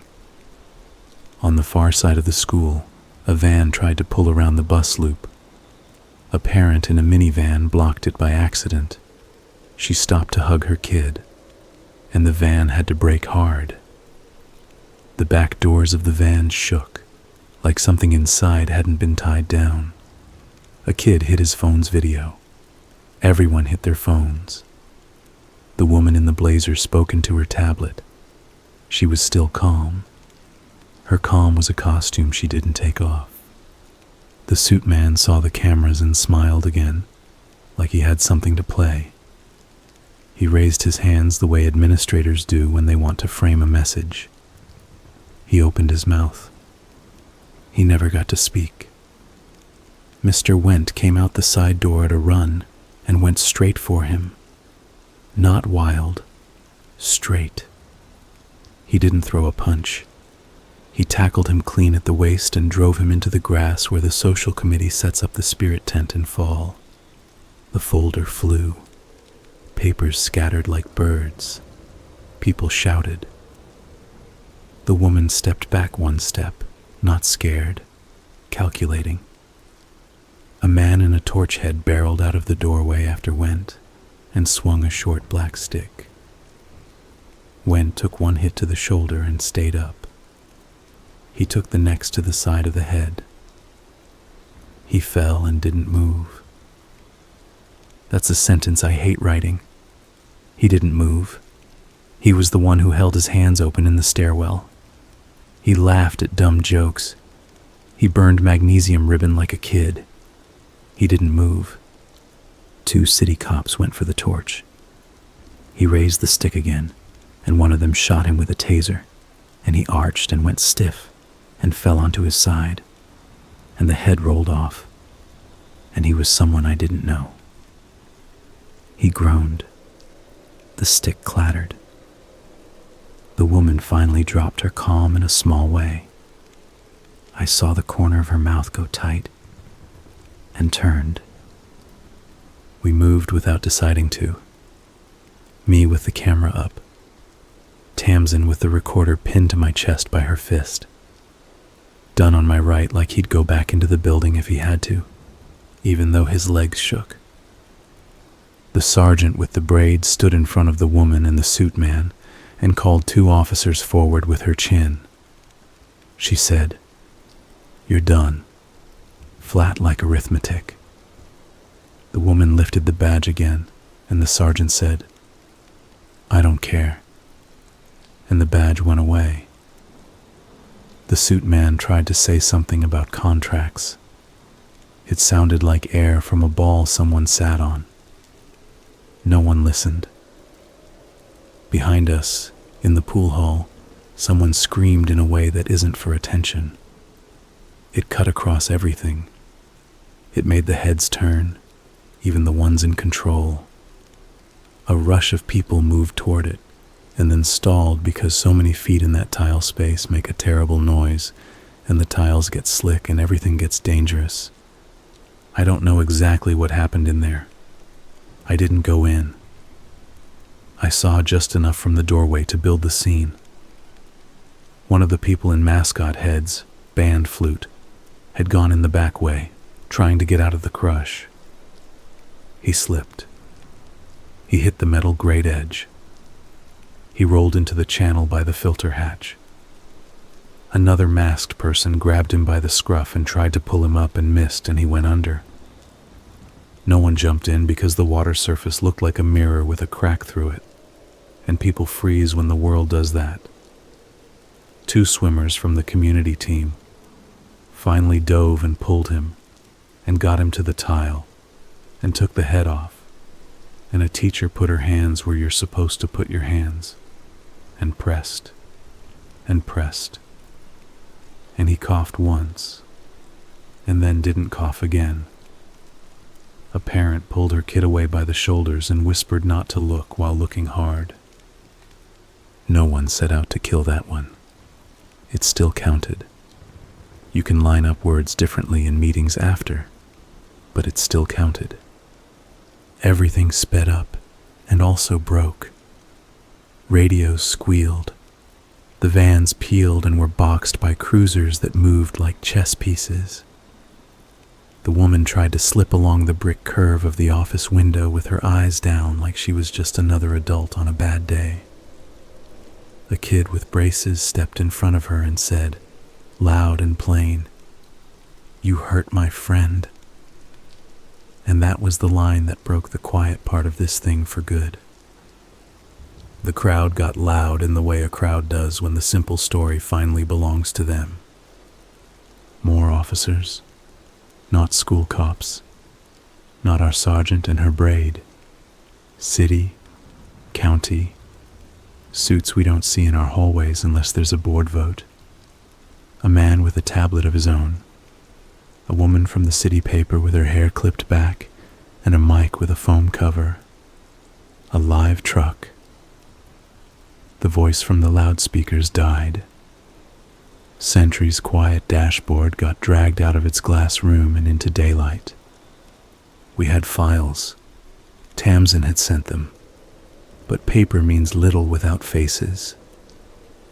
On the far side of the school, a van tried to pull around the bus loop. A parent in a minivan blocked it by accident. She stopped to hug her kid, and the van had to brake hard. The back doors of the van shook, like something inside hadn't been tied down. A kid hit his phone's video. Everyone hit their phones. The woman in the blazer spoke into her tablet. She was still calm. Her calm was a costume she didn't take off. The suit man saw the cameras and smiled again, like he had something to play. He raised his hands the way administrators do when they want to frame a message. He opened his mouth. He never got to speak. Mr. Went came out the side door at a run and went straight for him. Not wild, straight. He didn't throw a punch. He tackled him clean at the waist and drove him into the grass where the social committee sets up the spirit tent in fall. The folder flew. Papers scattered like birds. People shouted. The woman stepped back 1 step, not scared, calculating. A man in a torch head barreled out of the doorway after Went and swung a short black stick. Went took 1 hit to the shoulder and stayed up. He took the next to the side of the head. He fell and didn't move. That's a sentence I hate writing. He didn't move. He was the one who held his hands open in the stairwell. He laughed at dumb jokes. He burned magnesium ribbon like a kid. He didn't move. 2 city cops went for the torch. He raised the stick again, and one of them shot him with a taser, and he arched and went stiff and fell onto his side, and the head rolled off, and he was someone I didn't know. He groaned. The stick clattered. The woman finally dropped her calm in a small way. I saw the corner of her mouth go tight and turned. We moved without deciding to. Me with the camera up. Tamsin with the recorder pinned to my chest by her fist. Dunn on my right like he'd go back into the building if he had to, even though his legs shook. The sergeant with the braid stood in front of the woman and the suit man and called 2 officers forward with her chin. She said, "You're done. flat like arithmetic. The woman lifted the badge again, and the sergeant said, "I don't care," and the badge went away. The suit man tried to say something about contracts. It sounded like air from a ball someone sat on. No one listened. Behind us, in the pool hall, someone screamed in a way that isn't for attention. It cut across everything. It made the heads turn, even the ones in control. A rush of people moved toward it, and then stalled because so many feet in that tile space make a terrible noise, and the tiles get slick and everything gets dangerous. I don't know exactly what happened in there. I didn't go in. I saw just enough from the doorway to build the scene. One of the people in mascot heads, band flute, had gone in the back way, trying to get out of the crush. He slipped. He hit the metal grate edge. He rolled into the channel by the filter hatch. Another masked person grabbed him by the scruff and tried to pull him up and missed, and he went under. No one jumped in because the water surface looked like a mirror with a crack through it, and people freeze when the world does that. 2 swimmers from the community team finally dove and pulled him and got him to the tile and took the head off, and a teacher put her hands where you're supposed to put your hands and pressed and pressed, and he coughed once and then didn't cough again. A parent pulled her kid away by the shoulders and whispered not to look while looking hard. No one set out to kill that one. It still counted. You can line up words differently in meetings after, but it still counted. Everything sped up and also broke. Radios squealed. The vans peeled and were boxed by cruisers that moved like chess pieces. The woman tried to slip along the brick curve of the office window with her eyes down like she was just another adult on a bad day. A kid with braces stepped in front of her and said, loud and plain, "You hurt my friend." And that was the line that broke the quiet part of this thing for good. The crowd got loud in the way a crowd does when the simple story finally belongs to them. More officers. Not school cops, not our sergeant and her braid. City, county, suits we don't see in our hallways unless there's a board vote. A man with a tablet of his own. A woman from the city paper with her hair clipped back and a mic with a foam cover. A live truck. The voice from the loudspeakers died. Sentry's quiet dashboard got dragged out of its glass room and into daylight. We had files. Tamsin had sent them. But paper means little without faces.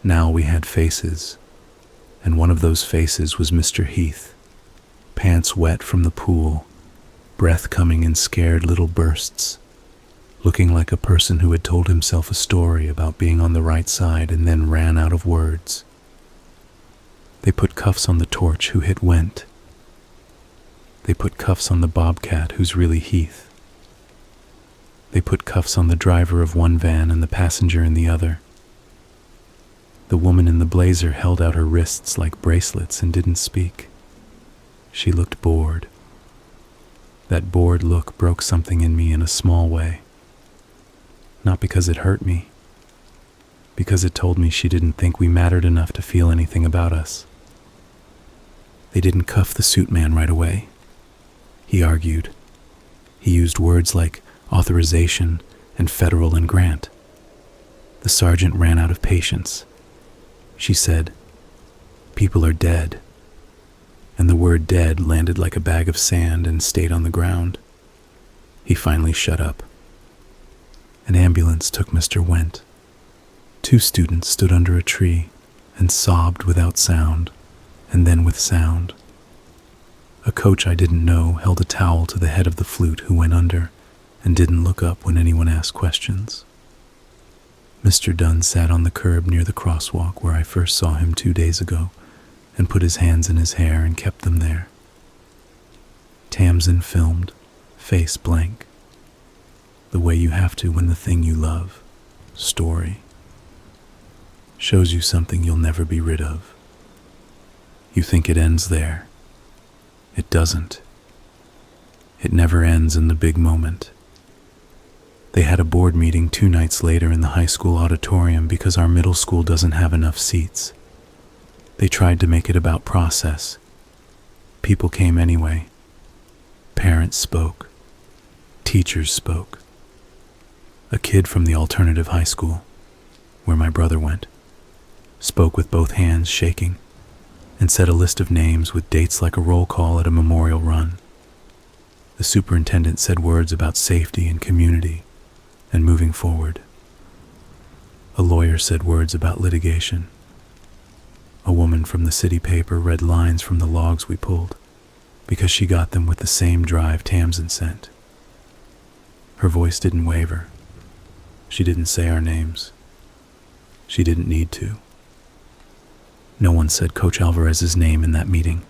Now we had faces, and one of those faces was Mr. Heath, pants wet from the pool, breath coming in scared little bursts, looking like a person who had told himself a story about being on the right side and then ran out of words. They put cuffs on the torch who hit Went. They put cuffs on the bobcat who's really Heath. They put cuffs on the driver of one van and the passenger in the other. The woman in the blazer held out her wrists like bracelets and didn't speak. She looked bored. That bored look broke something in me in a small way. Not because it hurt me, because it told me she didn't think we mattered enough to feel anything about us. They didn't cuff the suit man right away, he argued. He used words like authorization and federal and grant. The sergeant ran out of patience. She said, "People are dead." And the word dead landed like a bag of sand and stayed on the ground. He finally shut up. An ambulance took Mr. Went. 2 students stood under a tree and sobbed without sound, and then with sound. A coach I didn't know held a towel to the head of the flute who went under and didn't look up when anyone asked questions. Mr. Dunn sat on the curb near the crosswalk where I first saw him 2 days ago and put his hands in his hair and kept them there. Tamsin filmed, face blank. The way you have to when the thing you love, story, shows you something you'll never be rid of. You think it ends there. It doesn't. It never ends in the big moment. They had a board meeting 2 nights later in the high school auditorium because our middle school doesn't have enough seats. They tried to make it about process. People came anyway. Parents spoke. Teachers spoke. A kid from the alternative high school, where my brother went, spoke with both hands shaking and said a list of names with dates like a roll call at a memorial run. The superintendent said words about safety and community and moving forward. A lawyer said words about litigation. A woman from the city paper read lines from the logs we pulled because she got them with the same drive Tamsin sent. Her voice didn't waver. She didn't say our names. She didn't need to. No one said Coach Alvarez's name in that meeting.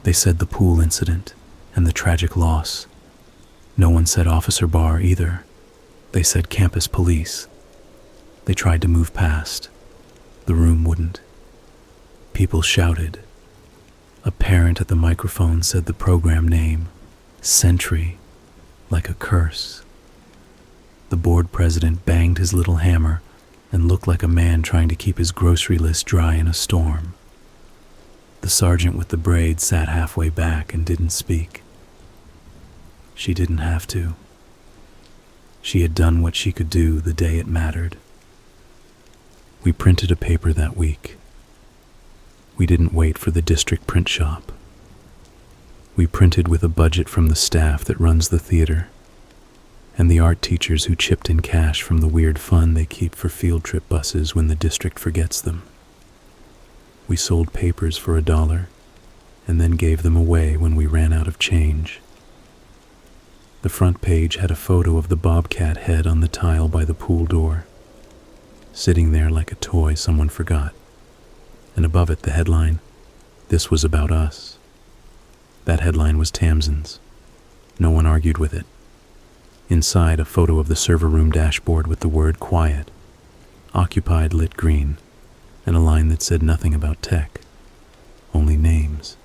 They said the pool incident and the tragic loss. No one said Officer Barr either. They said campus police. They tried to move past. The room wouldn't. People shouted. A parent at the microphone said the program name, Sentry, like a curse. The board president banged his little hammer and looked like a man trying to keep his grocery list dry in a storm. The sergeant with the braid sat halfway back and didn't speak. She didn't have to. She had done what she could do the day it mattered. We printed a paper that week. We didn't wait for the district print shop. We printed with a budget from the staff that runs the theater and the art teachers who chipped in cash from the weird fund they keep for field trip buses when the district forgets them. We sold papers for $1 and then gave them away when we ran out of change. The front page had a photo of the bobcat head on the tile by the pool door, sitting there like a toy someone forgot, and above it the headline, "This was about us." That headline was Tamsin's. No one argued with it. Inside, a photo of the server room dashboard with the word quiet, occupied lit green, and a line that said nothing about tech, only names.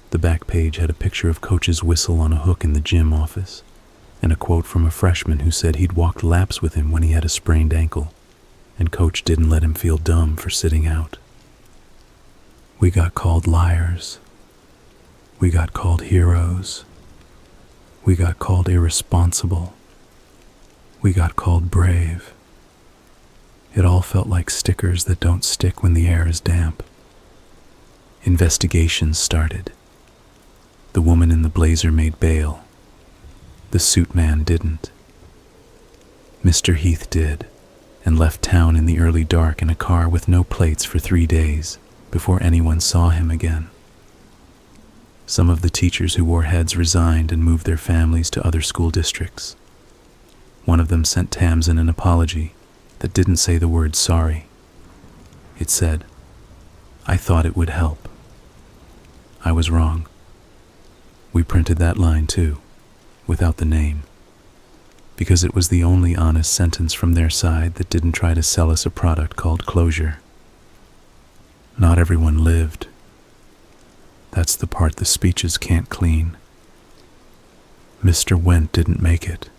The back page had a picture of Coach's whistle on a hook in the gym office, and a quote from a freshman who said he'd walked laps with him when he had a sprained ankle, and Coach didn't let him feel dumb for sitting out. We got called liars. We got called heroes. We got called irresponsible. We got called brave. It all felt like stickers that don't stick when the air is damp. Investigations started. The woman in the blazer made bail. The suit man didn't. Mr. Heath did, and left town in the early dark in a car with no plates for 3 days before anyone saw him again. Some of the teachers who wore heads resigned and moved their families to other school districts. One of them sent Tamsin an apology that didn't say the word sorry. It said, "I thought it would help. I was wrong." We printed that line too, without the name, because it was the only honest sentence from their side that didn't try to sell us a product called closure. Not everyone lived. That's the part the speeches can't clean. Mr. Wendt didn't make it.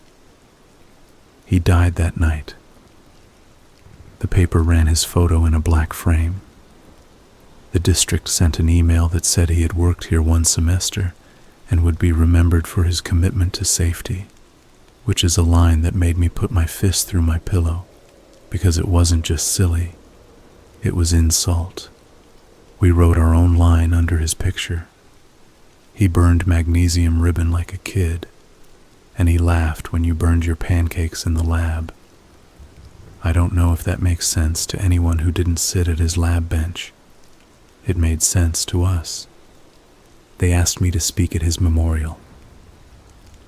He died that night. The paper ran his photo in a black frame. The district sent an email that said he had worked here 1 semester and would be remembered for his commitment to safety, which is a line that made me put my fist through my pillow, because it wasn't just silly, it was insult. We wrote our own line under his picture. He burned magnesium ribbon like a kid, and he laughed when you burned your pancakes in the lab. I don't know if that makes sense to anyone who didn't sit at his lab bench. It made sense to us. They asked me to speak at his memorial.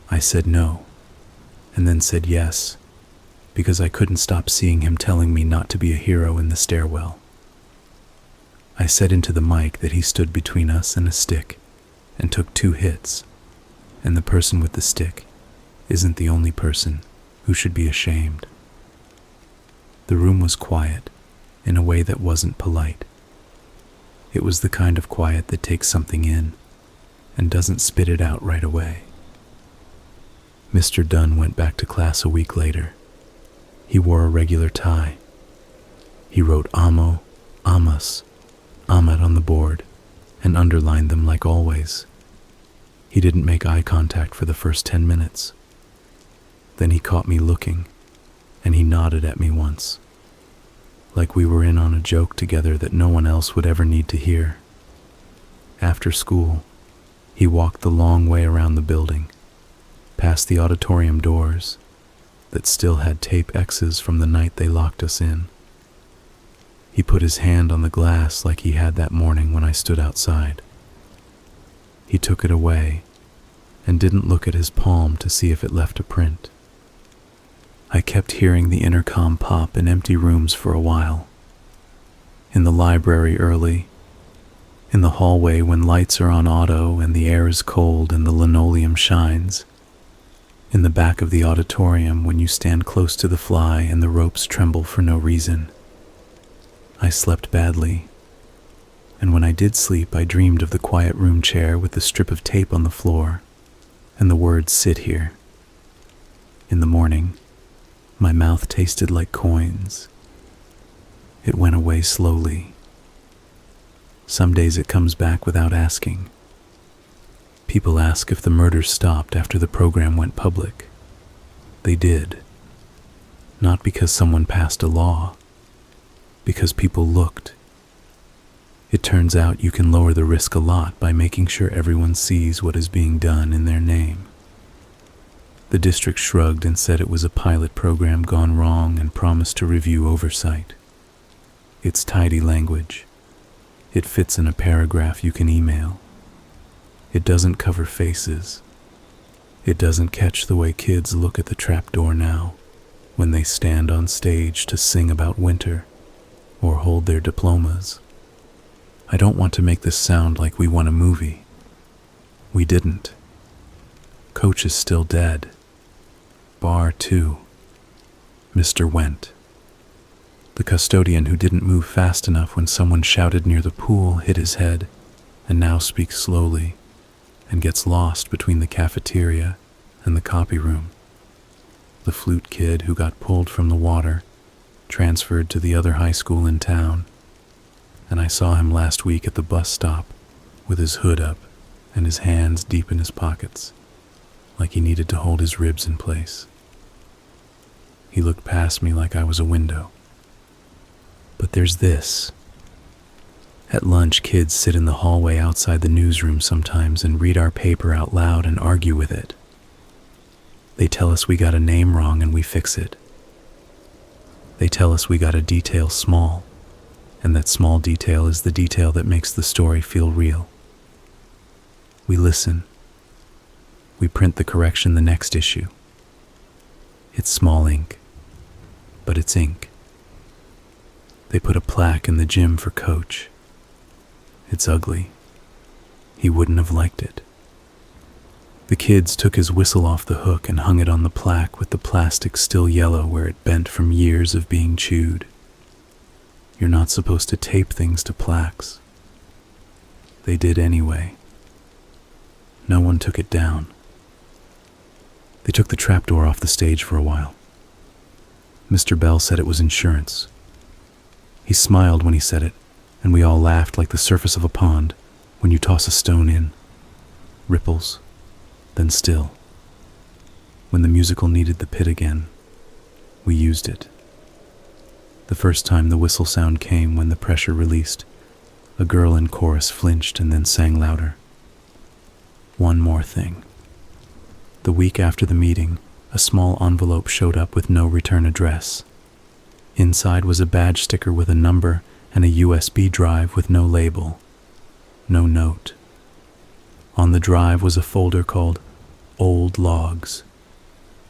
I said no, and then said yes, because I couldn't stop seeing him telling me not to be a hero in the stairwell. I said into the mic that he stood between us and a stick and took 2 hits, And the person with the stick isn't the only person who should be ashamed. The room was quiet in a way that wasn't polite. It was the kind of quiet that takes something in and doesn't spit it out right away. Mr. Dunn went back to class a week later. He wore a regular tie. He wrote Amo, Amas, Amat on the board and underlined them like always. He didn't make eye contact for the first 10 minutes. Then he caught me looking, and he nodded at me once, like we were in on a joke together that no one else would ever need to hear. After school, he walked the long way around the building, past the auditorium doors that still had tape X's from the night they locked us in. He put his hand on the glass like he had that morning when I stood outside. He took it away and didn't look at his palm to see if it left a print. I kept hearing the intercom pop in empty rooms for a while. In the library early, in the hallway when lights are on auto and the air is cold and the linoleum shines, in the back of the auditorium when you stand close to the fly and the ropes tremble for no reason. I slept badly, and when I did sleep I dreamed of the quiet room chair with the strip of tape on the floor and the words "sit here." In the morning, my mouth tasted like coins. It went away slowly. Some days it comes back without asking. People ask if the murder stopped after the program went public. They did. Not because someone passed a law, because people looked. It turns out you can lower the risk a lot by making sure everyone sees what is being done in their name. The district shrugged and said it was a pilot program gone wrong and promised to review oversight. It's tidy language. It fits in a paragraph you can email. It doesn't cover faces. It doesn't catch the way kids look at the trapdoor now when they stand on stage to sing about winter or hold their diplomas. I don't want to make this sound like we won a movie. We didn't. Coach is still dead. Bar 2. Mr. Went. The custodian who didn't move fast enough when someone shouted near the pool hit his head and now speaks slowly and gets lost between the cafeteria and the copy room. The flute kid who got pulled from the water transferred to the other high school in town, and I saw him last week at the bus stop with his hood up and his hands deep in his pockets, like he needed to hold his ribs in place. He looked past me like I was a window. But there's this. At lunch, kids sit in the hallway outside the newsroom sometimes and read our paper out loud and argue with it. They tell us we got a name wrong and we fix it. They tell us we got a detail small, and that small detail is the detail that makes the story feel real. We listen. We print the correction the next issue. It's small ink, but it's ink. They put a plaque in the gym for Coach. It's ugly. He wouldn't have liked it. The kids took his whistle off the hook and hung it on the plaque with the plastic still yellow where it bent from years of being chewed. You're not supposed to tape things to plaques. They did anyway. No one took it down. They took the trapdoor off the stage for a while. Mr. Bell said it was insurance. He smiled when he said it, and we all laughed like the surface of a pond when you toss a stone in. Ripples, then still. When the musical needed the pit again, we used it. The first time the whistle sound came when the pressure released, a girl in chorus flinched and then sang louder. One more thing. The week after the meeting, a small envelope showed up with no return address. Inside was a badge sticker with a number and a USB drive with no label, no note. On the drive was a folder called Old Logs,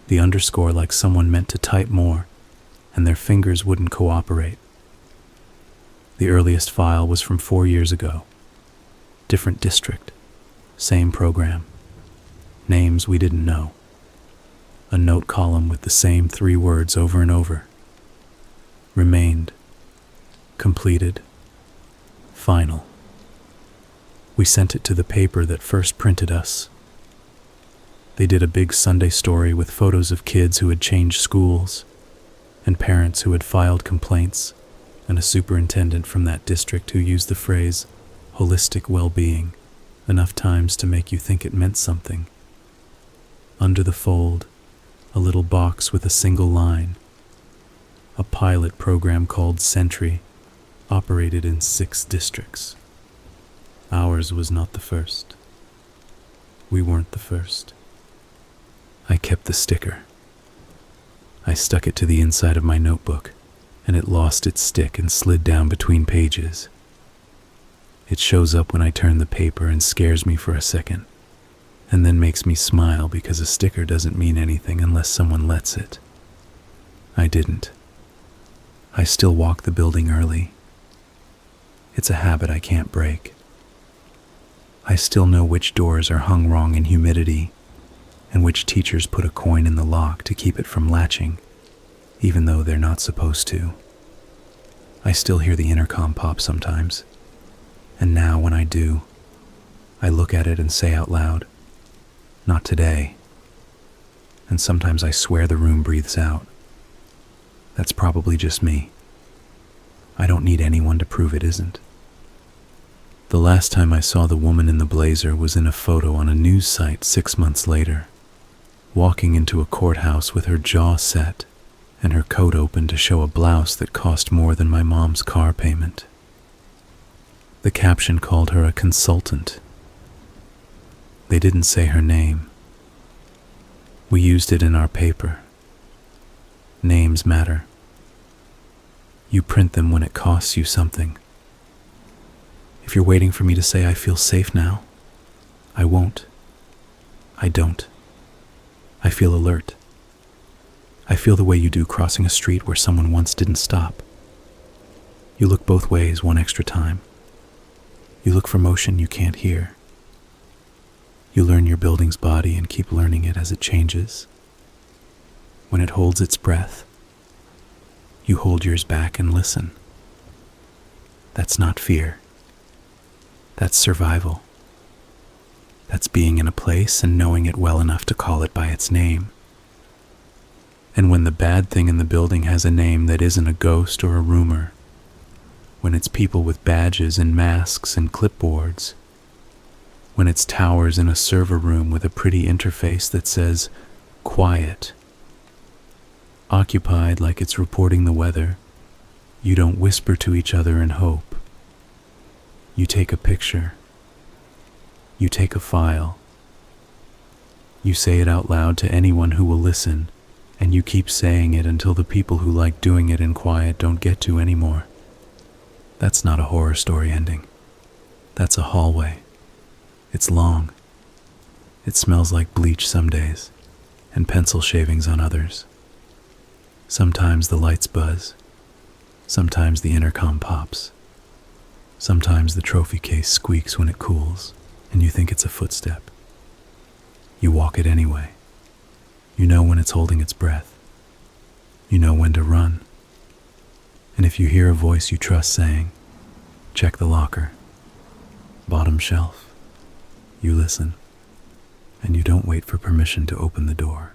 the underscore like someone meant to type more, and their fingers wouldn't cooperate. The earliest file was from 4 years ago. Different district, same program. names we didn't know. A note column with the same 3 words over and over. Remained. Completed. Final. We sent it to the paper that first printed us. They did a big Sunday story with photos of kids who had changed schools, and parents who had filed complaints, and a superintendent from that district who used the phrase holistic well-being enough times to make you think it meant something. Under the fold, a little box with a single line. A pilot program called Sentry operated in 6 districts. Ours was not the first. We weren't the first. I kept the sticker. I stuck it to the inside of my notebook, and it lost its stick and slid down between pages. It shows up when I turn the paper and scares me for a second, and then makes me smile because a sticker doesn't mean anything unless someone lets it. I didn't. I still walk the building early. It's a habit I can't break. I still know which doors are hung wrong in humidity, and which teachers put a coin in the lock to keep it from latching, even though they're not supposed to. I still hear the intercom pop sometimes, and now when I do, I look at it and say out loud, "Not today." And sometimes I swear the room breathes out. That's probably just me. I don't need anyone to prove it isn't. The last time I saw the woman in the blazer was in a photo on a news site 6 months later, walking into a courthouse with her jaw set and her coat open to show a blouse that cost more than my mom's car payment. The caption called her a consultant. They didn't say her name. We used it in our paper. Names matter. You print them when it costs you something. If you're waiting for me to say I feel safe now, I won't. I don't. I feel alert. I feel the way you do crossing a street where someone once didn't stop. You look both ways 1 extra time. You look for motion you can't hear. You learn your building's body and keep learning it as it changes. When it holds its breath, you hold yours back and listen. That's not fear. That's survival. That's being in a place and knowing it well enough to call it by its name. And when the bad thing in the building has a name that isn't a ghost or a rumor, when it's people with badges and masks and clipboards, when it's towers in a server room with a pretty interface that says, quiet, occupied like it's reporting the weather, you don't whisper to each other in hope. You take a picture. You take a file. You say it out loud to anyone who will listen, and you keep saying it until the people who like doing it in quiet don't get to anymore. That's not a horror story ending. That's a hallway. It's long. It smells like bleach some days, and pencil shavings on others. Sometimes the lights buzz. Sometimes the intercom pops. Sometimes the trophy case squeaks when it cools, and you think it's a footstep. You walk it anyway. You know when it's holding its breath. You know when to run. And if you hear a voice you trust saying, check the locker, bottom shelf, you listen, and you don't wait for permission to open the door.